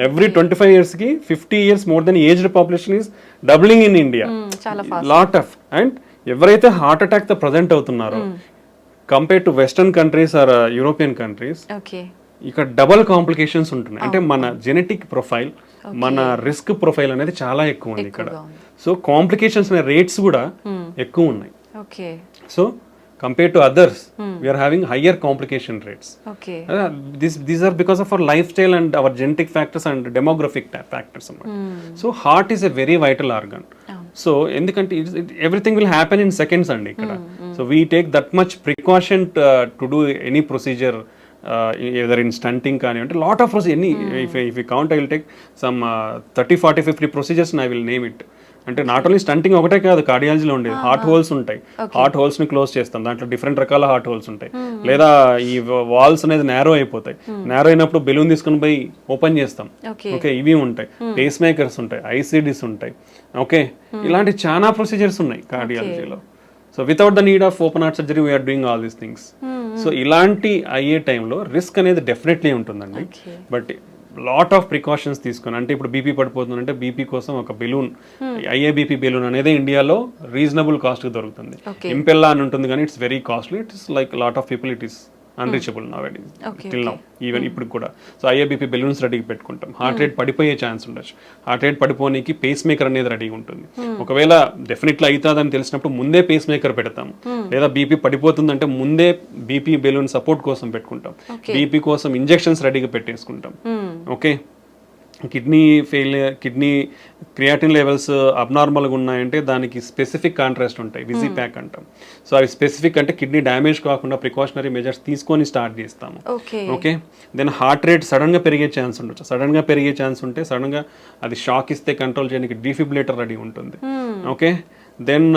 ఎవ్రీ 25 yearsకి 50 years more than aged population is doubling in India. Lot of and ఎవరైతే హార్ట్ అటాక్ తో ప్రజెంట్ అవుతున్నారో compare to western countries or European countries, ఇక్కడ డబల్ కాంప్లికేషన్స్ ఉంటున్నాయి. అంటే మన జెనెటిక్ ప్రొఫైల్, మన రిస్క్ ప్రొఫైల్ అనేది చాలా ఎక్కువ ఉంది ఇక్కడ. సో కాంప్లికేషన్స్ అనే రేట్స్ కూడా ఎక్కువ ఉన్నాయి. So compared to others, we are having higher complication rates. These are because of our lifestyle and our genetic factors and demographic factors. So heart is a very vital organ. So ఎందుకంటే everything will happen in seconds అండి ఇక్కడ. So we take that much precaution to do any procedure, either in stunting కానీ అంటే lot of procedures. If we count, I will take some 30, 40, 50 procedures and I will name it. అంటే not only stunting ఒకటే కాదు, కార్డియాలజీలో ఉండేది heart holes ఉంటాయి. Heart holes ని close చేస్తాం, దాంట్లో డిఫరెంట్ రకాల హార్ట్ హోల్స్ ఉంటాయి. లేదా ఈ వాల్స్ అనేది నేరో అయిపోతాయి, నేరో అయినప్పుడు బెలూన్ తీసుకుని పోయి ఓపెన్ చేస్తాం. ఓకే, ఇవి ఉంటాయి. పేస్ మేకర్స్ ఉంటాయి, ఐసిడిస్ ఉంటాయి. ఓకే, ఇలాంటి చాలా ప్రొసీజర్స్ ఉన్నాయి కార్డియాలజీలో. So without the need of open heart surgery we're doing all these things. So ఇలాంటి అయ్యే టైంలో రిస్క్ అనేది డెఫినెట్లీ ఉంటుందండి. బట్ లాట్ ఆఫ్ ప్రికాషన్స్ తీసుకొని, అంటే ఇప్పుడు బీపీ పడిపోతుంది అంటే బీపీ కోసం ఒక బెలూన్, ఐఏబీపీ బెలూన్ అనేది ఇండియాలో రీజనబుల్ కాస్ట్ దొరుకుతుంది. ఇంపెల్లా అని ఉంటుంది కానీ it's very costly. It's like lot of people it is unreachable నౌడేస్ till now, even ఇప్పుడు కూడా. సో ఐఏబీపీ బెలూన్స్ రెడీగా పెట్టుకుంటాం. హార్ట్ రేట్ పడిపోయే ఛాన్స్ ఉండొచ్చు. హార్ట్ రేట్ పడిపోనికి పేస్ మేకర్ అనేది రెడీగా ఉంటుంది. ఒకవేళ డెఫినెట్లీ అవుతుందని తెలిసినప్పుడు ముందే పేస్ మేకర్ పెడతాం. లేదా బీపీ పడిపోతుందంటే ముందే బీపీ బెలూన్ సపోర్ట్ కోసం పెట్టుకుంటాం. బీపీ కోసం ఇంజెక్షన్స్ రెడీగా పెట్టేసుకుంటాం. ఓకే, కిడ్నీ క్రియాటిన్ లెవెల్స్ అబ్నార్మల్గా ఉన్నాయంటే దానికి స్పెసిఫిక్ కాంట్రాస్ట్ ఉంటాయి, విజిప్యాక్ అంటాం. సో అవి స్పెసిఫిక్ అంటే కిడ్నీ డ్యామేజ్ కాకుండా ప్రికాషనరీ మెజర్స్ తీసుకొని స్టార్ట్ చేస్తాము. ఓకే, దెన్ హార్ట్ రేట్ సడన్గా పెరిగే ఛాన్స్ ఉండొచ్చు. సడన్గా పెరిగే ఛాన్స్ ఉంటే సడన్గా అది షాక్ ఇస్తే కంట్రోల్ చేయడానికి డిఫిబ్రిలేటర్ రెడీ ఉంటుంది. ఓకే, దెన్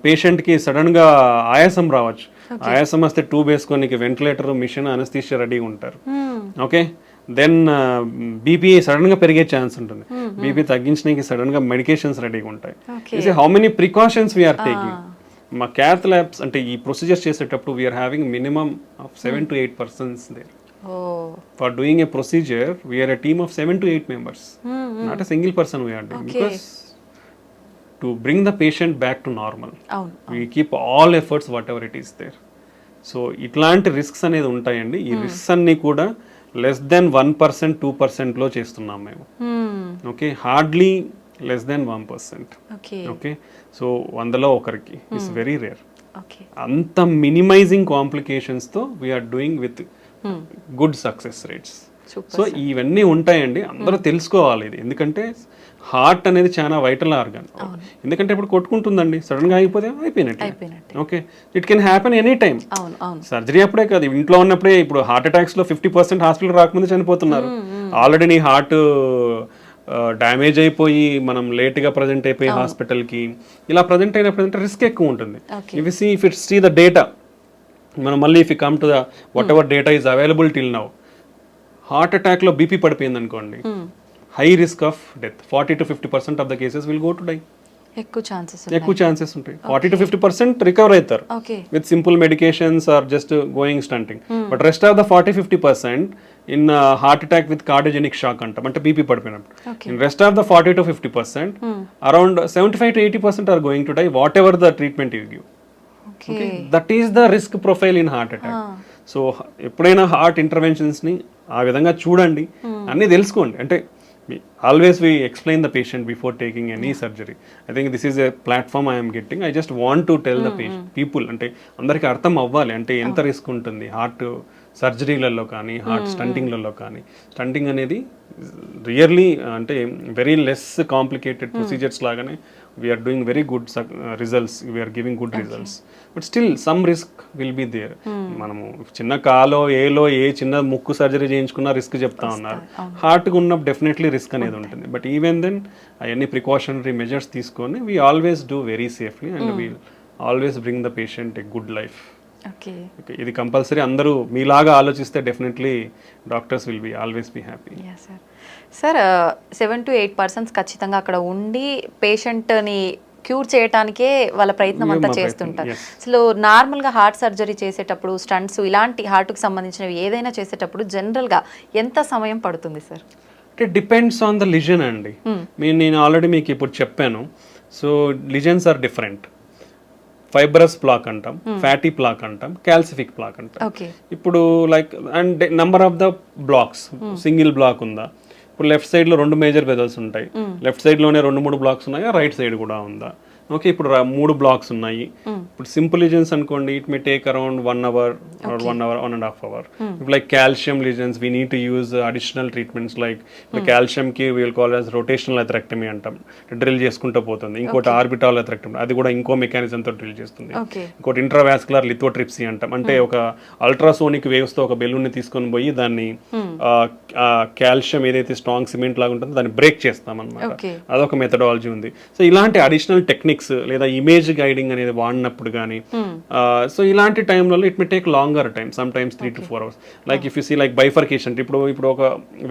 పేషెంట్కి సడన్గా ఆయాసం రావచ్చు. ఆయాసం వస్తే ట్యూబ్ వేసుకొని వెంటిలేటర్, మిషన్, అనస్థీషియా రెడీగా ఉంటారు. ఓకే, దెన్ బీపీ సడన్గా పెరిగే ఛాన్స్ ఉంటుంది. బీపీ తగ్గించడానికి సడన్గా మెడికేషన్స్ రెడీగా ఉంటాయి. How many precautions we are taking. మా క్యాత్ ల్యాబ్స్ అంటే ఈ ప్రొసీజర్స్ చేసేటప్పుడు we are having minimum of 7 to 8 persons there. For doing a procedure, we are a team of 7 to 8 members. Not a single person we are doing. Because to bring the patient back to normal, we keep all efforts whatever it is there. So ఇట్లాంటి risks అనేది ఉంటాయండి. ఈ risks అన్ని కూడా less than 1%, 2%లో చేస్తున్నాం మేము. Okay, hardly less than 1%. Okay, so 100లో ఒకరికి ఇట్స్ వెరీ రేర్. అంత మినిమైజింగ్ కాంప్లికేషన్స్తో we're doing with good success rates. So ఇవన్నీ ఉంటాయండి, అందరూ తెలుసుకోవాలి ఇది. ఎందుకంటే హార్ట్ అనేది చాలా వైటల్ ఆర్గన్. ఎందుకంటే ఇప్పుడు కొట్టుకుంటుందండి, సడన్ గా అయిపోతే అయిపోయినట్టు. Okay, it can happen any time. Surgery అప్పుడే కాదు, ఇంట్లో ఉన్నప్పుడే. ఇప్పుడు హార్ట్ అటాక్స్ లో 50% హాస్పిటల్ రాకముందు చనిపోతున్నారు. ఆల్రెడీ నీ హార్ట్ డ్యామేజ్ అయిపోయి మనం లేట్గా ప్రజెంట్ అయిపోయి హాస్పిటల్కి ఇలా ప్రజెంట్ అయినప్పుడు రిస్క్ ఎక్కువ ఉంటుంది. If it's see the data, మనం మళ్ళీ if you come to the whatever data is available till now, heart అటాక్లో బీపీ పడిపోయింది అనుకోండి, high risk of death. 40 to 50% of the cases will go to die. ఎక్కువ chances ఉంటాయి. 40 to 50% recover అవుతారు with simple medications or just going stenting. But rest of the 40-50% in heart attack with cardiogenic shock అంటాం, అంటే BP పడిపోయినప్పుడు. In rest of the 40 to 50%, around 75 to 80% are going to die whatever the treatment you give. That is the risk profile in heart attack. So ఎప్పుడైనా heart ఇంటర్వెన్షన్స్ని ఆ విధంగా చూడండి, అన్నీ తెలుసుకోండి. అంటే always we explain the patient before taking any surgery. I think this is a platform I am getting. I just want to tell the people, అంటే అందరికి అర్థం అవ్వాలి అంటే ఎంత రిస్క్ ఉంటుంది హార్ట్ సర్జరీలలో కానీ హార్ట్ స్టంటింగ్లలో కానీ. స్టంటింగ్ అనేది రియర్లీ అంటే వెరీ లెస్ కాంప్లికేటెడ్ ప్రొసీజర్స్ లాగానే we're doing very good results, we're giving good results. But still some risk will be there. మనము చిన్న కాలో ఏలో ఏ చిన్న ముక్కు సర్జరీ చేయించుకున్నా రిస్క్ చెప్తా ఉన్నారు. హార్ట్గా ఉన్నప్పుడు డెఫినెట్లీ రిస్క్ అనేది ఉంటుంది. బట్ ఈవెన్ దెన్ అవన్నీ ప్రికాషనరీ మెజర్స్ తీసుకొని we always do very safely and we always bring the patient a good life. ఇది కంపల్సరీ. అందరూ మీలాగా ఆలోచిస్తే definitely doctors will be always be happy. Sir 7 to 8% ఖచ్చితంగా అక్కడ ఉండి పేషెంట్ని క్యూర్ చేయడానికే వాళ్ళ ప్రయత్నం అంతా చేస్తుంటారు. అసలు నార్మల్గా హార్ట్ సర్జరీ చేసేటప్పుడు, స్టంట్స్ ఇలాంటి హార్ట్కి సంబంధించినవి ఏదైనా చేసేటప్పుడు జనరల్గా ఎంత సమయం పడుతుంది సార్? అంటే డిపెండ్స్ ఆన్ ద లిజన్ అండి. నేను ఆల్రెడీ మీకు ఇప్పుడు చెప్పాను. So lesions are different. Fibrous plaque అంటాం, ఫ్యాటీ ప్లాక్ అంటాం, క్యాల్సిఫిక్ ప్లాక్ అంటాం. ఇప్పుడు like and number of the blocks, single block ఉందా? ఇప్పుడు లెఫ్ట్ సైడ్లో 2 మేజర్ వెజల్స్ ఉంటాయి. లెఫ్ట్ సైడ్లోనే 2-3 బ్లాక్స్ ఉన్నాయా? రైట్ సైడ్ కూడా ఉందా? ఓకే, ఇప్పుడు 3 బ్లాక్స్ ఉన్నాయి. ఇప్పుడు సింపుల్ లిజన్స్ అనుకోండి, it may take around 1 hour or 1.5 hours. If like calcium lesions, we need to use additional treatments like the calcium ki we will call as rotational atherectomy అంటాం. Drill చేసుకుంటూ పోతుంది. ఇంకోటి orbital అథెరెక్టమీ, అది కూడా ఇంకో mechanism తో drill చేస్తుంది. ఇంకోటి ఇంట్రావాస్కులర్ లిథోట్రిప్సీ అంటాం, అంటే ఒక అల్ట్రాసోనిక్ వేవ్స్ తో ఒక బెలూన్ ని తీసుకొని పోయి దాన్ని కాల్షియం ఏదైతే స్ట్రాంగ్ సిమెంట్ లాగా ఉంటుందో దాన్ని బ్రేక్ చేస్తాం అన్నమాట. అదొక మెథడాలజీ ఉంది. సో ఇలాంటి అడిషనల్ టెక్నిక్స్ లేదా ఇమేజ్ గైడింగ్ అనేది వాడినప్పుడు కానీ, సో ఇలాంటి టైంలలో it may take longer time, sometimes 3 to 4 hours. Like if you see like bifurcation, ఇప్పుడు ఒక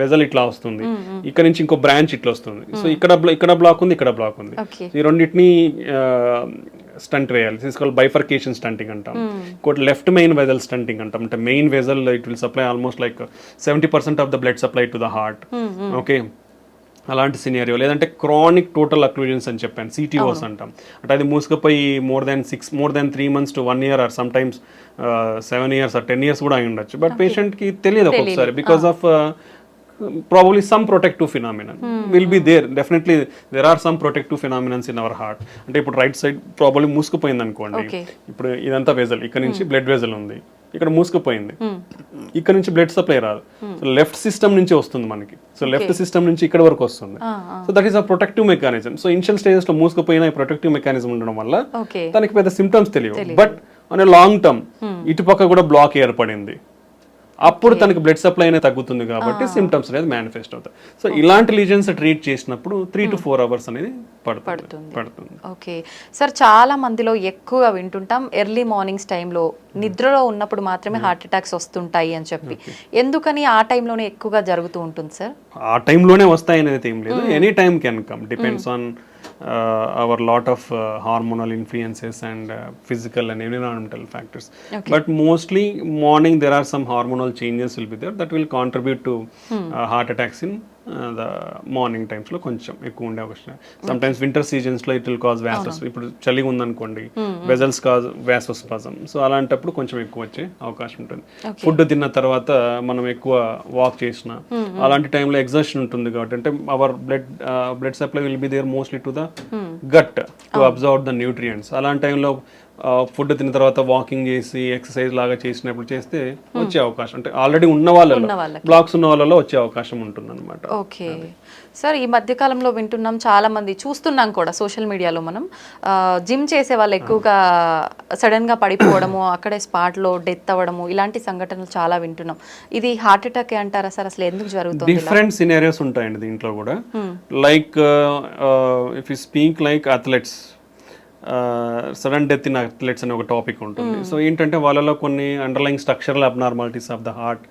వెజల్ ఇట్లా వస్తుంది, ఇక్కడ నుంచి ఇంకో బ్రాంచ్ ఇట్లా వస్తుంది. సో ఇక్కడ బ్లాక్ ఉంది, ఇక్కడ బ్లాక్ ఉంది. ఈ రెండింటిని స్టంట్ వేయాలి. తీసుకోవాలి బైఫర్కేషన్ స్టంటింగ్ అంటాం. ఇంకోటి లెఫ్ట్ మెయిన్ వెజల్ స్టంటింగ్ అంటాం, అంటే main vessel it will supply almost like 70% of the blood supply to the heart. Okay, అలాంటి సినారియో. లేదంటే క్రానిక్ టోటల్ అక్లూజన్స్ అని చెప్పాను, సిటీఓస్ అంటాం. అంటే అది మూసుకుపోయి more than 3 months to 1 year or sometimes 7 years or 10 years కూడా అయి ఉండొచ్చు. బట్ పేషెంట్కి తెలియదు ఒక్కొక్కసారి because of probably some protective phenomenon will be there. Definitely there are some protective phenomena in our heart. అంటే ఇప్పుడు రైట్ సైడ్ ప్రాబ్లీ మూసుకుపోయింది అనుకోండి, ఇప్పుడు ఇదంతా వెజల్, ఇక్కడ నుంచి బ్లడ్ వెజల్ ఉంది, ఇక్కడ మూసుకుపోయింది, ఇక్కడ నుంచి బ్లడ్ సప్లై రాదు, సో లెఫ్ట్ సిస్టమ్ నుంచి వస్తుంది మనకి, సో లెఫ్ట్ సిస్టమ్ నుంచి ఇక్కడ వరకు వస్తుంది. So that is a protective mechanism. So initial stages లో మూసుకుపోయిన ప్రొటెక్టివ్ మెకానిజం ఉండడం వల్ల తనకి పెద్ద సిమ్టమ్స్ తెలియవు. బట్ ఆన్ లాంగ్ టర్మ్ ఇటుపక్క కూడా బ్లాక్ ఏర్పడింది, అప్పుడు తనకి బ్లడ్ సప్లై అనేది తగ్గుతుంది కాబట్టి సిమ్టమ్స్ అనేది మేనిఫెస్ట్ అవుతాయి. సో ఇలాంటి లీజన్స్ ట్రీట్ చేసినప్పుడు 3 to 4 hours అనేది పడుతుంది. ఓకే సార్, చాలా మందిలో ఎక్కువగా వింటుంటాం ఎర్లీ మార్నింగ్స్ టైంలో నిద్రలో ఉన్నప్పుడు మాత్రమే హార్ట్ అటాక్స్ వస్తుంటాయి అని చెప్పి. ఎందుకని ఆ టైంలోనే ఎక్కువగా జరుగుతూ ఉంటుంది సార్? ఆ టైంలోనే వస్తాయి అనేది ఏం లేదు, any time can come, depends on our lot of hormonal influences and physical and environmental factors. But mostly morning there are some hormonal changes will be there that will contribute to heart attacks in the morning times లో కొంచెం ఎక్కువ ఉండే అవకాశం. Some times winter seasons లో it will cause వ్యాసోస్, ఇప్పుడు చలి ఉందనుకోండి vessels cause వ్యాసోస్పాజం, so అలాంటప్పుడు కొంచెం ఎక్కువ వచ్చే అవకాశం ఉంటుంది. ఫుడ్ తిన్న తర్వాత మనం ఎక్కువ వాక్ చేసిన అలాంటి టైంలో ఎగ్జర్షన్ ఉంటుంది కాబట్టి, అంటే our blood supply will be there mostly to the gut to observe the nutrients. అలాంటి టైంలో ఫుడ్ తిన్న తర్వాత వాకింగ్ చేసి ఎక్సర్సైజ్ లాగా చేసినప్పుడు చేస్తే వచ్చే అవకాశం, అంటే ఆల్రెడీ ఉన్న వాళ్ళలో బ్లాక్స్ ఉన్న వాళ్ళలో వచ్చే అవకాశం ఉంటుంది అనమాట. ఓకే సార్, ఈ మధ్య కాలంలో వింటున్నాం, చాలా మంది చూస్తున్నాం కూడా సోషల్ మీడియాలో, మనం జిమ్ చేసే వాళ్ళు ఎక్కువగా సడన్ గా పడిపోవడము, అక్కడే స్పాట్ లో డెత్ అవ్వడము, ఇలాంటి సంఘటనలు చాలా వింటున్నాం. ఇది హార్ట్ అటాక్ అంటారా సార్? అసలు ఎందుకు జరుగుతుంది? డిఫరెంట్ సినారియోస్ ఉంటాయండి దీంట్లో కూడా. Like if you speak like athletes, sudden death in athletes అనే ఒక టాపిక్ ఉంటుంది. సో ఏంటంటే వాళ్ళలో కొన్ని underline structural abnormalities of the heart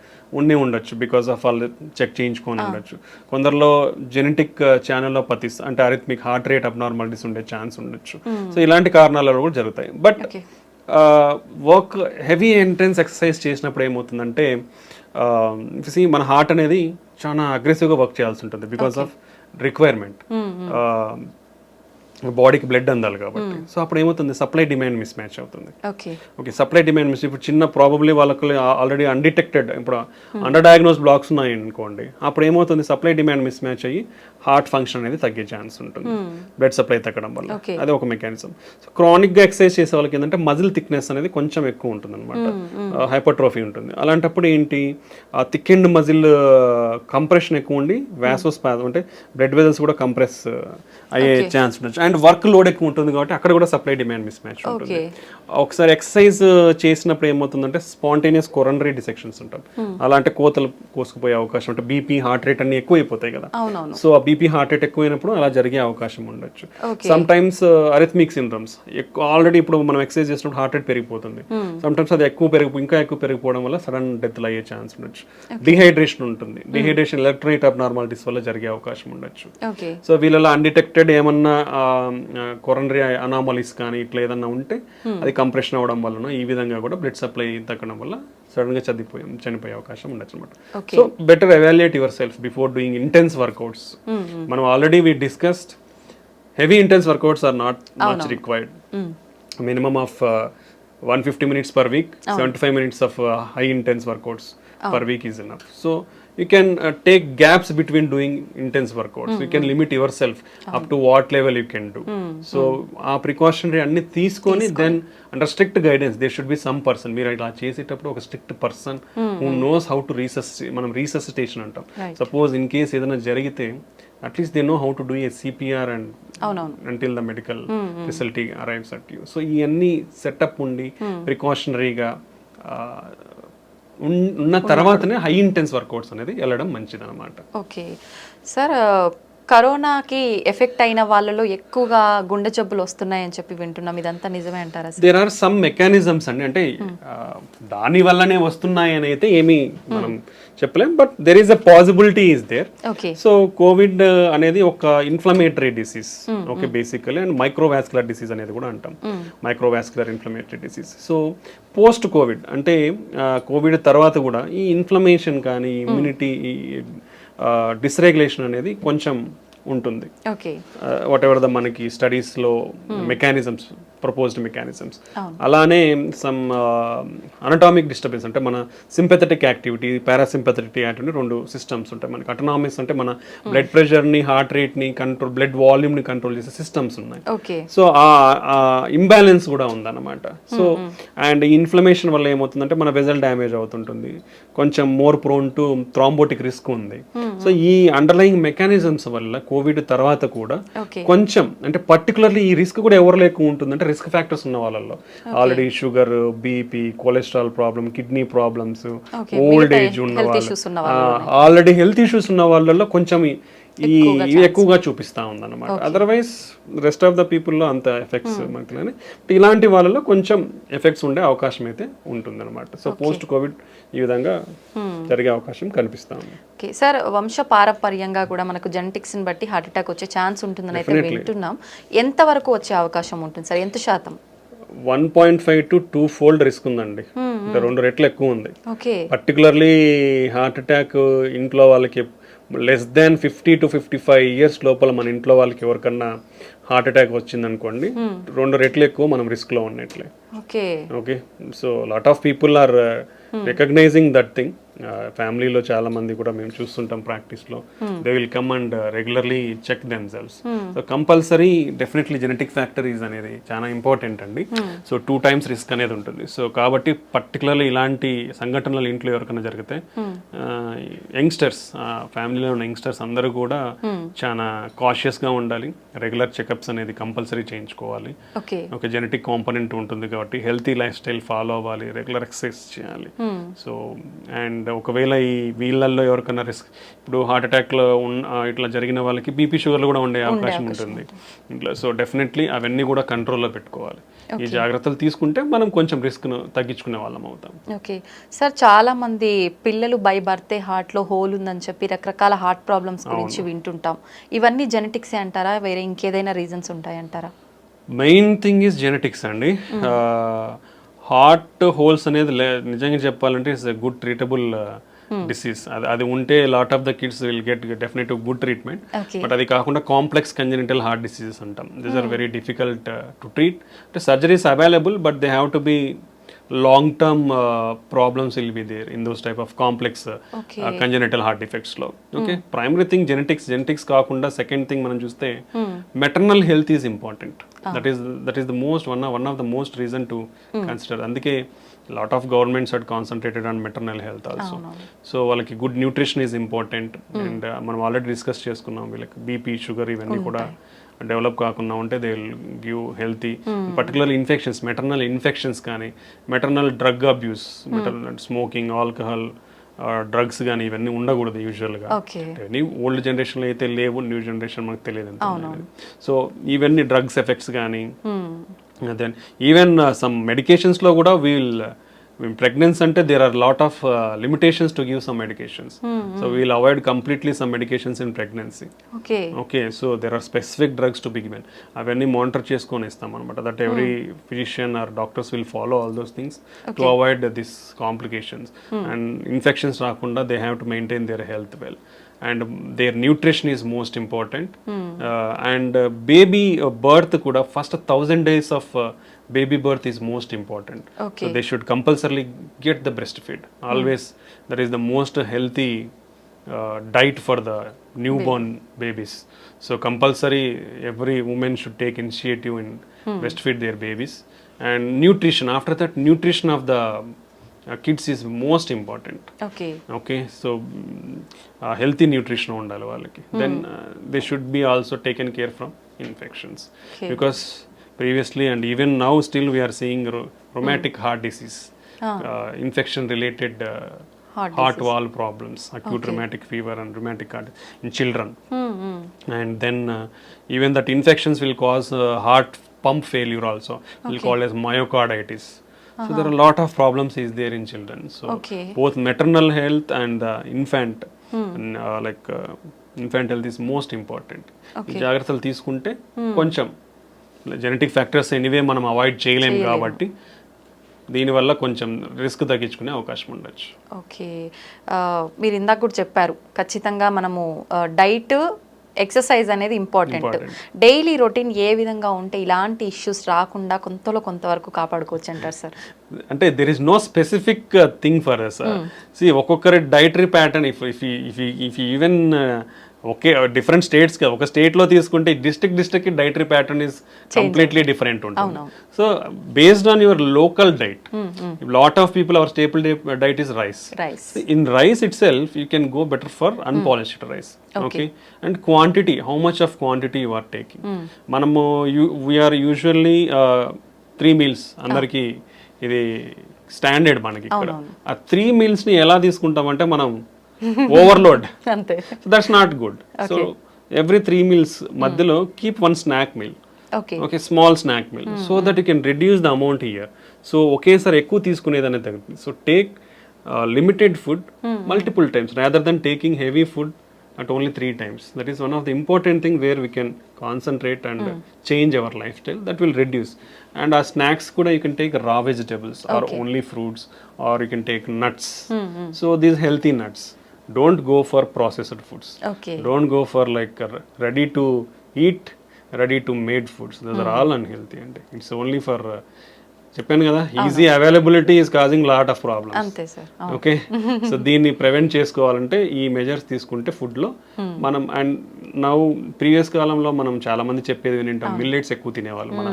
ఉండొచ్చు, బికాస్ ఆఫ్ వాళ్ళు చెక్ చేయించుకొని ఉండొచ్చు. కొందరిలో జెనెటిక్ ఛానలోపతిస్ అంటే అరిథమిక్ హార్ట్ రేట్ అబ్నార్మాలిటీస్ ఉండే ఛాన్స్ ఉండొచ్చు. సో ఇలాంటి కారణాల కూడా జరుగుతాయి. But work heavy intense exercise చేసినప్పుడు ఏమవుతుందంటే మన హార్ట్ అనేది చాలా అగ్రెసివ్గా వర్క్ చేయాల్సి ఉంటుంది బికాస్ ఆఫ్ రిక్వైర్మెంట్, బాడీకి బ్లడ్ అందాలి కాబట్టి. సో అప్పుడు ఏమవుతుంది, సప్లై డిమాండ్ మిస్ మ్యాచ్ అవుతుంది. ఓకే, సప్లై డిమాండ్ మిస్, ఇప్పుడు చిన్న ప్రాబబ్లీ వాళ్ళకి ఆల్రెడీ అన్డిటెక్టెడ్, ఇప్పుడు అండర్ డయాగ్నోస్ బ్లాక్స్ ఉన్నాయి అనుకోండి, అప్పుడు ఏమవుతుంది, సప్లై డిమాండ్ మిస్ మ్యాచ్ అయ్యి హార్ట్ ఫంక్షన్ అనేది తగ్గే ఛాన్స్ ఉంటుంది బ్లడ్ సప్లై తగ్గడం వల్ల. అదే ఒక మెకానిజం. సో క్రానిక్ గా ఎక్సర్సైజ్ చేసే వాళ్ళకి ఏంటంటే మజిల్ థిక్నెస్ అనేది కొంచెం ఎక్కువ ఉంటుంది అనమాట, హైపర్ట్రోఫీ ఉంటుంది. అలాంటప్పుడు ఏంటి, ఆ థిక్ అండ్ మజిల్ కంప్రెషన్ ఎక్కువ ఉండి వ్యాసోస్పాజం అంటే బ్లడ్ వెజల్స్ కూడా కంప్రెస్ అయ్యే ఛాన్స్ ఉండొచ్చు. అండ్ వర్క్ లోడ్ ఎక్కువ ఉంటుంది కాబట్టి అక్కడ కూడా సప్లై డిమాండ్ మిస్ మ్యాచ్ ఉంటుంది. ఒకసారి ఎక్సర్సైజ్ చేసినప్పుడు ఏమవుతుందంటే స్పాంటేనియస్ కొరనరీ డిసెక్షన్స్ ఉంటాం, అలాంటి కోతలు కోసుకుపోయే అవకాశం ఉంటుంది. బీపీ హార్ట్ రేట్ అన్ని ఎక్కువ అయిపోతాయి కదా, సో ఆ బీపీ హార్ట్ రేట్ ఎక్కువైనప్పుడు అలా జరిగే అవకాశం ఉండొచ్చు. Sometimes arrhythmic syndromes, already ఇప్పుడు మనం ఎక్సర్సైజ్ చేసినప్పుడు హార్ట్ రేట్ పెరిగిపోతుంది, సమ్ టైమ్స్ అది ఇంకా ఎక్కువ పెరిగిపోవడం వల్ల సడన్ డెత్ అయ్యే ఛాన్స్ ఉండొచ్చు. డిహైడ్రేషన్ ఉంటుంది, డిహైడ్రేషన్ ఎలక్ట్రోలైట్ అబ్నార్మాలిటీస్ వల్ల జరిగే అవకాశం ఉండొచ్చు. సో వీళ్ళలో అన్డిటెక్టెడ్ ఏమన్నా కొరనరీ అనామలీస్ కానీ ఇట్లా ఏదన్నా ఉంటే అది కంప్రెషన్ అవ్వడం వలన ఈ విధంగా కూడా బ్లడ్ సప్లై తగ్గడం వల్ల సడన్ గా చనిపోయే అవకాశం ఉండొచ్చు అనమాట. So better evaluate yourself before doing intense workouts. మనం already we discussed heavy intense workouts are not much required. Minimum of 150 minutes per week, 75 minutes of high intense workouts per week is enough. So you can take gaps between doing intense workouts. You can limit yourself up to what level you can do. So ఆ precautionary అన్ని తీసుకొని then under strict guidance there should be some person, మీరు ఇలా చేసేటప్పుడు ఒక strict person who knows how to మనం రీససిటేషన్ అంటాం. Suppose in case ఏదైనా జరిగితే at least they know how to do a CPR and until the medical facility arrives at you. So ఇవన్నీ setup ఉండి ప్రికాషనరీగా ఉన్న తర్వాతనే హై ఇంటెన్స్ వర్కౌట్స్ అనేది వెళ్ళడం మంచిది అనమాట. ఓకే సార్, కరోనాకి ఎఫెక్ట్ అయిన వాళ్ళలో ఎక్కువగా గుండె జబ్బులు వస్తున్నాయని చెప్పి వింటున్నాం, ఇదంతా నిజమే అంటారా? దేర్ ఆర్ సమ్ మెకానిజమ్స్ అండి, అంటే దాని వల్లనే వస్తున్నాయి అని అయితే ఏమీ మనం చెప్పలేం, but there is a possibility is there. So COVID అనేది ఒక inflammatory disease, okay, basically, and microvascular disease అనేది కూడా అంటాం, microvascular inflammatory disease. So post COVID అంటే కోవిడ్ తర్వాత కూడా ఈ ఇన్ఫ్లమేషన్ కానీ ఇమ్యూనిటీ డిస్రెగ్యులేషన్ అనేది కొంచెం ఉంటుంది. వాట్ ఎవర్ ద మనకి స్టడీస్లో మెకానిజమ్స్ ప్రపోజ్డ్ మెకానిజమ్స్. అలానే సమ్ అనటామిక్ డిస్టర్బెన్స్ అంటే మన sympathetic activity, parasympathetic activity 2 systems ఉంటాయి మనకి. అటోనామిక్స్ అంటే మన బ్లడ్ ప్రెషర్ని, హార్ట్ రేట్ని కంట్రోల్, బ్లడ్ వాల్యూమ్ని కంట్రోల్ చేసే సిస్టమ్స్ ఉన్నాయి. సో ఆ ఇంబ్యాలెన్స్ కూడా ఉందన్నమాట. సో అండ్ ఈ ఇన్ఫ్లమేషన్ వల్ల ఏమవుతుందంటే మన వెజల్ డ్యామేజ్ అవుతుంటుంది, కొంచెం more prone to thrombotic risk ఉంది. సో ఈ అండర్లయింగ్ మెకానిజమ్స్ వల్ల కోవిడ్ తర్వాత కూడా కొంచెం అంటే పర్టికులర్లీ ఈ రిస్క్ కూడా ఎవరిలో ఎక్కువ ఉంటుందంటే రిస్క్ ఫ్యాక్టర్స్ ఉన్న వాళ్ళల్లో, already sugar, BP, cholesterol problem, kidney problems, old age ఉన్న వాళ్ళు, ఆల్రెడీ హెల్త్ ఇష్యూస్ ఉన్న వాళ్ళల్లో కొంచెం ఇవి ఎక్కువగా చూపిస్తా ఉందన్నమాట. అదర్వైజ్ రెస్ట్ ఆఫ్ ద పీపుల్లో అంత ఎఫెక్ట్స్ మనకి కానీ ఇలాంటి వాళ్ళలో కొంచెం ఎఫెక్ట్స్ ఉండే అవకాశం అయితే ఉంటుందన్నమాట. సో పోస్ట్ కోవిడ్ ఈ విధంగా జరిగే అవకాశం కనిపిస్తా ఉంది. ఓకే సార్, వంశ పారంపర్యంగా కూడా మనకు జెనెటిక్స్ని బట్టి హార్ట్ అటాక్ వచ్చే ఛాన్స్ ఉంటుందని అయితే వింటున్నాం. ఎంత వరకు వచ్చే అవకాశం ఉంటుంది సార్? ఎంత శాతం? 1.5 to 2 fold రిస్క్ ఉందండి, అంటే 2 రెట్లు ఎక్కువ ఉంది. పర్టికులర్లీ హార్ట్ అటాక్ ఇంట్లో వాళ్ళకి లెస్ దాన్ 50 to 55 years లోపల మన ఇంట్లో వాళ్ళకి ఎవరికన్నా హార్ట్ అటాక్ వచ్చిందనుకోండి, 2 రెట్లు ఎక్కువ మనం రిస్క్లో ఉన్నట్లే. Okay, so lot of people are recognising that thing. ఫ్యామిలీలో చాలా మంది కూడా మేము చూస్తుంటాం ప్రాక్టీస్లో, they will come and regularly check themselves. So compulsory definitely genetic factories అనేది చాలా ఇంపార్టెంట్ అండి. సో 2 times రిస్క్ అనేది ఉంటుంది. సో కాబట్టి పర్టికులర్లీ ఇలాంటి సంఘటనలు ఇంట్లో ఎవరికైనా జరిగితే యంగ్స్టర్స్, ఫ్యామిలీలో ఉన్న యంగ్స్టర్స్ అందరూ కూడా చాలా కాషియస్గా ఉండాలి. రెగ్యులర్ చెకప్స్ అనేది కంపల్సరీ చేయించుకోవాలి. ఓకే, జెనెటిక్ కాంపోనెంట్ ఉంటుంది కాబట్టి హెల్తీ లైఫ్ స్టైల్ ఫాలో అవ్వాలి, రెగ్యులర్ ఎక్సర్సైజ్ చేయాలి. సో అండ్ ఒకవేళ ఈ వీళ్ళల్లో ఎవరికైనా రిస్క్, ఇప్పుడు హార్ట్ అటాక్లో ఇట్లా జరిగిన వాళ్ళకి బీపీ, షుగర్లు కూడా ఉండే అవకాశం ఉంటుంది ఇంట్లో. సో డెఫినెట్లీ అవన్నీ కూడా కంట్రోల్లో పెట్టుకోవాలి. ఈ జాగ్రత్తలు తీసుకుంటే మనం కొంచెం రిస్క్ను తగ్గించుకునే వాళ్ళం అవుతాం. ఓకే సార్, చాలా మంది పిల్లలు బై బర్తే హార్ట్లో హోల్ ఉందని చెప్పి రకరకాల హార్ట్ ప్రాబ్లమ్స్ గురించి వింటుంటాం. ఇవన్నీ జెనెటిక్సే అంటారా, వేరే ఇంకేదైనా రీజన్స్ ఉంటాయంటారా? మెయిన్ థింగ్ ఈజ్ జెనెటిక్స్ అండి. హార్ట్ హోల్స్ అనేది నిజంగా చెప్పాలంటే it's a good treatable disease. అది ఉంటే lot of the kids will get definitive good treatment. But అది కాకుండా కాంప్లెక్స్ కంజెనిటల్ హార్ట్ డిసీజెస్ అంటాం. These are very difficult to treat. అంటే surgeries available, but they have to be long-term problems will be there in those type of complex congenital heart defects లో. Okay, primary thing genetics కాకుండా second thing మనం చూస్తే maternal health is important. That is the most one of the most reason to consider. అందుకే lot of governments are concentrated on maternal health also. So వాళ్ళకి good nutrition is important. And మనం already discuss చేసుకున్నాం, వీళ్ళకి BP, sugar ఇవన్నీ కూడా develop కాకుండా ఉంటే they will give healthy. Particularly infections, maternal infections కానీ, maternal drug abuse, maternal smoking, alcohol, drugs కానీ ఇవన్నీ ఉండకూడదు యూజువల్గా. ఇవన్నీ ఓల్డ్ జనరేషన్లో అయితే లేవు, న్యూ జనరేషన్ మనకు తెలియదు ఎంత. సో ఇవన్నీ డ్రగ్స్ ఎఫెక్ట్స్ కానీ, దెన్ ఈవెన్ సమ్ మెడికేషన్స్లో కూడా pregnancy ante there are lot of limitations to give some medications. So we will avoid completely some medications in pregnancy. Okay, so there are specific drugs to be given. Avanni monitor cheskoni istam anamata, that every physician or doctors will follow all those things to avoid these complications. And infections raakunda they have to maintain their health well. And their nutrition is most important. And baby birth kuda first 1000 days of baby birth is most important. So they should compulsorily get the breastfeed. Always that is the most healthy diet for the newborn babies. So compulsory every woman should take initiative in breastfeed their babies. And nutrition, after that nutrition of the kids is most important. Okay, so healthy nutrition undali vallaki. Then they should be also taken care from infections. Because previously and even now still we are seeing rheumatic heart disease, infection related heart valve problems, acute rheumatic fever and rheumatic heart in children. And then even that infections will cause heart pump failure also, we'll call as myocarditis. So there are a lot of problems is there in children. So both maternal health and the infant infant health is most important. జాగ్రత్తలు తీసుకుంటే కొంచెం genetic factors anyway మనం avoid చేయలేము కాబట్టి దీనివల్ల కొంచెం risk తగ్గించుకునే అవకాశం ఉండొచ్చు. ఓకే, మీరు ఇందాక కూడా చెప్పారు ఖచ్చితంగా మనము డైట్ ఎక్సర్సైజ్ అనేది ఇంపార్టెంట్. డైలీ రొటీన్ ఏ విధంగా ఉంటే ఇలాంటి ఇష్యూస్ రాకుండా కొంతవరకు కాపాడుకోవచ్చు అంటారు సార్? అంటే there is no specific thing for us. See ఒక్కొక్కరి dietary pattern if even okay different states ఒక స్టేట్లో తీసుకుంటే district dietary pattern is completely different ఉంటుంది. So based on your local diet, lot of people our staple diet is rice. In rice itself you can go better for unpolished rice. Okay, and quantity, how much of quantity you are taking. మనము we're usually 3 meals అందరికి ఇది standard మనకి ఇక్కడ. ఆ 3 meals ని ఎలా తీసుకుంటామంటే మనం overload. అంతే. So that's not good. So every 3 meals మధ్యలో keep 1 snack meal. Okay, small snack meal, so that you can reduce the amount here. So ఒకేసారి ఎక్కువ తీసుకునేది అనేది తగ్గుతుంది. So take limited food multiple times rather than taking heavy food at only 3 times. That is one of the important thing where we can concentrate and change our lifestyle. That will reduce. And our snacks kuda you can take raw vegetables or only fruits, or you can take nuts. So these healthy nuts. Don't go for processed foods. Don't go for like ready to eat, ready to made foods. Those are all unhealthy, and it's only for చెప్పాను కదా, easy availability is causing lot of problems. అంతే sir. Okay, so దీన్ని prevent చేసుకోవాలంటే ఈ measures తీసుకుంటే ఫుడ్లో మనం. And now previous కాలంలో మనం చాలా మంది చెప్పేది వింటాం, మిల్లెట్స్ ఎక్కువ తినేవాళ్ళు మన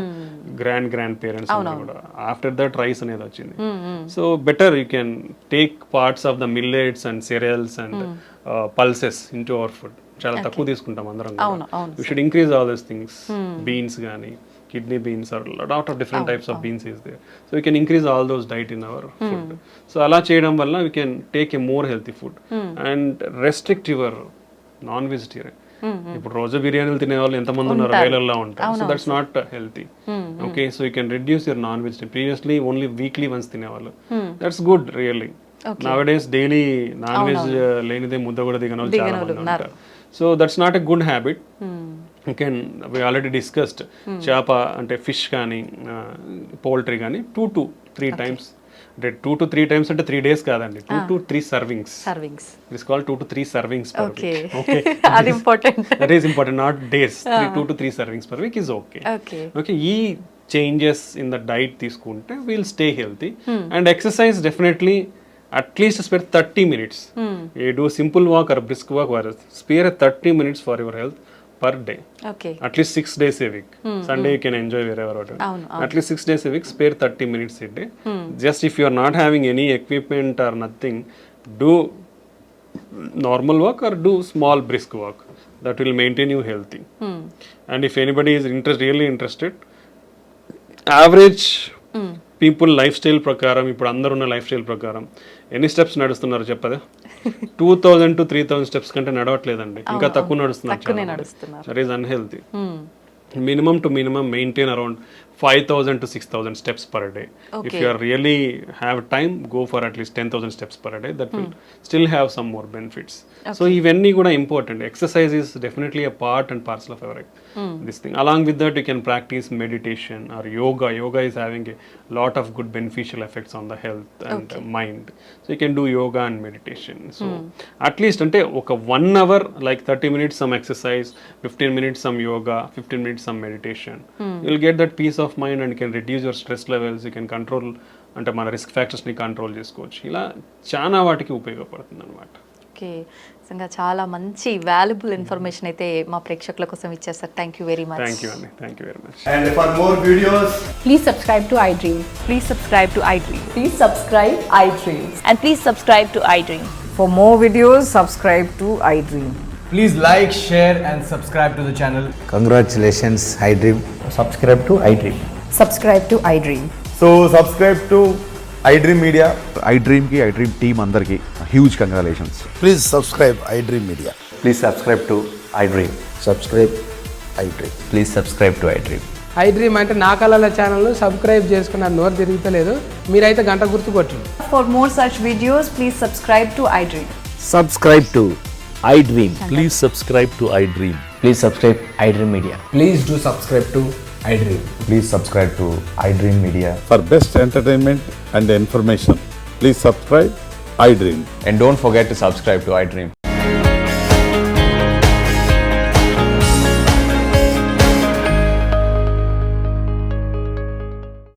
గ్రాండ్ పేరెంట్స్ కూడా. ఆఫ్టర్ దట్ రైస్ అనేది వచ్చింది. So better you can take parts of the millets and cereals and pulses into our food. చాలా తక్కువ తీసుకుంటాం అందరం. You should increase all these things. Beans కానీ kidney beans or a lot of different types of beans is there, so we can increase all those diet in our food. So ala cheyadam valla we can take a more healthy food and restrict your non vegetarian. ఇప్పుడు రోజు బిర్యానీలు తినే వాళ్ళు ఎంతమంది ఉన్నారు, వేలల్లో ఉంటారు. So that's not healthy. Okay, so you can reduce your non vegetarian. Previously only weekly once తినేవాళ్ళు. That's good really. Nowadays daily non veg లేనిదే ముద్ద కూడా దిగని వాళ్ళు చాలా మంది ఉంటారు. So that's not a good habit. we already discussed చేప అంటే ఫిష్ కానీ పౌల్ట్రీ కానీ 2 to 3 times. అంటే 2 to 3 times అంటే 3 days కాదండి, 2 to 3 servings. It is called 2 to 3 servings per week. Okay, అది important. That is important, not days. 2 to 3 servings per week is okay. Okay, ఈ changes in the diet తీసుకుంటే we'll stay healthy. And exercise definitely at least spare 30 minutes. You do simple walk or brisk walk, or spare 30 minutes for your health per day. At least 6 days a week. Sunday you can enjoy wherever. At least 6 days a week, spare 30 minutes a day. Just if you are not having any equipment or nothing, do normal walk or do small brisk walk. That will maintain you healthy. And if anybody is really interested, average people life style ప్రకారం, ఇప్పుడు అందరున్న life style ప్రకారం ఎన్ని steps నడుస్తున్నారు చెప్పదా? 2000 to 3000 steps కంటే నడవట్లేదండి, ఇంకా తక్కువ నడుస్తున్నారు. That is unhealthy. minimum to minimum maintain around 5,000 to 6,000 steps per day. If you are really have time, go for at least 10,000 steps per day. That will still have some more benefits. So ivanni kuda important. Exercise is definitely a part and parcel of our this thing. Along with that, you can practice meditation or yoga. Yoga is having a lot of good beneficial effects on the health and mind. So you can do yoga and meditation. So at least ante oka 1 hour, like 30 minutes some exercise, 15 minutes some yoga, 15 minutes some meditation. You'll get that peace of mind and you can reduce your stress levels. You can control అంటే మన risk ఫ్యాక్టర్స్ని control చేసుకోవచ్చు. ఇలా చాలా వాటికి ఉపయోగపడుతుంది అనమాట. Okay, నిజంగా చాలా మంచి వాల్యుబుల్ ఇన్ఫర్మేషన్ అయితే మా ప్రేక్షకుల కోసం ఇచ్చారు sir. Thank you very much. Thank you అండి, thank you very much. And for more videos, please subscribe to iDream. Please subscribe to iDream. Please subscribe iDream. And please subscribe to iDream. For more videos, subscribe to iDream. please like, share and subscribe to the channel. Congratulations, iDream. Subscribe to iDream. Subscribe to iDream. So subscribe to iDream Media. iDream ki iDream team andarki huge congratulations. Please subscribe iDream Media. Please subscribe to iDream. Subscribe iDream. Please subscribe to iDream. iDream అంటే నా కళల ఛానల్ను subscribe చేసుకున్న నోరు తిరుగుతలేదు, మీరైతే గంట గుర్తు కొట్టండి. For more such videos, please subscribe to iDream. Subscribe to iDream. Please subscribe to iDream. Please subscribe iDream Media. Please do subscribe to iDream. Please subscribe to iDream Media. For best entertainment and information, please subscribe iDream. And don't forget to subscribe to iDream.